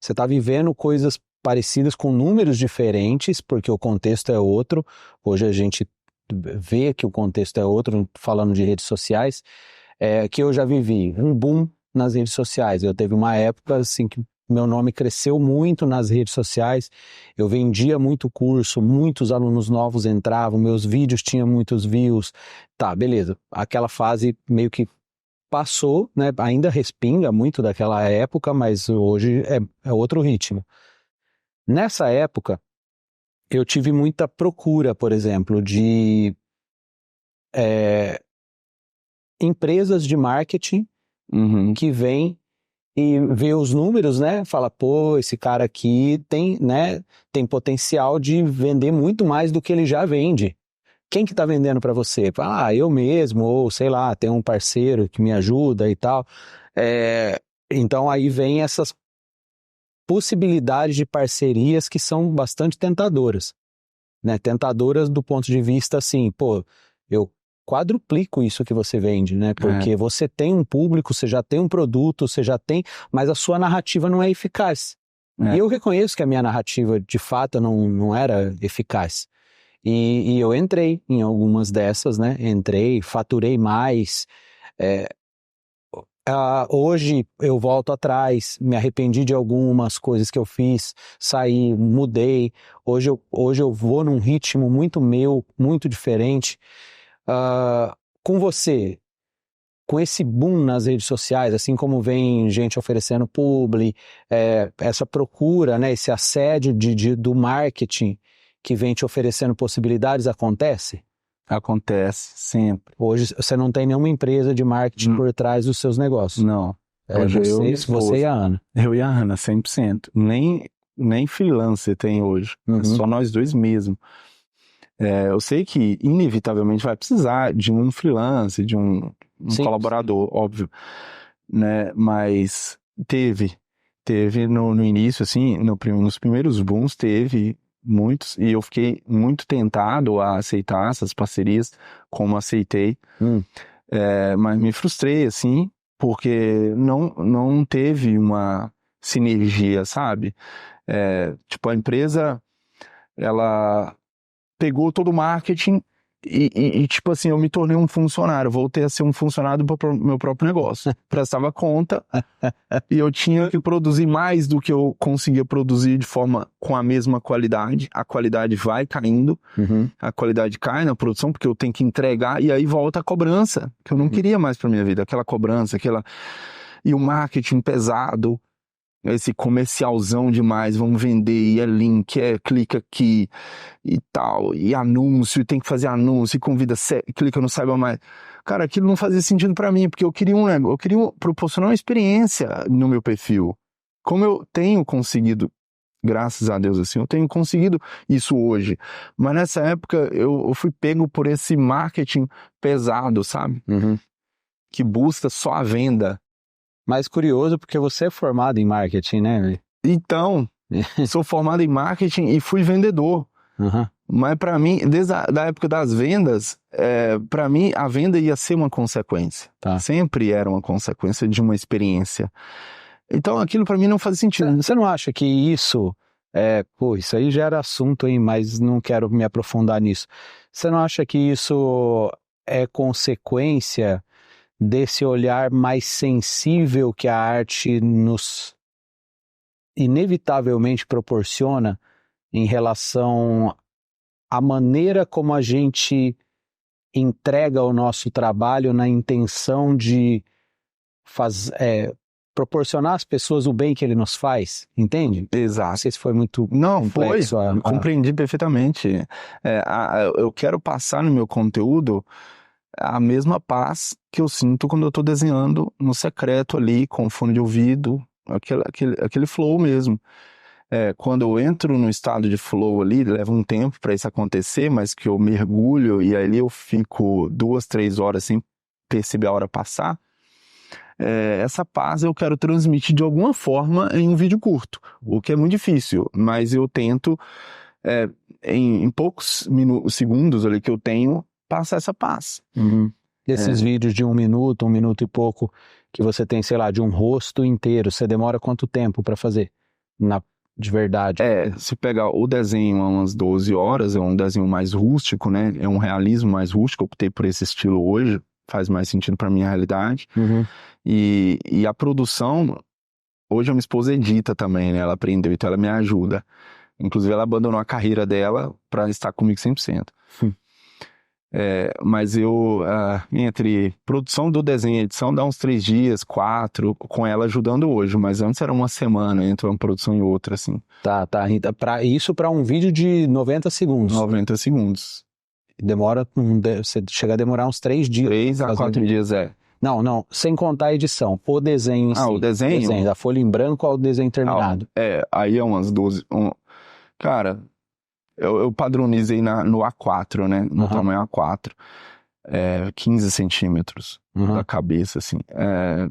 Você está vivendo coisas parecidas com números diferentes, porque o contexto é outro. Hoje a gente vê que o contexto é outro, falando de redes sociais, que eu já vivi um boom nas redes sociais. Eu teve uma época assim que meu nome cresceu muito nas redes sociais, eu vendia muito curso, muitos alunos novos entravam, meus vídeos tinham muitos views, tá, beleza. Aquela fase meio que passou, né? Ainda respinga muito daquela época, mas hoje é outro ritmo. Nessa época, eu tive muita procura, por exemplo, de empresas de marketing que vêm e vê os números, né? Fala, pô, esse cara aqui tem, né, tem potencial de vender muito mais do que ele já vende. Quem que tá vendendo para você? Ah, eu mesmo, ou sei lá, tem um parceiro que me ajuda e tal. Então aí vem essas possibilidades de parcerias que são bastante tentadoras, né? Tentadoras do ponto de vista assim, pô, eu quadruplico isso que você vende, né? Porque você tem um público, você já tem um produto, você já tem, mas a sua narrativa não é eficaz. E eu reconheço que a minha narrativa, de fato, não era eficaz. E eu entrei em algumas dessas, né? Entrei, faturei mais. Hoje eu volto atrás, me arrependi de algumas coisas que eu fiz, saí, mudei. Hoje eu vou num ritmo muito meu, muito diferente. Com você, com esse boom nas redes sociais, assim como vem gente oferecendo publi, essa procura, né, esse assédio do marketing que vem te oferecendo possibilidades, acontece? Acontece, sempre. Hoje você não tem nenhuma empresa de marketing por trás dos seus negócios? Não. Hoje você e a Ana. Eu e a Ana, 100%. Nem freelancer tem hoje. É só nós dois mesmo. Eu sei que inevitavelmente vai precisar de um freelancer, de um colaborador, óbvio, né? Mas teve no início, assim, nos primeiros booms teve muitos, e eu fiquei muito tentado a aceitar essas parcerias, como aceitei, mas me frustrei, assim, porque não teve uma sinergia, sabe? Tipo, a empresa, ela pegou todo o marketing e tipo assim, eu me tornei um funcionário, voltei a ser um funcionário do meu próprio negócio. Prestava conta e eu tinha que produzir mais do que eu conseguia produzir de forma com a mesma qualidade. A qualidade vai caindo, a qualidade cai na produção porque eu tenho que entregar e aí volta a cobrança, que eu não queria mais pra minha vida, aquela cobrança, e o marketing pesado. Esse comercialzão demais, vamos vender, e link, clica aqui e tal, e anúncio, e tem que fazer anúncio, e convida, clica no Saiba Mais. Cara, aquilo não fazia sentido pra mim, porque eu queria proporcionar uma experiência no meu perfil. Como eu tenho conseguido, graças a Deus, assim, eu tenho conseguido isso hoje. Mas nessa época eu fui pego por esse marketing pesado, sabe? Que busca só a venda. Mais curioso porque você é formado em marketing, né? Então, sou formado em marketing e fui vendedor. Mas para mim, desde a época das vendas, para mim a venda ia ser uma consequência. Sempre era uma consequência de uma experiência. Então aquilo para mim não faz sentido. Você não acha que isso... isso aí já era assunto, hein? Mas não quero me aprofundar nisso. Você não acha que isso é consequência desse olhar mais sensível que a arte nos inevitavelmente proporciona em relação à maneira como a gente entrega o nosso trabalho na intenção de proporcionar às pessoas o bem que ele nos faz, entende? Exato. Não sei se foi muito Não, complexo. Compreendi perfeitamente. Eu quero passar no meu conteúdo a mesma paz que eu sinto quando eu tô desenhando no secreto ali, com fone de ouvido, aquele flow mesmo. Quando eu entro no estado de flow ali, leva um tempo para isso acontecer, mas que eu mergulho e ali eu fico 2, 3 horas sem perceber a hora passar. Essa paz eu quero transmitir de alguma forma em um vídeo curto, o que é muito difícil, mas eu tento, em poucos segundos ali que eu tenho, passar essa paz. Esses vídeos de 1 minuto e pouco, que você tem, sei lá, de um rosto inteiro, você demora quanto tempo para fazer? De verdade. Se pegar o desenho há umas 12 horas, é um desenho mais rústico, né? É um realismo mais rústico, eu optei por esse estilo hoje, faz mais sentido para minha realidade. E a produção, hoje a minha esposa edita também, né? Ela aprendeu, então ela me ajuda. Inclusive ela abandonou a carreira dela para estar comigo 100%. Mas eu, entre produção do desenho e edição, dá uns 3 dias, 4, com ela ajudando hoje, mas antes era uma semana entre uma produção e outra, assim. Tá. Isso para um vídeo de 90 segundos. 90 segundos. Demora, você chega a demorar uns 3 dias. 3 a 4 dias, Não, sem contar a edição, o desenho em si. O desenho? Da folha em branco ao desenho terminado. Aí é umas 12... Cara, eu padronizei no A4, né? No tamanho A4. 15 centímetros da cabeça, assim.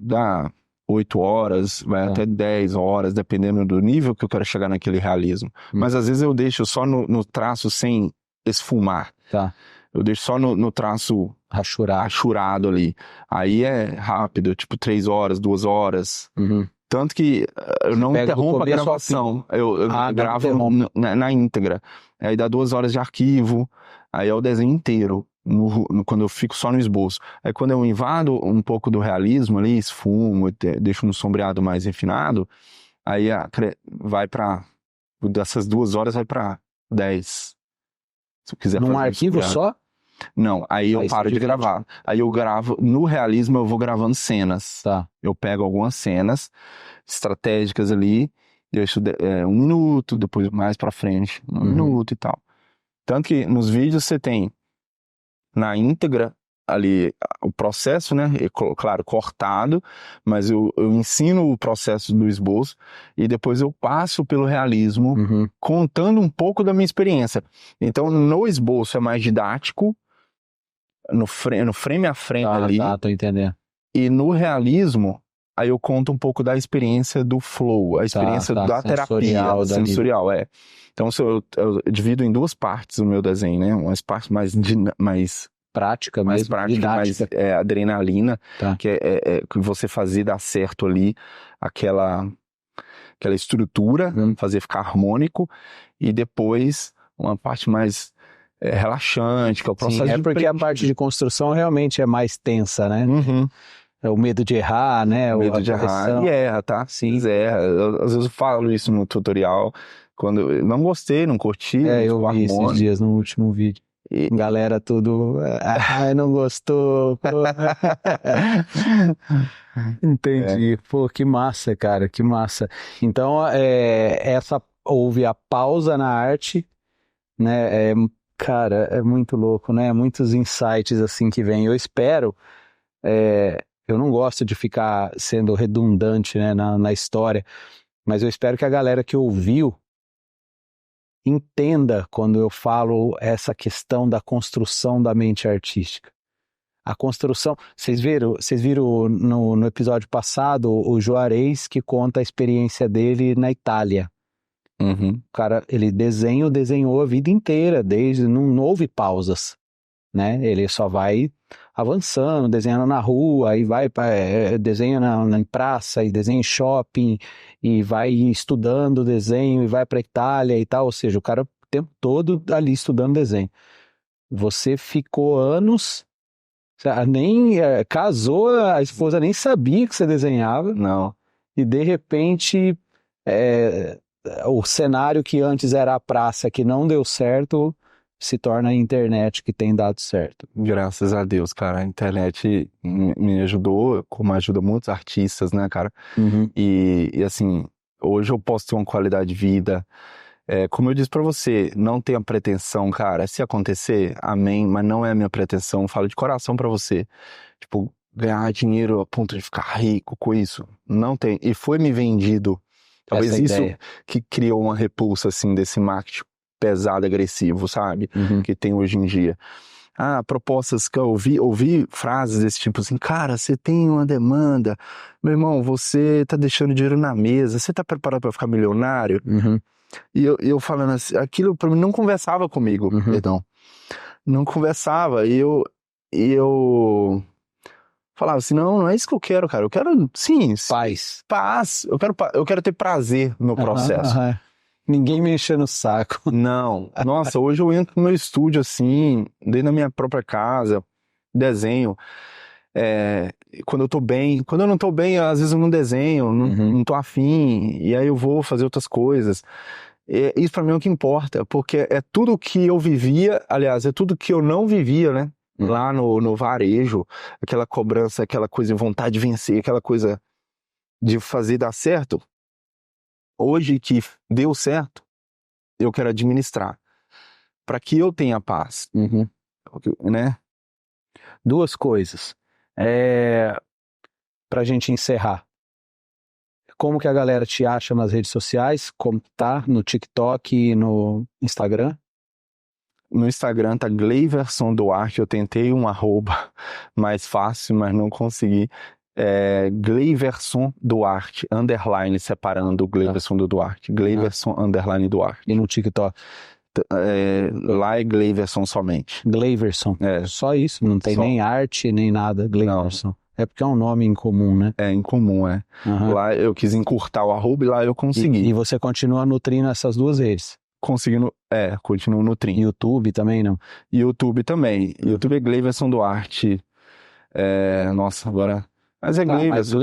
Dá 8 horas, vai até 10 horas, dependendo do nível que eu quero chegar naquele realismo. Mas às vezes eu deixo só no traço sem esfumar. Tá. Eu deixo só no traço rachurado ali. Aí é rápido, tipo 3 horas, 2 horas. Tanto que eu não interrompo a gravação. Eu gravo na íntegra. Aí dá 2 horas de arquivo. Aí é o desenho inteiro. Quando eu fico só no esboço. Aí quando eu invado um pouco do realismo ali, esfumo, deixo um sombreado mais refinado, aí vai pra... Dessas 2 horas vai pra 10. Se eu quiser num fazer arquivo só? Não, aí eu paro de gravar. Aí eu gravo, no realismo eu vou gravando cenas. Tá. Eu pego algumas cenas estratégicas ali, deixo 1 minuto, depois mais pra frente, 1 minuto e tal. Tanto que nos vídeos você tem na íntegra ali o processo, né? Claro, cortado, mas eu ensino o processo do esboço e depois eu passo pelo realismo, contando um pouco da minha experiência. Então, no esboço é mais didático, no frame a frame ali. Tô entendendo. E no realismo, aí eu conto um pouco da experiência do flow, a experiência da terapia sensorial, Então, eu divido em 2 partes o meu desenho, né? Umas partes mais prática, mais adrenalina, que é que você fazer dar certo ali aquela estrutura, fazer ficar harmônico, e depois uma parte mais relaxante, que é o processo de porque a parte de construção realmente é mais tensa, né? É o medo de errar, né? O medo de errar, e erra, tá? Sim, erra. Às vezes eu falo isso no tutorial, quando eu não gostei, não curti. Eu vi esses dias no último vídeo. Galera tudo, não gostou. Entendi. Pô, que massa, cara, que massa. Então, houve a pausa na arte, né? Cara, é muito louco, né? Muitos insights assim que vêm. Eu espero, eu não gosto de ficar sendo redundante, né, na história, mas eu espero que a galera que ouviu entenda quando eu falo essa questão da construção da mente artística. A construção, vocês viram no episódio passado o Juarez que conta a experiência dele na Itália. O cara, ele desenhou a vida inteira, não houve pausas, né? Ele só vai avançando, desenhando na rua, aí vai desenha na praça, e desenha em shopping, e vai estudando desenho, e vai para Itália e tal, ou seja, o cara o tempo todo ali estudando desenho. Você ficou anos, nem casou, a esposa nem sabia que você desenhava. Não. E de repente o cenário que antes era a praça que não deu certo se torna a internet que tem dado certo. Graças a Deus, cara. A internet me ajudou, como ajuda muitos artistas, né, cara? E assim, hoje eu posso ter uma qualidade de vida Como eu disse pra você, não tenha pretensão, cara. Se acontecer, amém, mas não é a minha pretensão. Eu falo de coração pra você. Tipo, ganhar dinheiro a ponto de ficar rico com isso. Não tem. E foi me vendido. Talvez Essa isso ideia. que criou uma repulsa, assim, desse marketing pesado, agressivo, sabe? Uhum. Que tem hoje em dia. Propostas que eu ouvi frases desse tipo assim, cara, você tem uma demanda, meu irmão, você tá deixando dinheiro na mesa, você tá preparado pra ficar milionário? Uhum. E eu falando assim, aquilo pra mim não conversava comigo, Uhum. perdão. Não conversava, e eu falava assim, não é isso que eu quero, cara, eu quero, sim, Paz. eu quero ter prazer no processo. Aham. Ninguém me enchendo o saco. Não, nossa, hoje eu entro no meu estúdio assim, dentro da minha própria casa, desenho. Quando eu tô bem, quando eu não tô bem, às vezes eu não desenho, não tô afim, e aí eu vou fazer outras coisas. Isso pra mim é o que importa, porque é tudo que eu vivia, aliás, é tudo que eu não vivia, né? Lá no varejo, aquela cobrança, aquela coisa de vontade de vencer, aquela coisa de fazer dar certo. Hoje que deu certo, eu quero administrar, para que eu tenha paz, né? Duas coisas. Pra gente encerrar. Como que a galera te acha nas redes sociais? Como tá no TikTok e no Instagram? No Instagram tá Gleyverson Duarte, eu tentei um arroba mais fácil, mas não consegui. Gleyverson Duarte, underline, separando o Gleyverson do Duarte. Gleyverson, underline Duarte. E no TikTok? Lá é Gleyverson somente. Gleyverson. Só isso, não tem nem arte, nem nada. Gleyverson. É porque é um nome incomum, né? É incomum, Uhum. Lá eu quis encurtar o arroba e lá eu consegui. E você continua nutrindo essas duas redes? Continuo nutrindo. YouTube também, não? YouTube também. YouTube é Gleyverson Duarte. Nossa, agora... Mas é Gleyverson.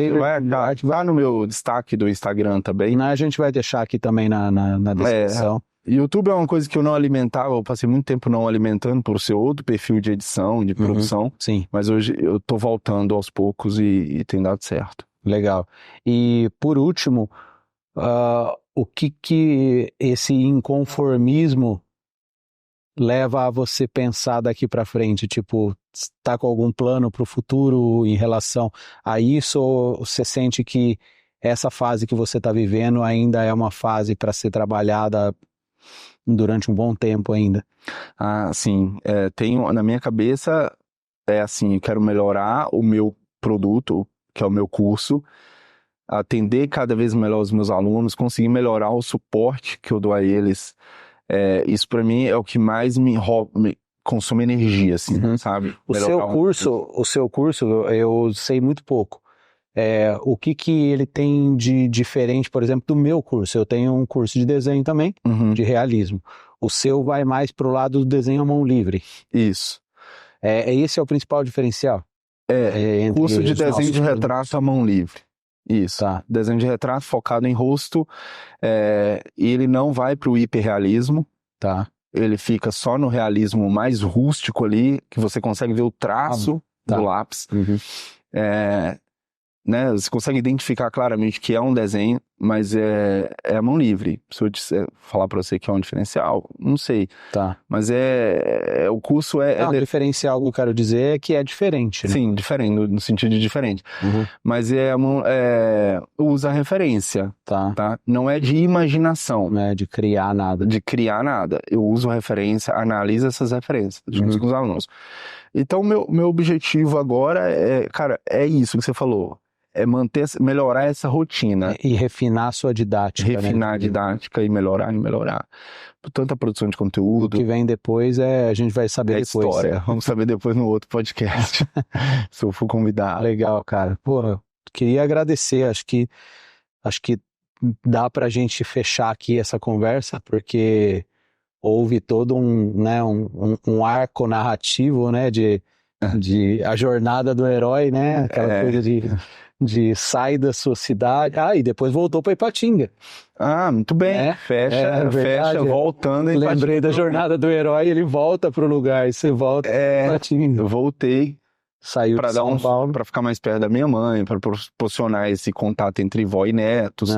Vai no meu destaque do Instagram também. A gente vai deixar aqui também na descrição. YouTube é uma coisa que eu não alimentava, eu passei muito tempo não alimentando por ser outro perfil de edição, de produção. Sim. Mas hoje eu tô voltando aos poucos e tem dado certo. Legal. E por último, o que esse inconformismo leva a você pensar daqui para frente? Tipo, tá com algum plano para o futuro em relação a isso? Ou você sente que essa fase que você está vivendo ainda é uma fase para ser trabalhada durante um bom tempo ainda? Sim. Tenho na minha cabeça, assim, eu quero melhorar o meu produto, que é o meu curso, atender cada vez melhor os meus alunos, conseguir melhorar o suporte que eu dou a eles. Isso para mim é o que mais me consome energia, assim, sabe? O seu curso, eu sei muito pouco. O que ele tem de diferente, por exemplo, do meu curso? Eu tenho um curso de desenho também, de realismo. O seu vai mais pro lado do desenho à mão livre. Isso. Esse é o principal diferencial? Curso de desenho de retrato à mão livre. Isso. Tá. Desenho de retrato focado em rosto. E ele não vai pro hiperrealismo. Tá. Ele fica só no realismo mais rústico ali, que você consegue ver o traço do lápis. Né, você consegue identificar claramente que é um desenho, mas é a mão livre. Se eu falar para você que é um diferencial, não sei. Tá. Mas o curso o diferencial que eu quero dizer é que é diferente, né? Sim, diferente, no sentido de diferente. Mas usa referência, tá? Não é de imaginação. Não é de criar nada. De criar nada. Eu uso referência, analiso essas referências junto com os alunos. Então, meu objetivo agora é isso que você falou. Melhorar essa rotina. E refinar a sua didática. Refinar a didática e melhorar. Tanto a produção de conteúdo. O que vem depois a gente vai saber depois. História. Vamos saber depois no outro podcast. Se eu for convidado. Legal, cara. Pô, queria agradecer. Acho que dá pra gente fechar aqui essa conversa, porque houve todo um arco narrativo, né, de a jornada do herói, né, aquela coisa de sair da sua cidade, e depois voltou para Ipatinga. Muito bem, fecha, voltando em Ipatinga. Lembrei da jornada do herói, ele volta pro lugar, e você volta para Ipatinga. Eu voltei, saiu de São Paulo para ficar mais perto da minha mãe, para proporcionar esse contato entre vó e netos.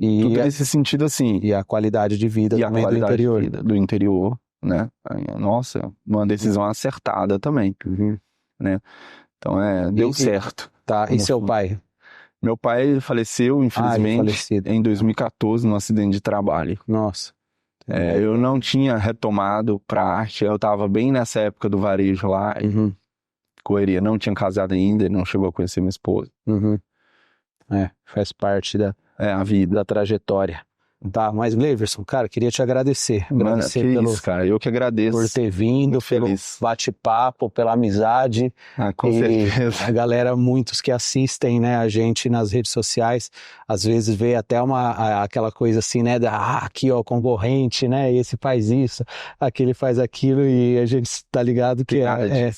Tudo nesse sentido, assim. E a qualidade de vida também do interior. Do interior, né? Nossa, uma decisão acertada também, né? Então, deu certo. Tá, e seu pai? Meu pai faleceu, infelizmente, em 2014, num acidente de trabalho. Nossa. Eu não tinha retomado pra arte, eu tava bem nessa época do varejo lá, correria, não tinha casado ainda, não chegou a conhecer minha esposa. Faz parte a vida, da trajetória. Tá, mas Gleiverson, cara, queria te agradecer. Agradecer isso, cara, eu que agradeço. Por ter vindo, pelo bate-papo, pela amizade. Com certeza. A galera, muitos que assistem, né, a gente nas redes sociais, às vezes vê até aquela coisa assim, né, aqui ó, concorrente, né, esse faz isso, aquele faz aquilo, e a gente tá ligado que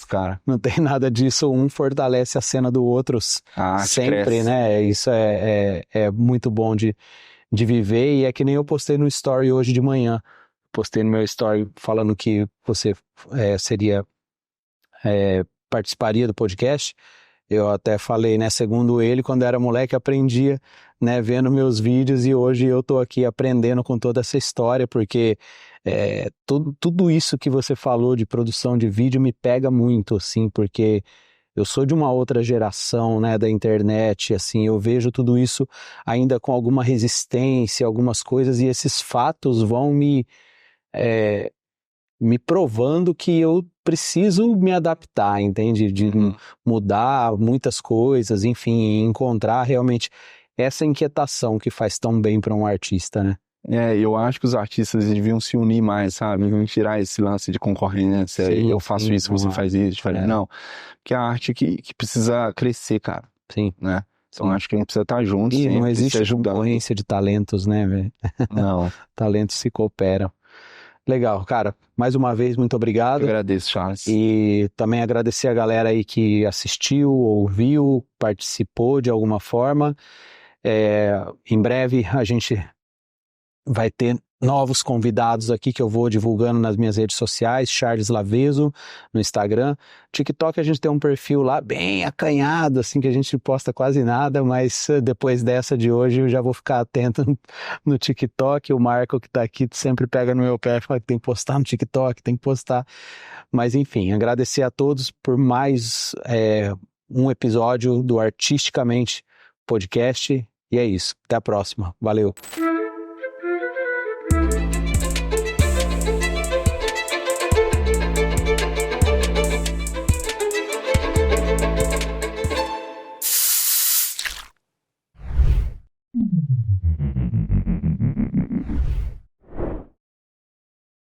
cara. não tem nada disso, um fortalece a cena do outro sempre, cresce. Né, isso é muito bom de viver, e é que nem eu postei no story hoje de manhã, postei no meu story falando que você participaria do podcast. Eu até falei, né, segundo ele, quando era moleque aprendia, né, vendo meus vídeos, e hoje eu tô aqui aprendendo com toda essa história, porque tudo isso que você falou de produção de vídeo me pega muito, assim, porque eu sou de uma outra geração, né, da internet, assim, eu vejo tudo isso ainda com alguma resistência, algumas coisas, e esses fatos vão me provando que eu preciso me adaptar, entende? De mudar muitas coisas, enfim, encontrar realmente essa inquietação que faz tão bem para um artista, né? Eu acho que os artistas deviam se unir mais, sabe? Tirar esse lance de concorrência, sim, eu faço isso, você faz isso, não. Porque a arte que precisa crescer, cara. Sim. Né? Então acho que a gente precisa estar junto. E não existe concorrência de talentos, né, velho? Não. Talentos se cooperam. Legal, cara. Mais uma vez, muito obrigado. Eu agradeço, Charles. E também agradecer a galera aí que assistiu, ouviu, participou de alguma forma. Em breve a gente vai ter novos convidados aqui que eu vou divulgando nas minhas redes sociais, Charles Laveso, no Instagram. TikTok a gente tem um perfil lá bem acanhado, assim, que a gente posta quase nada, mas depois dessa de hoje eu já vou ficar atento no TikTok. O Marco que tá aqui sempre pega no meu pé e fala que tem que postar no TikTok, tem que postar. Mas enfim, agradecer a todos por mais um episódio do Artisticamente Podcast. E é isso. Até a próxima. Valeu.